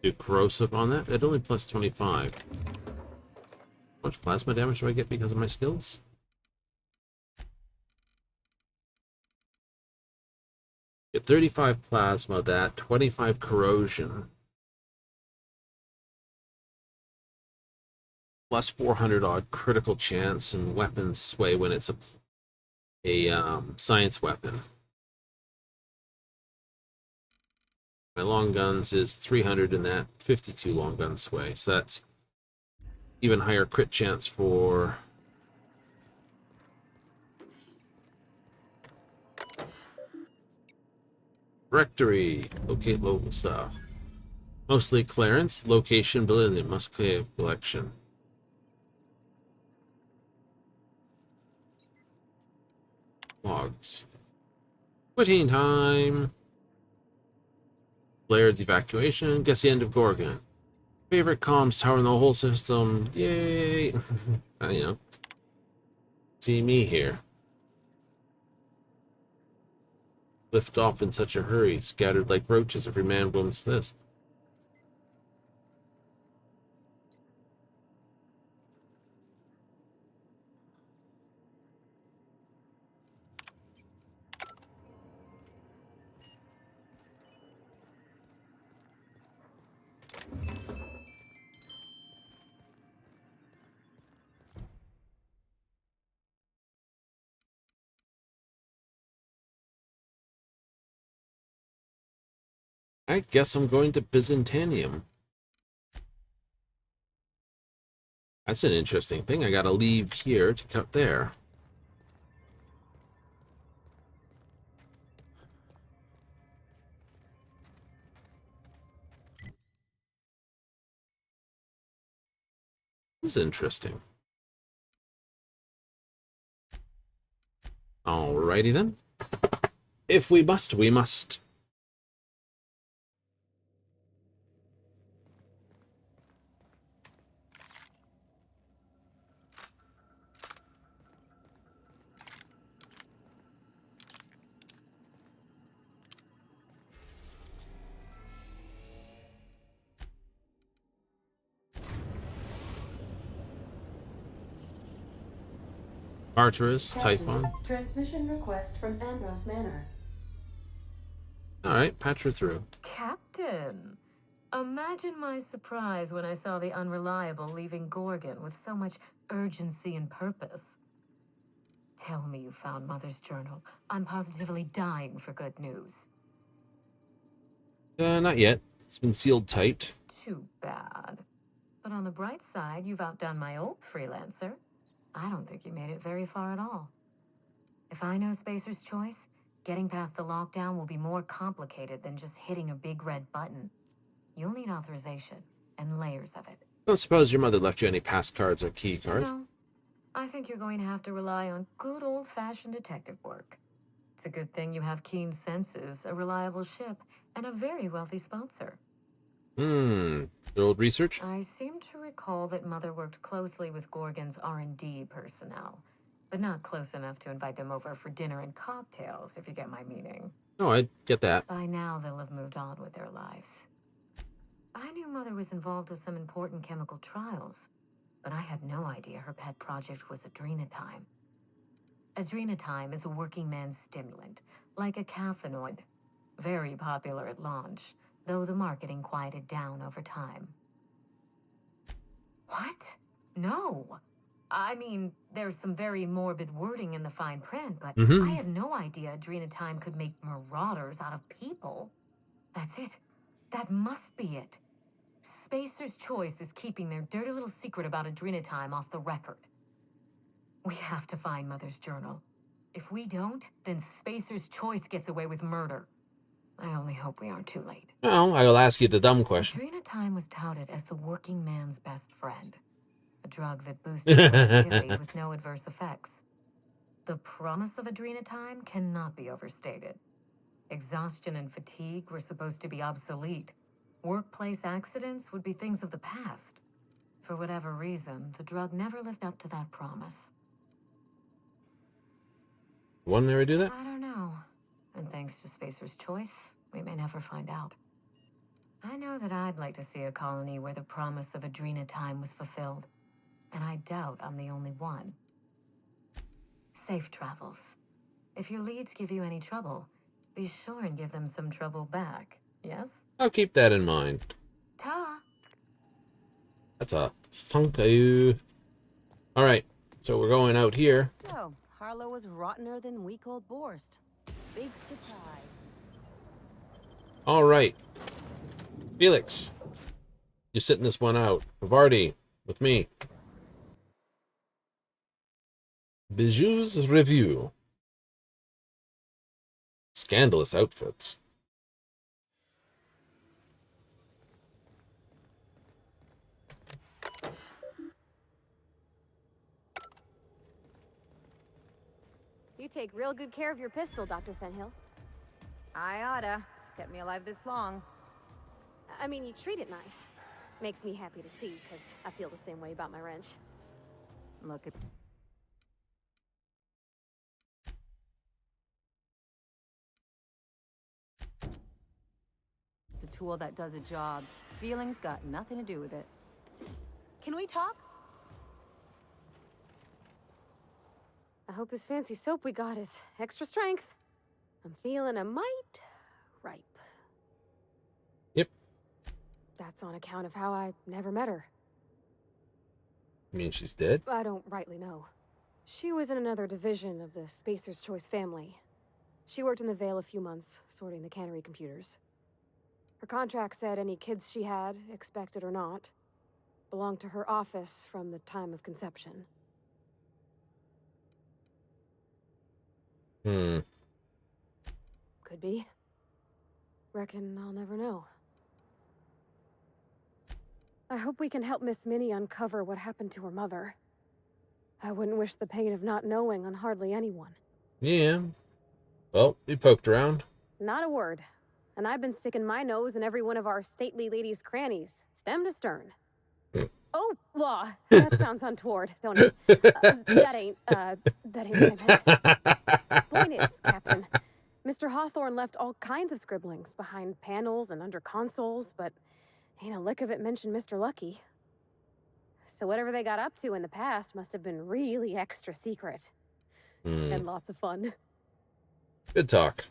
do corrosive on that. It only plus 25. How much plasma damage do I get because of my skills? Get 35 plasma, that 25 corrosion. Plus 400 odd critical chance and weapon sway when it's a science weapon. My long guns is 300 in that 52 long gun sway, so that's even higher crit chance for Rectory. Locate local stuff. Mostly clearance, location, building, must clear collection. Logs. Quitting time. Laird's evacuation. Guess the end of Gorgon. Favorite comms tower in the whole system. Yay! You know. See me here. Lift off in such a hurry. Scattered like roaches. Every man wants this. I guess I'm going to Byzantium. That's an interesting thing. I gotta leave here to cut there. This is interesting. Alrighty then. If we must, we must. Arturus, Captain, Typhon. transmission request from Ambrose Manor. Alright, patch her through. Captain, imagine my surprise when I saw the Unreliable leaving Gorgon with so much urgency and purpose. Tell me you found Mother's journal. I'm positively dying for good news. Not yet. It's been sealed tight. Too bad. But on the bright side, you've outdone my old freelancer. I don't think you made it very far at all. If I know Spacer's Choice, getting past the lockdown will be more complicated than just hitting a big red button. You'll need authorization, and layers of it. I don't suppose your mother left you any pass cards or key cards? No. I think you're going to have to rely on good old-fashioned detective work. It's a good thing you have keen senses, a reliable ship, and a very wealthy sponsor. Your old research? I seem to recall that Mother worked closely with Gorgon's R&D personnel, but not close enough to invite them over for dinner and cocktails, if you get my meaning. Oh, I get that. By now, they'll have moved on with their lives. I knew Mother was involved with some important chemical trials, but I had no idea her pet project was adrenatime. Adrenatime is a working man's stimulant, like a caffeinoid. Very popular at launch, though the marketing quieted down over time. What? No. I mean, there's some very morbid wording in the fine print, but I had no idea adrenatime could make marauders out of people. That's it. That must be it. Spacer's Choice is keeping their dirty little secret about adrenatime off the record. We have to find Mother's journal. If we don't, then Spacer's Choice gets away with murder. I only hope we aren't too late. Well, I'll ask you the dumb question. Adrenatime was touted as the working man's best friend. A drug that boosted productivity with no adverse effects. The promise of adrenatime cannot be overstated. Exhaustion and fatigue were supposed to be obsolete. Workplace accidents would be things of the past. For whatever reason, the drug never lived up to that promise. One never do that? I don't know. And thanks to Spacer's Choice, we may never find out. I know that I'd like to see a colony where the promise of adrenatime was fulfilled. And I doubt I'm the only one. Safe travels. If your leads give you any trouble, be sure and give them some trouble back, yes? I'll keep that in mind. Ta! That's a funko. Alright, so we're going out here. So, Harlow was rottener than week-old Borst. Big surprise. Alright. Felix, you're sitting this one out. Havarti, with me. Bijou's Review. Scandalous outfits. You take real good care of your pistol, Dr. Fenhill. I oughta. It's kept me alive this long. I mean, you treat it nice. Makes me happy to see, because I feel the same way about my wrench. Look at... It's a tool that does a job. Feelings got nothing to do with it. Can we talk? I hope this fancy soap we got is extra strength. I'm feeling a mite ripe. Yep. That's on account of how I never met her. You mean she's dead? I don't rightly know. She was in another division of the Spacer's Choice family. She worked in the Vale a few months, sorting the cannery computers. Her contract said any kids she had, expected or not, belonged to her office from the time of conception. Could be. Reckon I'll never know. I hope we can help Miss Minnie uncover what happened to her mother. I wouldn't wish the pain of not knowing on hardly anyone. Yeah. Well, we poked around. Not a word. And I've been sticking my nose in every one of our stately ladies' crannies, stem to stern. Oh, law. That sounds untoward, don't it? That ain't what I meant. Point is, Captain, Mr. Hawthorne left all kinds of scribblings behind panels and under consoles, but ain't a lick of it mentioned Mr. Lucky. So whatever they got up to in the past must have been really extra secret. And lots of fun. Good talk.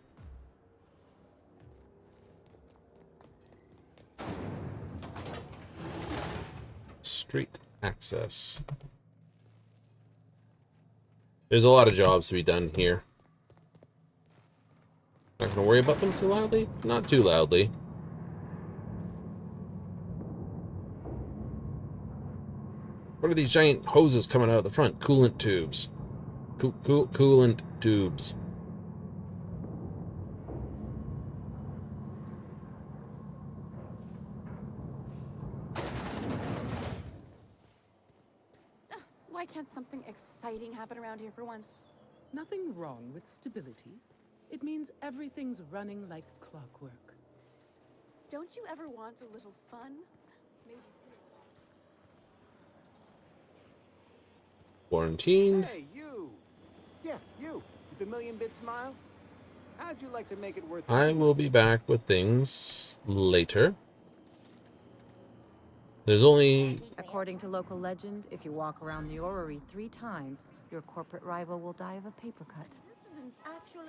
Street access. There's a lot of jobs to be done here. Not gonna worry about them too loudly? Not too loudly. What are these giant hoses coming out of the front? Coolant tubes. Coolant tubes. Why can't something exciting happen around here for once? Nothing wrong with stability. It means everything's running like clockwork. Don't you ever want a little fun? Maybe Quarantined. Hey, you! Yeah, you! With the million-bit smile? How'd you like to make it worth it? I will be back with things later. There's only... According to local legend, if you walk around the orrery 3 times, your corporate rival will die of a paper cut.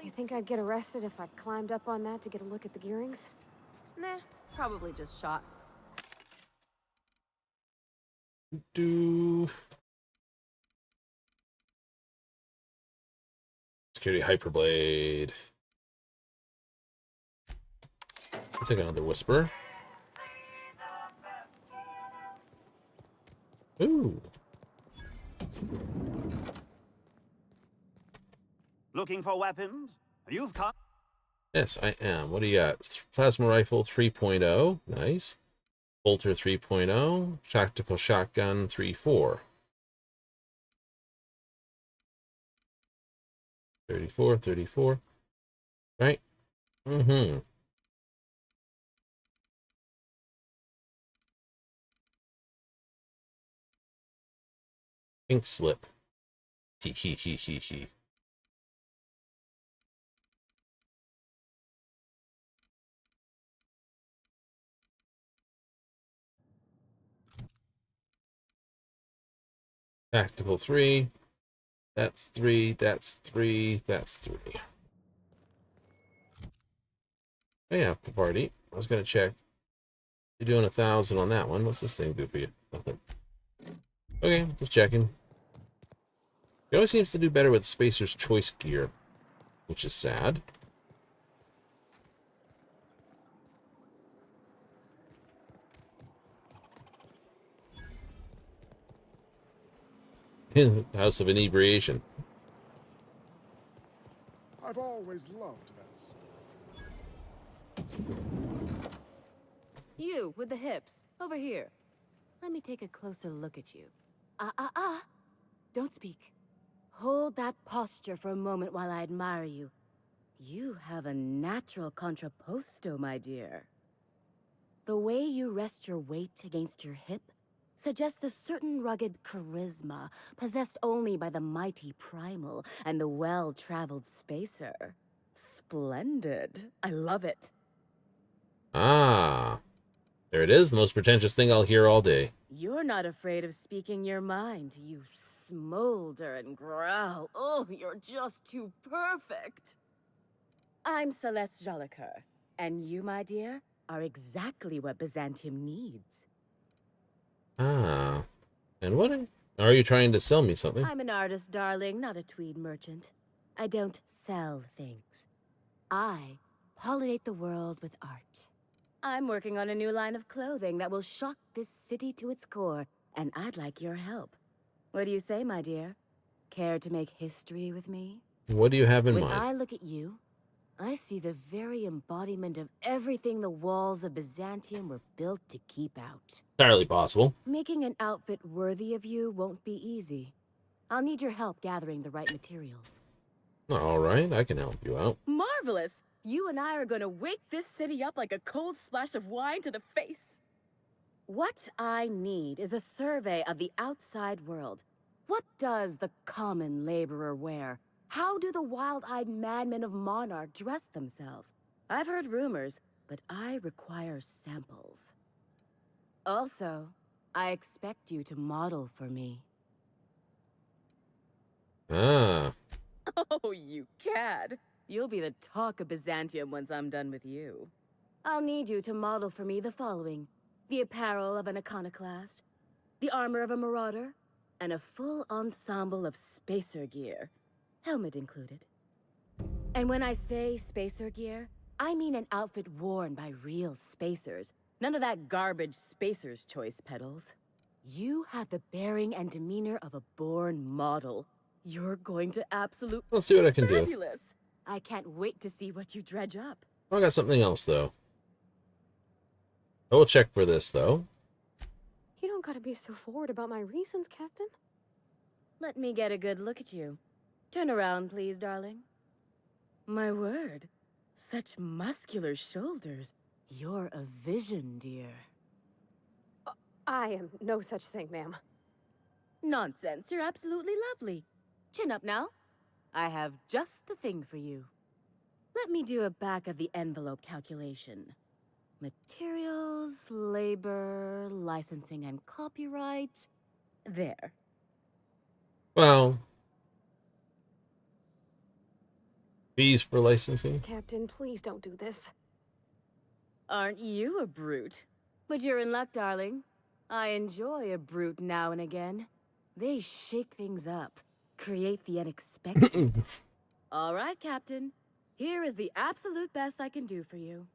You think I'd get arrested if I climbed up on that to get a look at the gearings? Nah, probably just shot. Security Hyperblade. Let's take another Whisper. Ooh. Looking for weapons? You've come. Yes, I am. What do you got? Plasma Rifle 3.0. Nice. Bolter 3.0. Tactical Shotgun 3.4. 34. Right? Mm-hmm. Pink Slip. He. Tactical 3. That's 3. That's 3. That's 3. Oh yeah, party. I was gonna check. You're doing 1,000 on that one. What's this thing do for you? Nothing. Okay, just checking. He always seems to do better with Spacer's Choice gear, which is sad. House of Inebriation. I've always loved that. You, with the hips. Over here. Let me take a closer look at you. Don't speak. Hold that posture for a moment while I admire you. You have a natural contrapposto, my dear. The way you rest your weight against your hip suggests a certain rugged charisma possessed only by the mighty primal and the well-traveled spacer. Splendid. I love it. Ah. There it is, the most pretentious thing I'll hear all day. You're not afraid of speaking your mind. You smolder and growl. Oh, you're just too perfect. I'm Celeste Jolicoeur, and you, my dear, are exactly what Byzantium needs. Ah. And what are you trying to sell me something? I'm an artist, darling, not a tweed merchant. I don't sell things. I pollinate the world with art. I'm working on a new line of clothing that will shock this city to its core, and I'd like your help. What do you say, my dear? Care to make history with me? What do you have in When mind? I look at you, I see the very embodiment of everything the walls of Byzantium were built to keep out. Entirely possible. Making an outfit worthy of you won't be easy. I'll need your help gathering the right materials. All right, I can help you out. Marvelous! You and I are gonna wake this city up like a cold splash of wine to the face. What I need is a survey of the outside world. What does the common laborer wear? How do the wild-eyed madmen of Monarch dress themselves? I've heard rumors, but I require samples. Also, I expect you to model for me. Ah. Oh, you cad. You'll be the talk of Byzantium once I'm done with you. I'll need you to model for me the following: the apparel of an iconoclast, the armor of a marauder, and a full ensemble of spacer gear, helmet included. And when I say spacer gear, I mean an outfit worn by real spacers. None of that garbage spacer's choice pedals. You have the bearing and demeanor of a born model. You're going to absolute Let's see what I can do. fabulous. I can't wait to see what you dredge up. I got something else, though. I will check for this, though. You don't gotta be so forward about my reasons, Captain. Let me get a good look at you. Turn around, please, darling. My word. Such muscular shoulders. You're a vision, dear. I am no such thing, ma'am. Nonsense. You're absolutely lovely. Chin up now. I have just the thing for you. Let me do a back-of-the-envelope calculation. Materials, labor, licensing, and copyright. There. Well, fees for licensing. Captain, please don't do this. Aren't you a brute? But you're in luck, darling. I enjoy a brute now and again. They shake things up, create the unexpected. All right, Captain. Here is the absolute best I can do for you.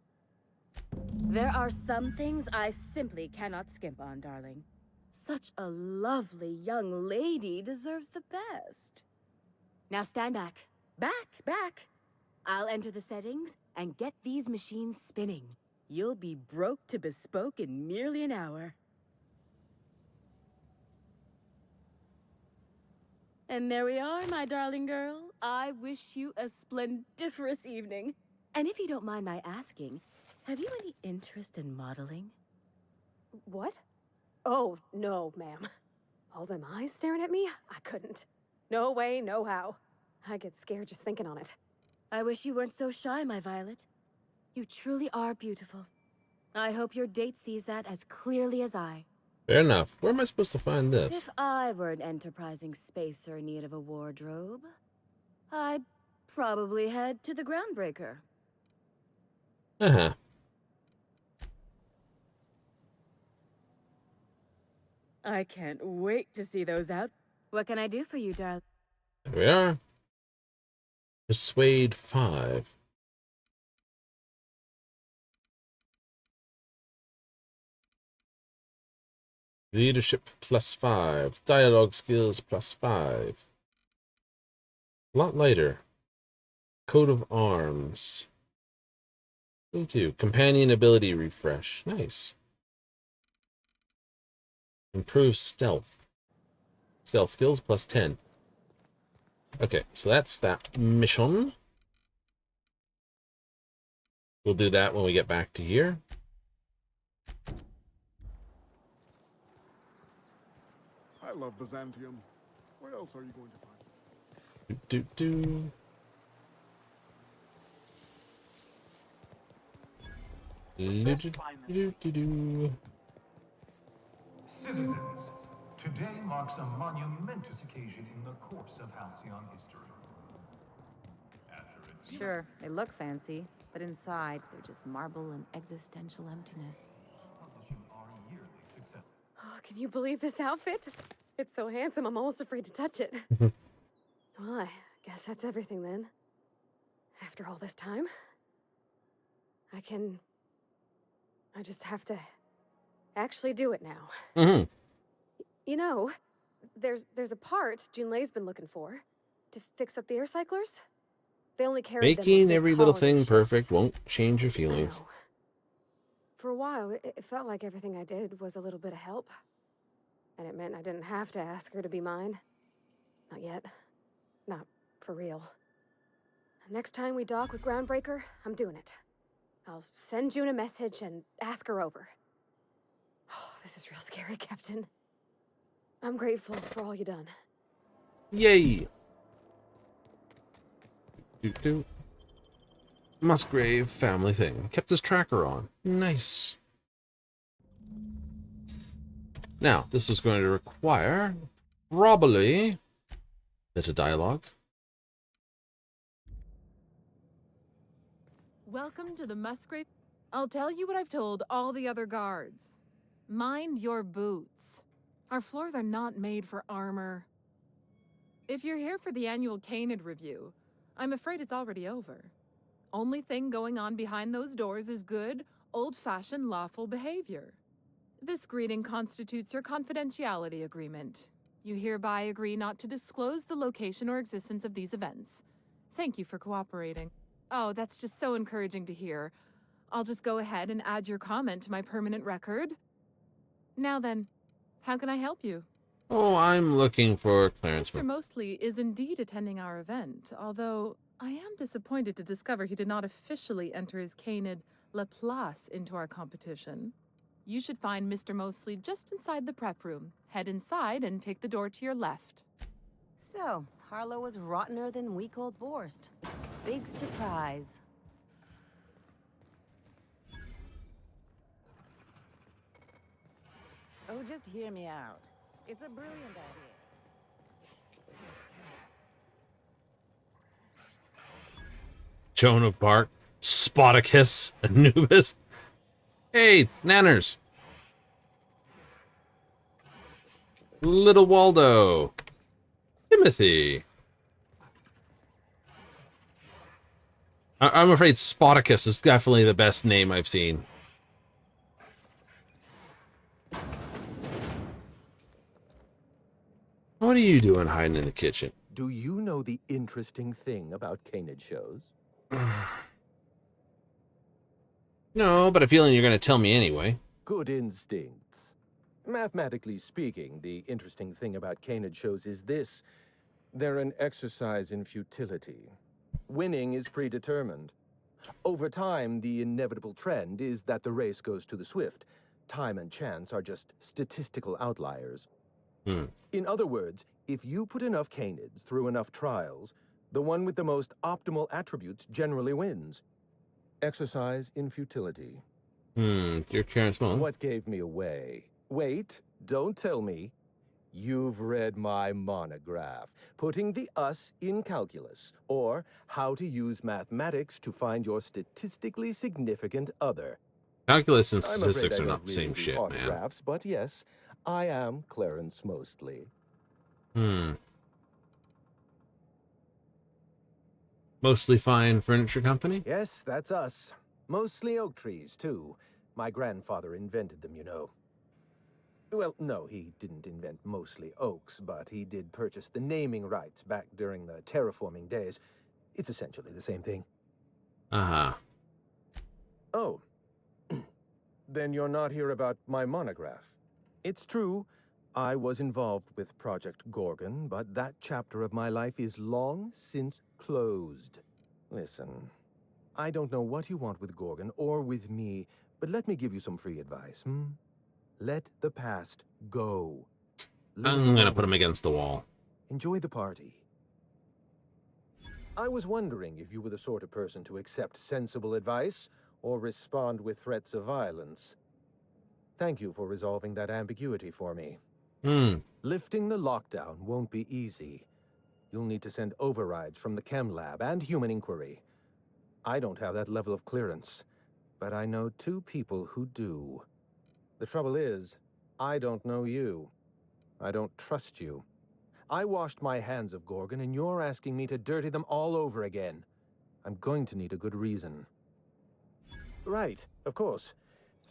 There are some things I simply cannot skimp on, darling. Such a lovely young lady deserves the best. Now stand back. Back! I'll enter the settings and get these machines spinning. You'll be broke to bespoke in merely an hour. And there we are, my darling girl. I wish you a splendiferous evening. And if you don't mind my asking, have you any interest in modeling? What? Oh, no, ma'am. All them eyes staring at me? I couldn't. No way, no how. I get scared just thinking on it. I wish you weren't so shy, my Violet. You truly are beautiful. I hope your date sees that as clearly as I. Fair enough. Where am I supposed to find this? If I were an enterprising spacer in need of a wardrobe, I'd probably head to the Groundbreaker. Uh-huh. I can't wait to see those out. What can I do for you, darling? There we are. Persuade 5. Leadership +5. Dialogue skills +5. A lot lighter. Coat of arms. 22. Companion ability refresh. Nice. Improve stealth. Stealth skills +10. Okay, so that's that mission. We'll do that when we get back to here. I love Byzantium. Where else are you going to find it? Citizens, today marks a monumentous occasion in the course of Halcyon history. Sure, they look fancy, but inside, they're just marble and existential emptiness. Oh, can you believe this outfit? It's so handsome, I'm almost afraid to touch it. Well, I guess that's everything then. After all this time, I just have to actually do it now. Mm-hmm. You know, there's a part Junlei's been looking for to fix up the air cyclers. They only carried them Making on big every little colony thing ships. perfect won't change your feelings. For a while, it felt like everything I did was a little bit of help. And it meant I didn't have to ask her to be mine. Not yet. Not for real. Next time we dock with Groundbreaker, I'm doing it. I'll send June a message and ask her over. Oh, this is real scary, Captain. I'm grateful for all you done. Yay! Musgrave family thing. Kept his tracker on. Nice. Now, this is going to require probably a bit of dialogue. Welcome to the Musgrave. I'll tell you what I've told all the other guards. Mind your boots. Our floors are not made for armor. If you're here for the annual Canid review, I'm afraid it's already over. Only thing going on behind those doors is good, old-fashioned lawful behavior. This greeting constitutes your confidentiality agreement. You hereby agree not to disclose the location or existence of these events. Thank you for cooperating. Oh, that's just so encouraging to hear. I'll just go ahead and add your comment to my permanent record. Now then, how can I help you? Oh, I'm looking for Clarence. Mr. Mostly is indeed attending our event, although I am disappointed to discover he did not officially enter his Canid Laplace into our competition. You should find Mr. Mostly just inside the prep room. Head inside and take the door to your left. So, Harlow was rottener than week-old Borst. Big surprise. Oh, just hear me out. It's a brilliant idea. Joan of Arc, Spartacus, Anubis. Hey, Nanners. Little Waldo. Timothy. I'm afraid Spartacus is definitely the best name I've seen. What are you doing hiding in the kitchen? Do you know the interesting thing about Canid shows? No, but I feel you're going to tell me anyway. Good instincts. Mathematically speaking, the interesting thing about Canid shows is this. They're an exercise in futility. Winning is predetermined. Over time, the inevitable trend is that the race goes to the swift. Time and chance are just statistical outliers. In other words, if you put enough Canids through enough trials, the one with the most optimal attributes generally wins. Exercise in futility. Dear Karen Small. What gave me away? Wait, don't tell me. You've read my monograph, Putting the Us in Calculus, or How to Use Mathematics to Find Your Statistically Significant Other. Calculus and I'm afraid statistics I are don't not the same really do shit, man. autographs, but yes, I am Clarence Mostly. Mostly Fine Furniture Company? Yes, that's us. Mostly oak trees, too. My grandfather invented them, you know. Well, no, he didn't invent mostly oaks, but he did purchase the naming rights back during the terraforming days. It's essentially the same thing. Uh-huh. Oh. Then you're not here about my monograph. It's true, I was involved with Project Gorgon, but that chapter of my life is long since closed. Listen, I don't know what you want with Gorgon or with me, but let me give you some free advice, Let the past go. I'm gonna put him against the wall. Enjoy the party. I was wondering if you were the sort of person to accept sensible advice or respond with threats of violence. Thank you for resolving that ambiguity for me. Lifting the lockdown won't be easy. You'll need to send overrides from the chem lab and human inquiry. I don't have that level of clearance, but I know 2 people who do. The trouble is, I don't know you. I don't trust you. I washed my hands of Gorgon, and you're asking me to dirty them all over again. I'm going to need a good reason. Right, of course.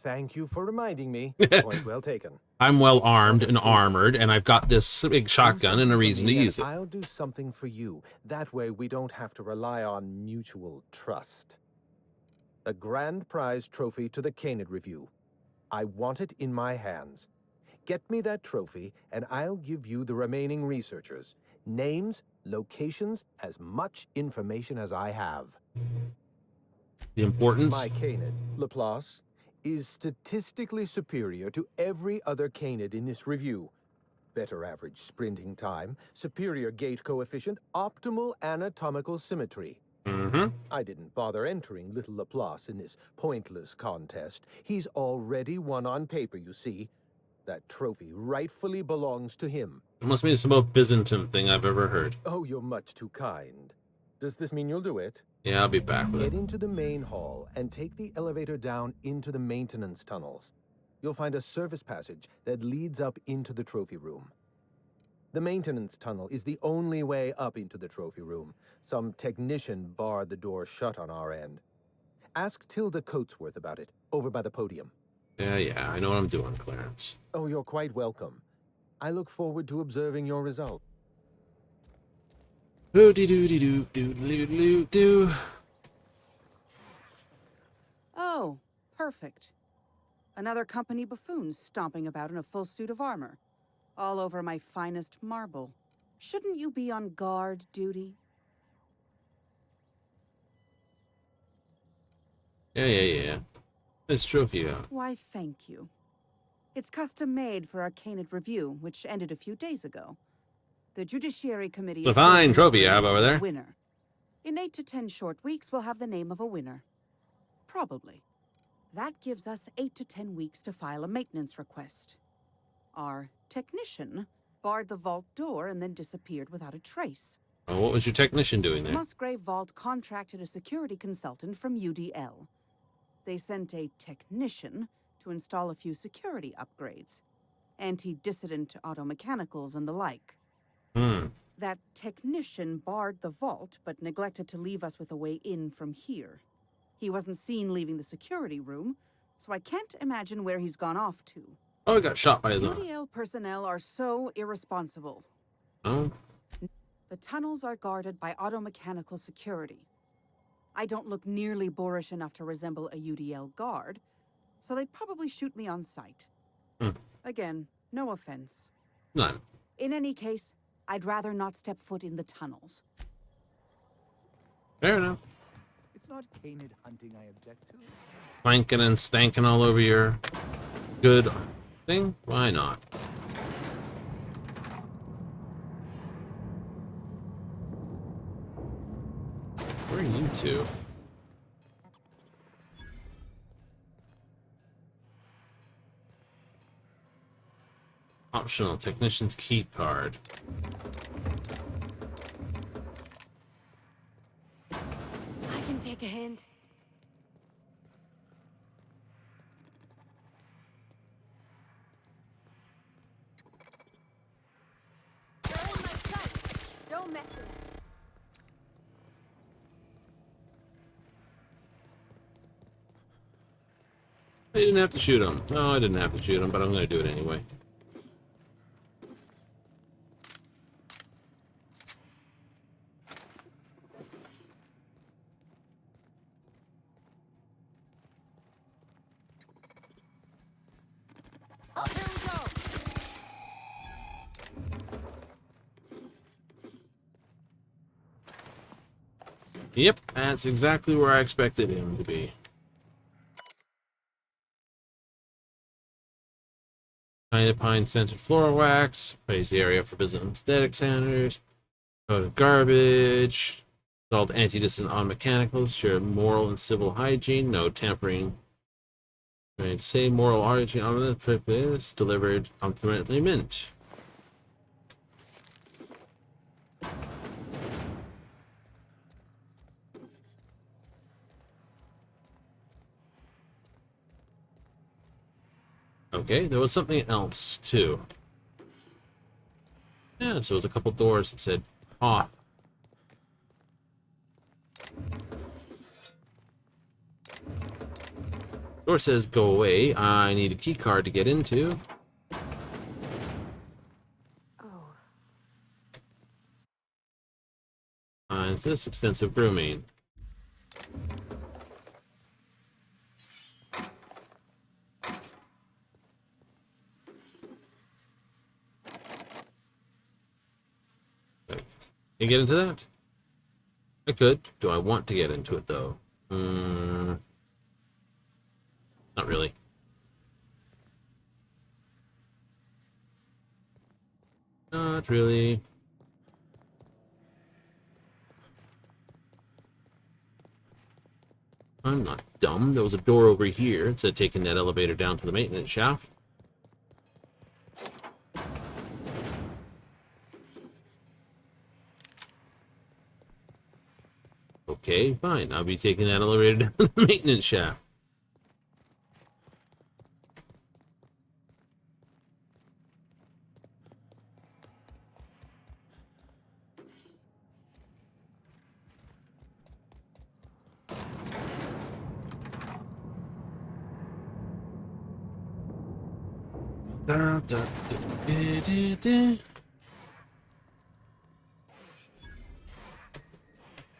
Thank you for reminding me. Point well taken. I'm well armed and armored, and I've got this big shotgun and a reason to use it. I'll do something for you. That way we don't have to rely on mutual trust. A grand prize trophy to the Canid Review. I want it in my hands. Get me that trophy, and I'll give you the remaining researchers. Names, locations, as much information as I have. The importance? My Canid, Laplace, is statistically superior to every other Canid in this review. Better average sprinting time, superior gait coefficient, optimal anatomical symmetry. I didn't bother entering little Laplace in this pointless contest. He's already won on paper, you see. That trophy rightfully belongs to him. It must be the most Byzantium thing I've ever heard. Oh, you're much too kind. Does this mean you'll do it? Yeah, I'll be back with Get it. into the main hall and take the elevator down into the maintenance tunnels. You'll find a service passage that leads up into the trophy room. The maintenance tunnel is the only way up into the trophy room. Some technician barred the door shut on our end. Ask Tilda Coatsworth about it, over by the podium. Yeah, I know what I'm doing, Clarence. Oh, you're quite welcome. I look forward to observing your result. Doo-dee-doo-dee-doo-doo-doo-doo-doo. Oh, perfect. Another company buffoon stomping about in a full suit of armor. All over my finest marble. Shouldn't you be on guard duty? Yeah. Nice trophy out. Why, thank you. It's custom made for Arcanid Review, which ended a few days ago. The Judiciary Committee It's a is fine still trophy you have over there. Winner. In 8 to 10 short weeks, we'll have the name of a winner. Probably. That gives us 8 to 10 weeks to file a maintenance request. Our technician barred the vault door and then disappeared without a trace. Oh, what was your technician doing The there? Musgrave Vault contracted a security consultant from UDL. They sent a technician to install a few security upgrades. Anti-dissident automechanicals and the like. That technician barred the vault, but neglected to leave us with a way in from here. He wasn't seen leaving the security room, so I can't imagine where he's gone off to. Oh, he got shot by his own. UDL personnel are so irresponsible. Oh? The tunnels are guarded by automechanical security. I don't look nearly boorish enough to resemble a UDL guard, so they'd probably shoot me on sight. Again, no offense. None. In any case, I'd rather not step foot in the tunnels. Fair enough. It's not canid hunting I object to. Clanking and stanking all over your good thing? Why not? Where are you two? Optional technician's key card. I can take a hint. They're in my sight. Don't mess with us. I didn't have to shoot him. No, I didn't have to shoot him, but I'm going to do it anyway. Oh, here we go. Yep, that's exactly where I expected him to be. China pine scented floor wax. Praise the area for visiting aesthetic centers. Out of garbage. Installed anti-dissident on mechanicals. Share moral and civil hygiene. No tampering. Trying to say moral hygiene on the trip is delivered complimentary mint. Okay, there was something else too. Yeah, so it was a couple doors that said "off." Door says "go away." I need a key card to get into. Oh. It's this extensive grooming. Can you get into that? I could. Do I want to get into it though? Not really. Not really. I'm not dumb. There was a door over here. It said taking that elevator down to the maintenance shaft. Okay, fine. I'll be taking that elevator down the maintenance shaft. Da, da, da, da, da, da.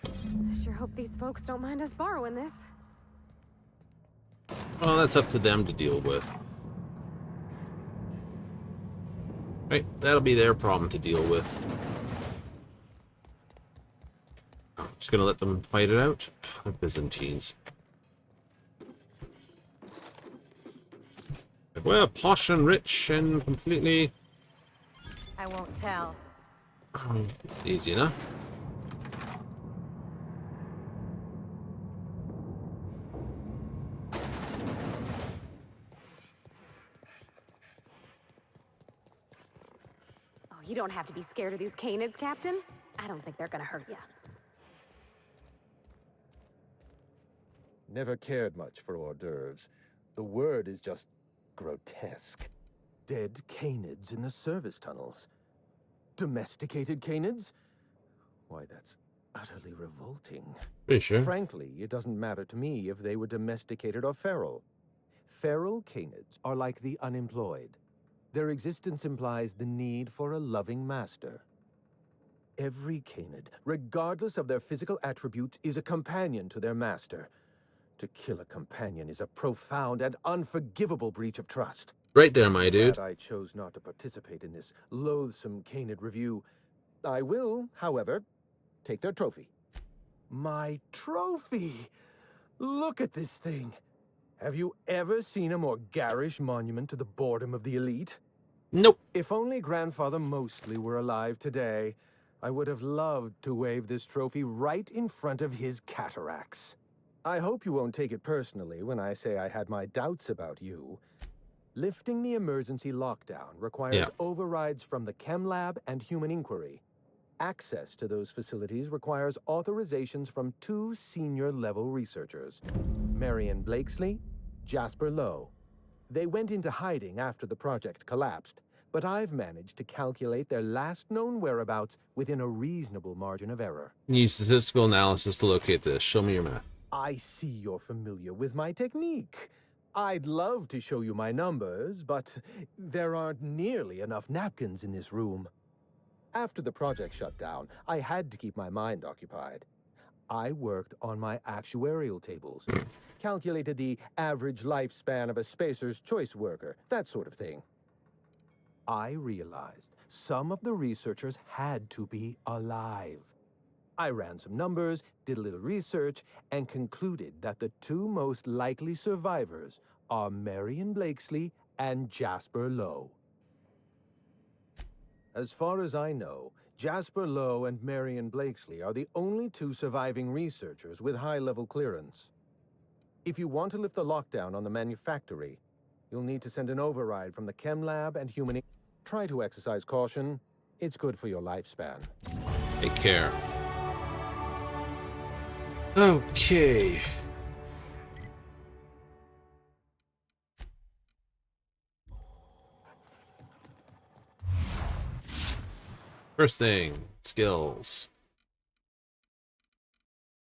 I sure hope these folks don't mind us borrowing this. Well, that's up to them to deal with. Right, that'll be their problem to deal with. I'm just gonna let them fight it out. The Byzantines. We're posh and rich and completely... I won't tell. Easy enough. Oh, you don't have to be scared of these canids, Captain. I don't think they're gonna hurt you. Never cared much for hors d'oeuvres. The word is just grotesque. Dead canids in the service tunnels. Domesticated canids? Why, that's utterly revolting. Pretty sure. Frankly, it doesn't matter to me if they were domesticated or feral. Feral canids are like the unemployed. Their existence implies the need for a loving master. Every canid, regardless of their physical attributes, is a companion to their master. To kill a companion is a profound and unforgivable breach of trust. Right there, my dude. Glad I chose not to participate in this loathsome canid review. I will, however, take their trophy. My trophy! Look at this thing. Have you ever seen a more garish monument to the boredom of the elite? Nope. If only Grandfather Mostly were alive today, I would have loved to wave this trophy right in front of his cataracts. I hope you won't take it personally when I say I had my doubts about you. Lifting the emergency lockdown requires overrides from the Chem Lab and Human Inquiry. Access to those facilities requires authorizations from 2 senior-level researchers, Marion Blakesley, Jasper Lowe. They went into hiding after the project collapsed, but I've managed to calculate their last known whereabouts within a reasonable margin of error. Use statistical analysis to locate this. Show me your math. I see you're familiar with my technique. I'd love to show you my numbers, but there aren't nearly enough napkins in this room. After the project shut down, I had to keep my mind occupied. I worked on my actuarial tables, calculated the average lifespan of a spacer's choice worker, that sort of thing. I realized some of the researchers had to be alive. I ran some numbers, did a little research, and concluded that the 2 most likely survivors are Marion Blakesley and Jasper Lowe. As far as I know, Jasper Lowe and Marion Blakesley are the only 2 surviving researchers with high-level clearance. If you want to lift the lockdown on the manufactory, you'll need to send an override from the Chem Lab and Human... Try to exercise caution. It's good for your lifespan. Take care. Okay. First thing, skills.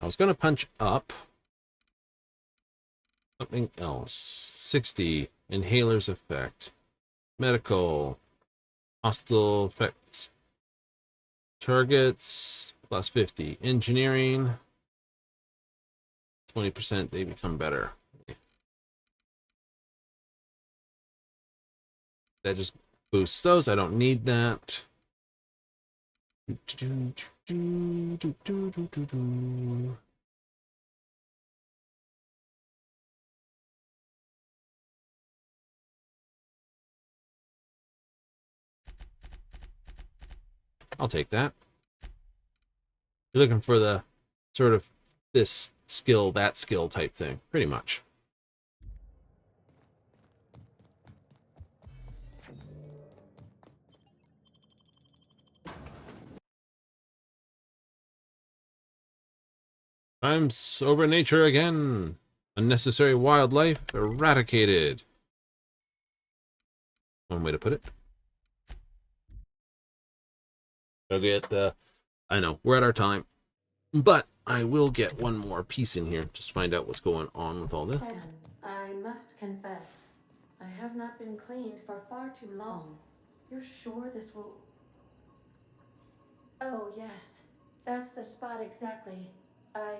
I was gonna punch up. Something else. 60. Inhaler's effect. Medical. Hostile effects. Targets. Plus 50. Engineering. 20%, they become better. That just boosts those. I don't need that. I'll take that. You're looking for the sort of this skill, that skill type thing, pretty much. Times over nature again. Unnecessary wildlife eradicated. One way to put it. I'll get the... I know, we're at our time. But I will get one more piece in here. Just find out what's going on with all this. Stan, I must confess, I have not been cleaned for far too long. You're sure this will... Oh, yes. That's the spot exactly. I...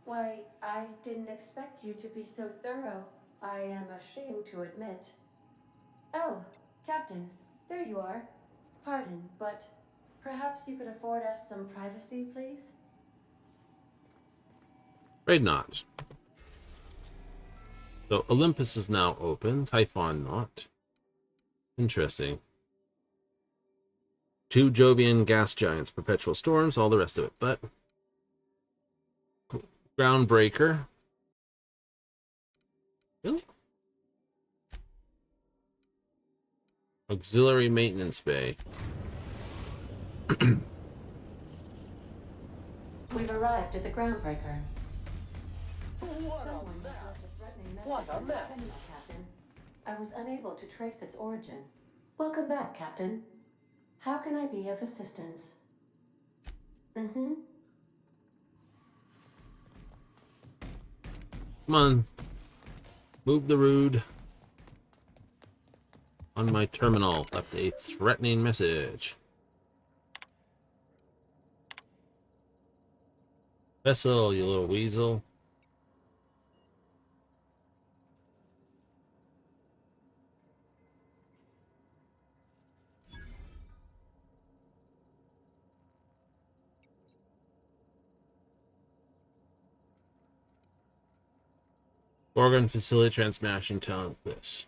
Why, I didn't expect you to be so thorough. I am ashamed to admit. Oh, Captain, there you are. Pardon, but perhaps you could afford us some privacy, please? Afraid not. So Olympus is now open. Typhon not. Interesting. 2 Jovian gas giants, perpetual storms, all the rest of it. But Groundbreaker. Really? Auxiliary maintenance bay. We've arrived at the Groundbreaker. What a mess! Captain. I was unable to trace its origin. Welcome back, Captain. How can I be of assistance? Mm-hmm. Come on. Move the rood. On my terminal, left a threatening message. Vessel, you little weasel. Gorgon facility transmashing telling this.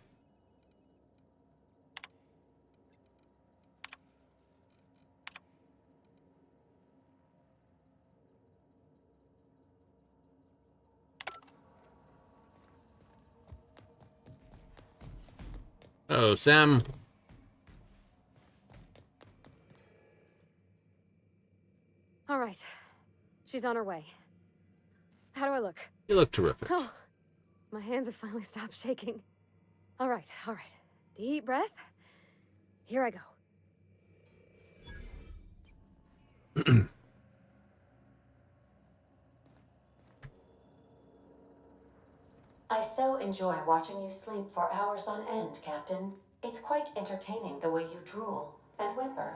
Oh, Sam. All right. She's on her way. How do I look? You look terrific. Oh, my hands have finally stopped shaking. All right, all right. Deep breath. Here I go. I so enjoy watching you sleep for hours on end, Captain. It's quite entertaining the way you drool and whimper.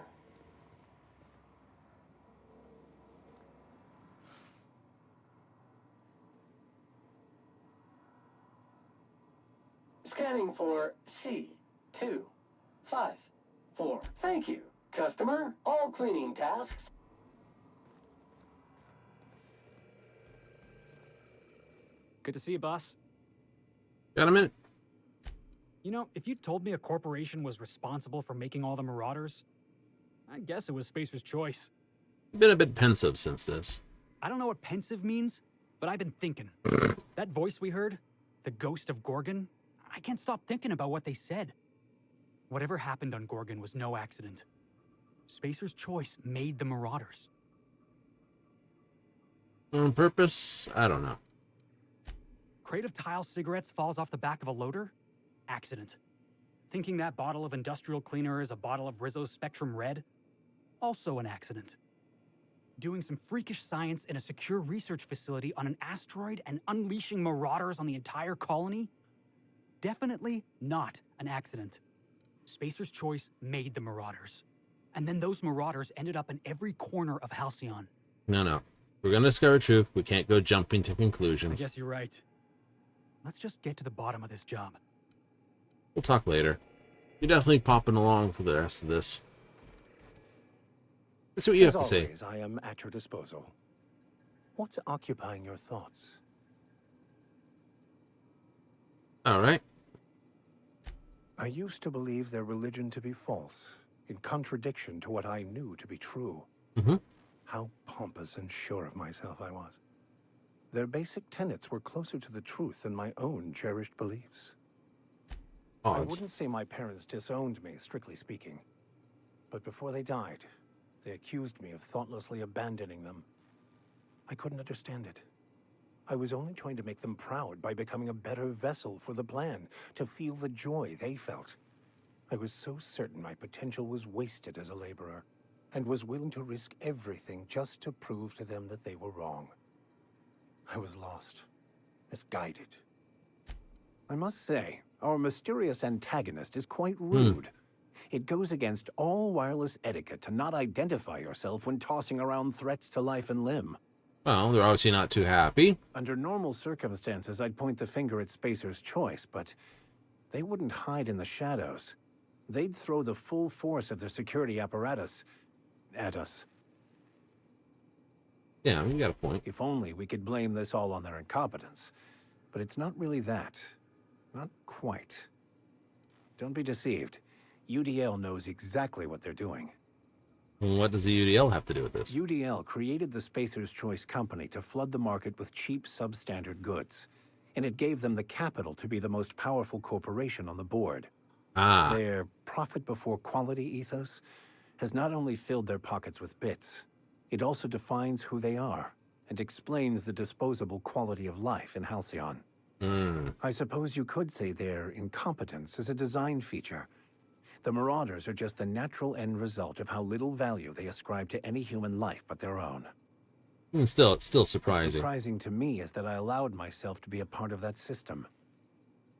Scanning for C254. Thank you. Customer, all cleaning tasks. Good to see you, boss. Got a minute? You know, if you told me a corporation was responsible for making all the Marauders, I guess it was Spacer's choice. Been a bit pensive since this. I don't know what pensive means, but I've been thinking. That voice we heard, the ghost of Gorgon, I can't stop thinking about what they said. Whatever happened on Gorgon was no accident. Spacer's choice made the Marauders. On purpose? I don't know. Crate of tile cigarettes falls off the back of a loader? Accident. Thinking that bottle of industrial cleaner is a bottle of Rizzo's Spectrum Red? Also an accident. Doing some freakish science in a secure research facility on an asteroid and unleashing Marauders on the entire colony? Definitely not an accident. Spacer's choice made the Marauders. And then those Marauders ended up in every corner of Halcyon. No. We're gonna discover truth. We can't go jumping to conclusions. I guess you're right. Let's just get to the bottom of this job. We'll talk later. You're definitely popping along for the rest of this. Let's see what you have to say. As always, I am at your disposal. What's occupying your thoughts? All right. I used to believe their religion to be false, in contradiction to what I knew to be true. Mm-hmm. How pompous and sure of myself I was. Their basic tenets were closer to the truth than my own cherished beliefs. I wouldn't say my parents disowned me, strictly speaking. But before they died, they accused me of thoughtlessly abandoning them. I couldn't understand it. I was only trying to make them proud by becoming a better vessel for the plan, to feel the joy they felt. I was so certain my potential was wasted as a laborer, and was willing to risk everything just to prove to them that they were wrong. I was lost, misguided. I must say, our mysterious antagonist is quite rude. It goes against all wireless etiquette to not identify yourself when tossing around threats to life and limb. Well, they're obviously not too happy. Under normal circumstances, I'd point the finger at Spacer's choice, but they wouldn't hide in the shadows. They'd throw the full force of their security apparatus at us. Yeah, you got a point. If only we could blame this all on their incompetence. But it's not really that. Not quite. Don't be deceived. UDL knows exactly what they're doing. And what does the UDL have to do with this? UDL created the Spacer's Choice Company to flood the market with cheap, substandard goods. And it gave them the capital to be the most powerful corporation on the board. Their profit before quality ethos has not only filled their pockets with bits, it also defines who they are and explains the disposable quality of life in Halcyon. I suppose you could say their incompetence is a design feature. The Marauders are just the natural end result of how little value they ascribe to any human life but their own. Still, it's still surprising. What's surprising to me is that I allowed myself to be a part of that system.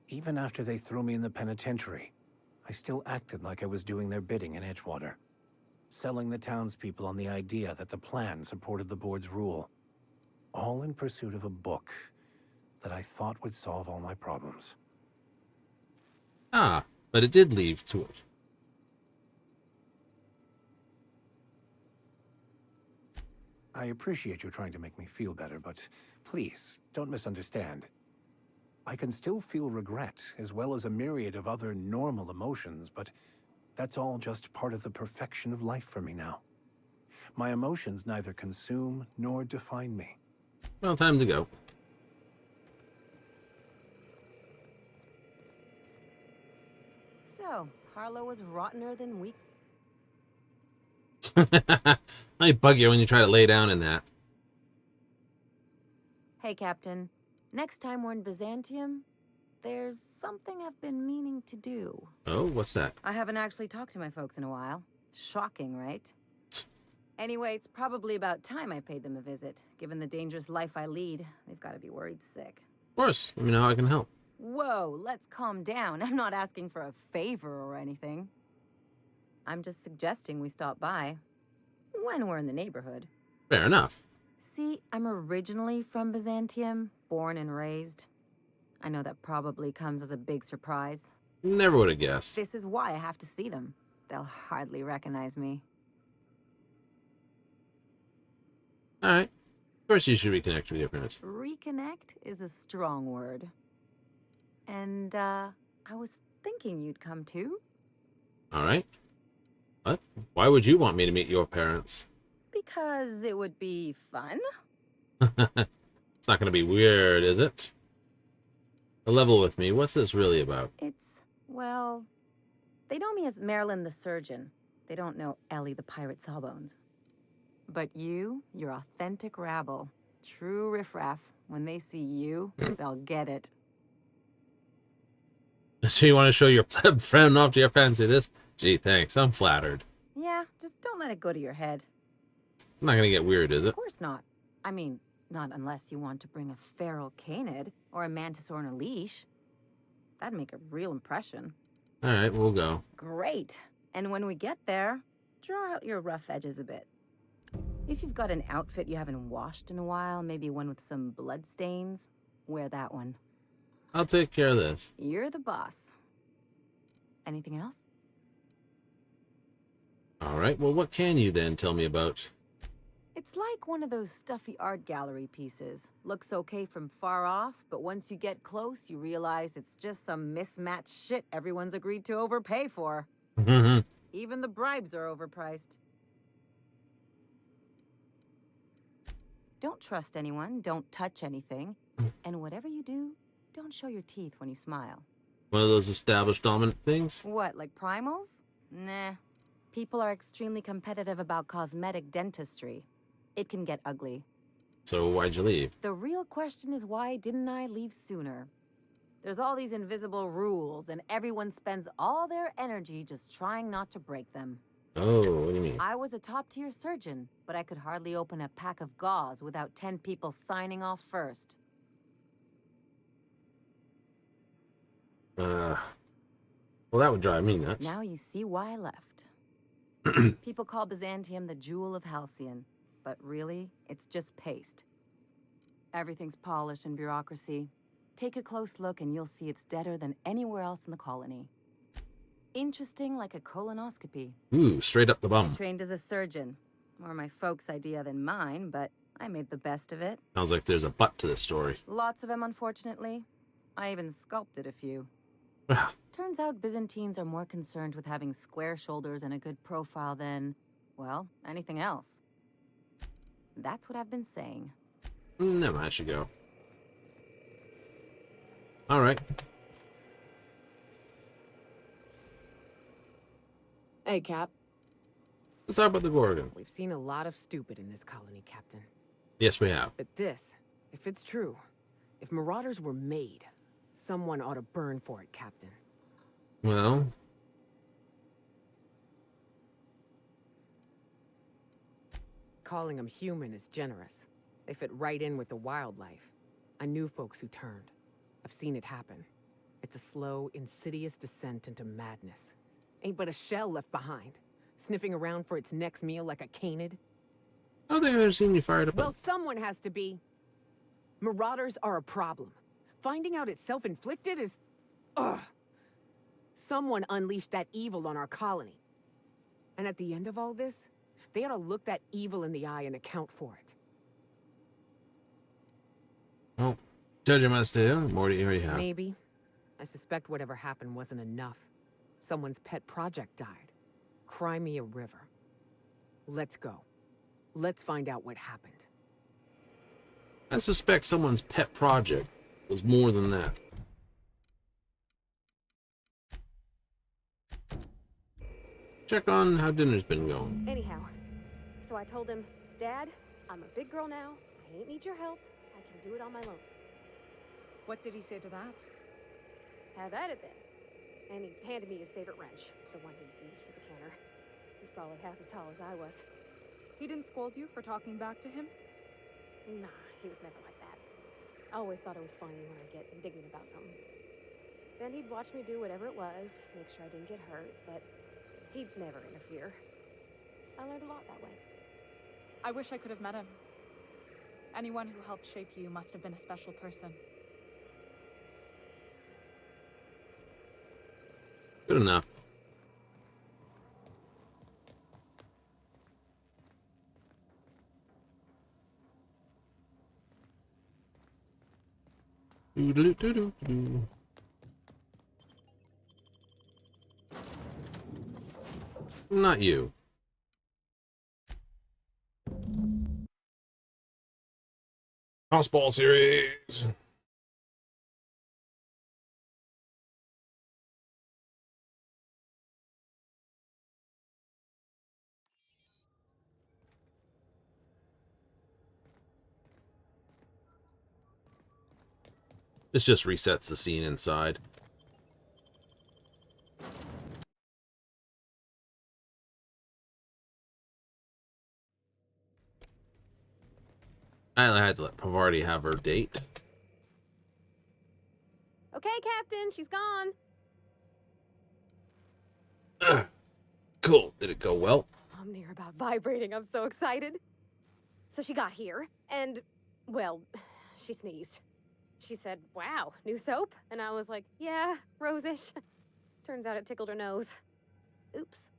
Even after they threw me in the penitentiary, I still acted like I was doing their bidding in Edgewater, selling the townspeople on the idea that the plan supported the board's rule, all in pursuit of a book that I thought would solve all my problems. But it did lead to it. I appreciate you trying to make me feel better, but please, don't misunderstand. I can still feel regret, as well as a myriad of other normal emotions, but that's all just part of the perfection of life for me now. My emotions neither consume nor define me. Well, time to go. So, Harlow was rottener than we... I bug you when you try to lay down in that. Hey, Captain. Next time we're in Byzantium, there's something I've been meaning to do. Oh, what's that? I haven't actually talked to my folks in a while. Shocking, right? Anyway, it's probably about time I paid them a visit. Given the dangerous life I lead, they've got to be worried sick. Of course. Let me know how I can help. Whoa, let's calm down. I'm not asking for a favor or anything. I'm just suggesting we stop by when we're in the neighborhood. Fair enough. See, I'm originally from Byzantium, born and raised. I know that probably comes as a big surprise. Never would have guessed. This is why I have to see them. They'll hardly recognize me. Alright. Of course you should reconnect with your parents. Reconnect is a strong word. And, I was thinking you'd come too. Alright. What? Why would you want me to meet your parents? Because it would be fun. It's not going to be weird, is it? Level with me. What's this really about? It's, well, they know me as Marilyn the Surgeon. They don't know Ellie the Pirate Sawbones. But you're authentic rabble. True riffraff. When they see you, they'll get it. So you want to show your pleb friend off to your fancy this? Gee, thanks. I'm flattered. Yeah, just don't let it go to your head. It's not going to get weird, is it? Of course not. I mean, not unless you want to bring a feral canid or a mantis on a leash. That'd make a real impression. Alright, we'll go. Great. And when we get there, draw out your rough edges a bit. If you've got an outfit you haven't washed in a while, maybe one with some blood stains, wear that one. I'll take care of this. You're the boss. Anything else? Alright, well what can you then tell me about? It's like one of those stuffy art gallery pieces. Looks okay from far off, but once you get close, you realize it's just some mismatched shit everyone's agreed to overpay for. Even the bribes are overpriced. Don't trust anyone, don't touch anything, and whatever you do, don't show your teeth when you smile. One of those established dominant things? What, like primals? Nah. People are extremely competitive about cosmetic dentistry. It can get ugly. So why'd you leave? The real question is, why didn't I leave sooner? There's all these invisible rules, and everyone spends all their energy just trying not to break them. Oh, what do you mean? I was a top-tier surgeon, but I could hardly open a pack of gauze without 10 people signing off first. Well, that would drive me nuts. Now you see why I left. People call Byzantium the jewel of Halcyon, but really, it's just paste. Everything's polished and bureaucracy. Take a close look and you'll see it's deader than anywhere else in the colony. Interesting like a colonoscopy. Ooh, straight up the bum. Trained as a surgeon. More my folks' idea than mine, but I made the best of it. Sounds like there's a but to this story. Lots of them, unfortunately. I even sculpted a few. Turns out Byzantines are more concerned with having square shoulders and a good profile than, well, anything else. That's what I've been saying. Never mind, I should go. All right. Hey, Cap. Let's talk about the Gorgon. We've seen a lot of stupid in this colony, Captain. Yes, we have. But this, if it's true, if Marauders were made, someone ought to burn for it, Captain. Well... Calling them human is generous. They fit right in with the wildlife. I knew folks who turned. I've seen it happen. It's a slow, insidious descent into madness. Ain't but a shell left behind, sniffing around for its next meal like a canid. I don't think I've ever seen you fired up. Well, someone has to be. Marauders are a problem. Finding out it's self-inflicted is... Ugh. Someone unleashed that evil on our colony. And at the end of all this, they ought to look that evil in the eye and account for it. Well, judging by still, more do you already have. Maybe. I suspect whatever happened wasn't enough. Someone's pet project died. Cry me a river. Let's go. Let's find out what happened. I suspect someone's pet project was more than that. Check on how dinner's been going. Anyhow, so I told him, Dad, I'm a big girl now. I ain't need your help. I can do it on my lonesome. What did he say to that? Have at it then. And he handed me his favorite wrench, the one he used for the canner. He's probably half as tall as I was. He didn't scold you for talking back to him? Nah, he was never like that. I always thought it was funny when I get indignant about something. Then he'd watch me do whatever it was, make sure I didn't get hurt, but he'd never interfere. I learned a lot that way. I wish I could have met him. Anyone who helped shape you must have been a special person. Good enough. Doo-doo-doo-doo-doo. Not you. Crossball series. This just resets the scene inside. I had to let Pavardi have her date. Okay, Captain, she's gone. Cool. Did it go well? I'm near about vibrating. I'm so excited. So she got here, and, well, she sneezed. She said, wow, new soap? And I was like, yeah, rosish. Turns out it tickled her nose. Oops.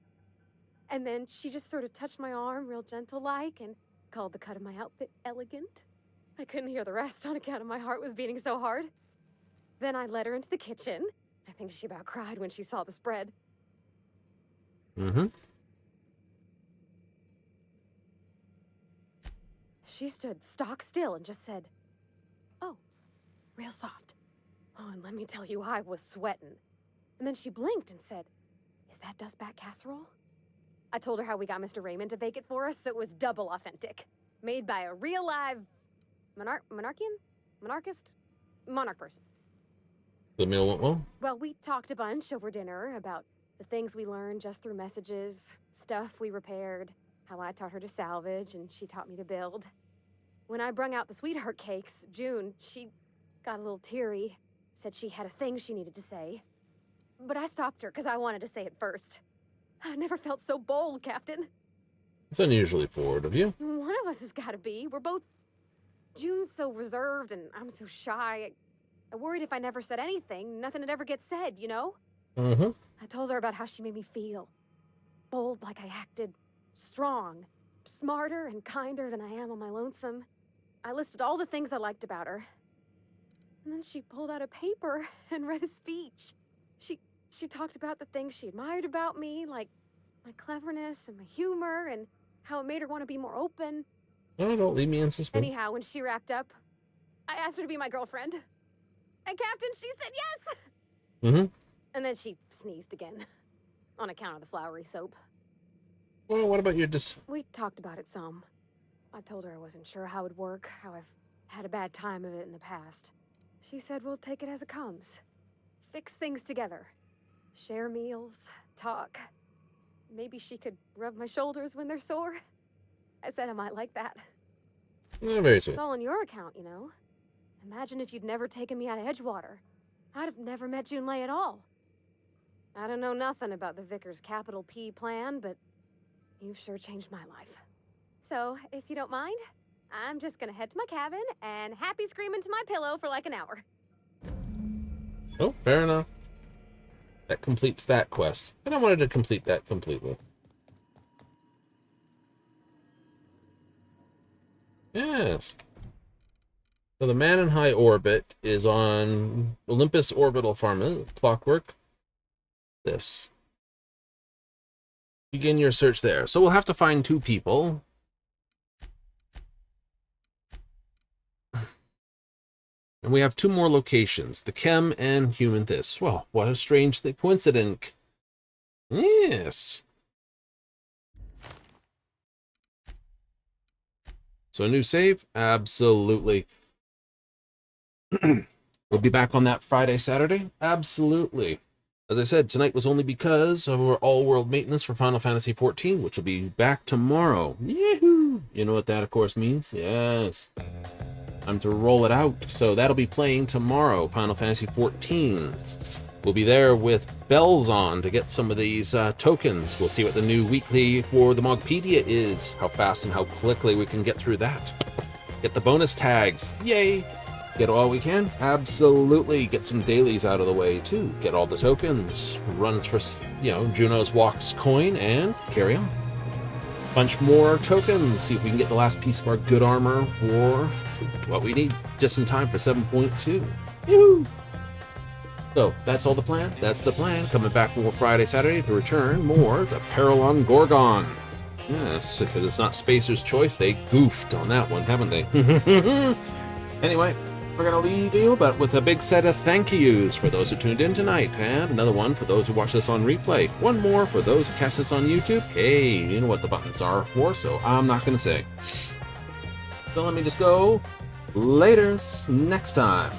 And then she just sort of touched my arm real gentle-like and called the cut of my outfit elegant. I couldn't hear the rest on account of my heart was beating so hard. Then I led her into the kitchen. I think she about cried when she saw the spread. Mm-hmm. She stood stock still and just said, oh, real soft. Oh, and let me tell you, I was sweating. And then she blinked and said, is that dustback casserole? I told her how we got Mr. Raymond to bake it for us, so it was double authentic. Made by a real live Monarchist? Monarch person. The meal went well? Well, we talked a bunch over dinner about the things we learned just through messages, stuff we repaired, how I taught her to salvage and she taught me to build. When I brung out the sweetheart cakes, June, she got a little teary, said she had a thing she needed to say. But I stopped her because I wanted to say it first. I never felt so bold, Captain. It's unusually forward of you. One of us has got to be. We're both... June's so reserved and I'm so shy. I worried if I never said anything, nothing would ever get said, you know? Mm-hmm. I told her about how she made me feel. Bold like I acted. Strong. Smarter and kinder than I am on my lonesome. I listed all the things I liked about her. And then she pulled out a paper and read a speech. She talked about the things she admired about me, like my cleverness and my humor, and how it made her want to be more open. Oh, don't leave me in suspense. Anyhow, when she wrapped up, I asked her to be my girlfriend. And Captain, she said yes! Mm-hmm. And then she sneezed again. On account of the flowery soap. Well, what about your We talked about it some. I told her I wasn't sure how it'd work, how I've had a bad time of it in the past. She said we'll take it as it comes. Fix things together. Share meals, talk. Maybe she could rub my shoulders when they're sore. I said I might like that. Yeah, very sweet. It's all on your account, you know. Imagine if you'd never taken me out of Edgewater. I'd have never met Junlei at all. I don't know nothing about the Vickers capital P plan, but you've sure changed my life. So, if you don't mind, I'm just gonna head to my cabin and happy scream into my pillow for like an hour. Oh, fair enough. That completes that quest. And I wanted to complete that completely. Yes. So the man in high orbit is on Olympus Orbital Pharma, Clockwork. This. Begin your search there. So we'll have to find 2 people. And we have 2 more locations, the Chem and Human This. Well, what a strange coincidence. Yes. So a new save? Absolutely. We'll be back on that Friday, Saturday? Absolutely. As I said, tonight was only because of our all-world maintenance for Final Fantasy XIV, which will be back tomorrow. Yahoo! You know what that, of course, means? Yes. Time to roll it out. So that'll be playing tomorrow, Final Fantasy XIV. We'll be there with bells on to get some of these tokens. We'll see what the new weekly for the Mogpedia is, how fast and how quickly we can get through that. Get the bonus tags. Yay! Get all we can? Absolutely. Get some dailies out of the way, too. Get all the tokens. Runs for, Juno's Walks coin, and carry on. Bunch more tokens. See if we can get the last piece of our good armor for what we need just in time for 7.2. Yoo-hoo! So, that's all the plan. That's the plan. Coming back more Friday, Saturday to return more The Peril on Gorgon. Yes, because it's not Spacer's Choice. They goofed on that one, haven't they? Anyway, we're going to leave you, but with a big set of thank yous for those who tuned in tonight, and another one for those who watch this on replay. One more for those who catch this on YouTube. Hey, you know what the buttons are for, so I'm not going to say. So let me just go. Laters next time.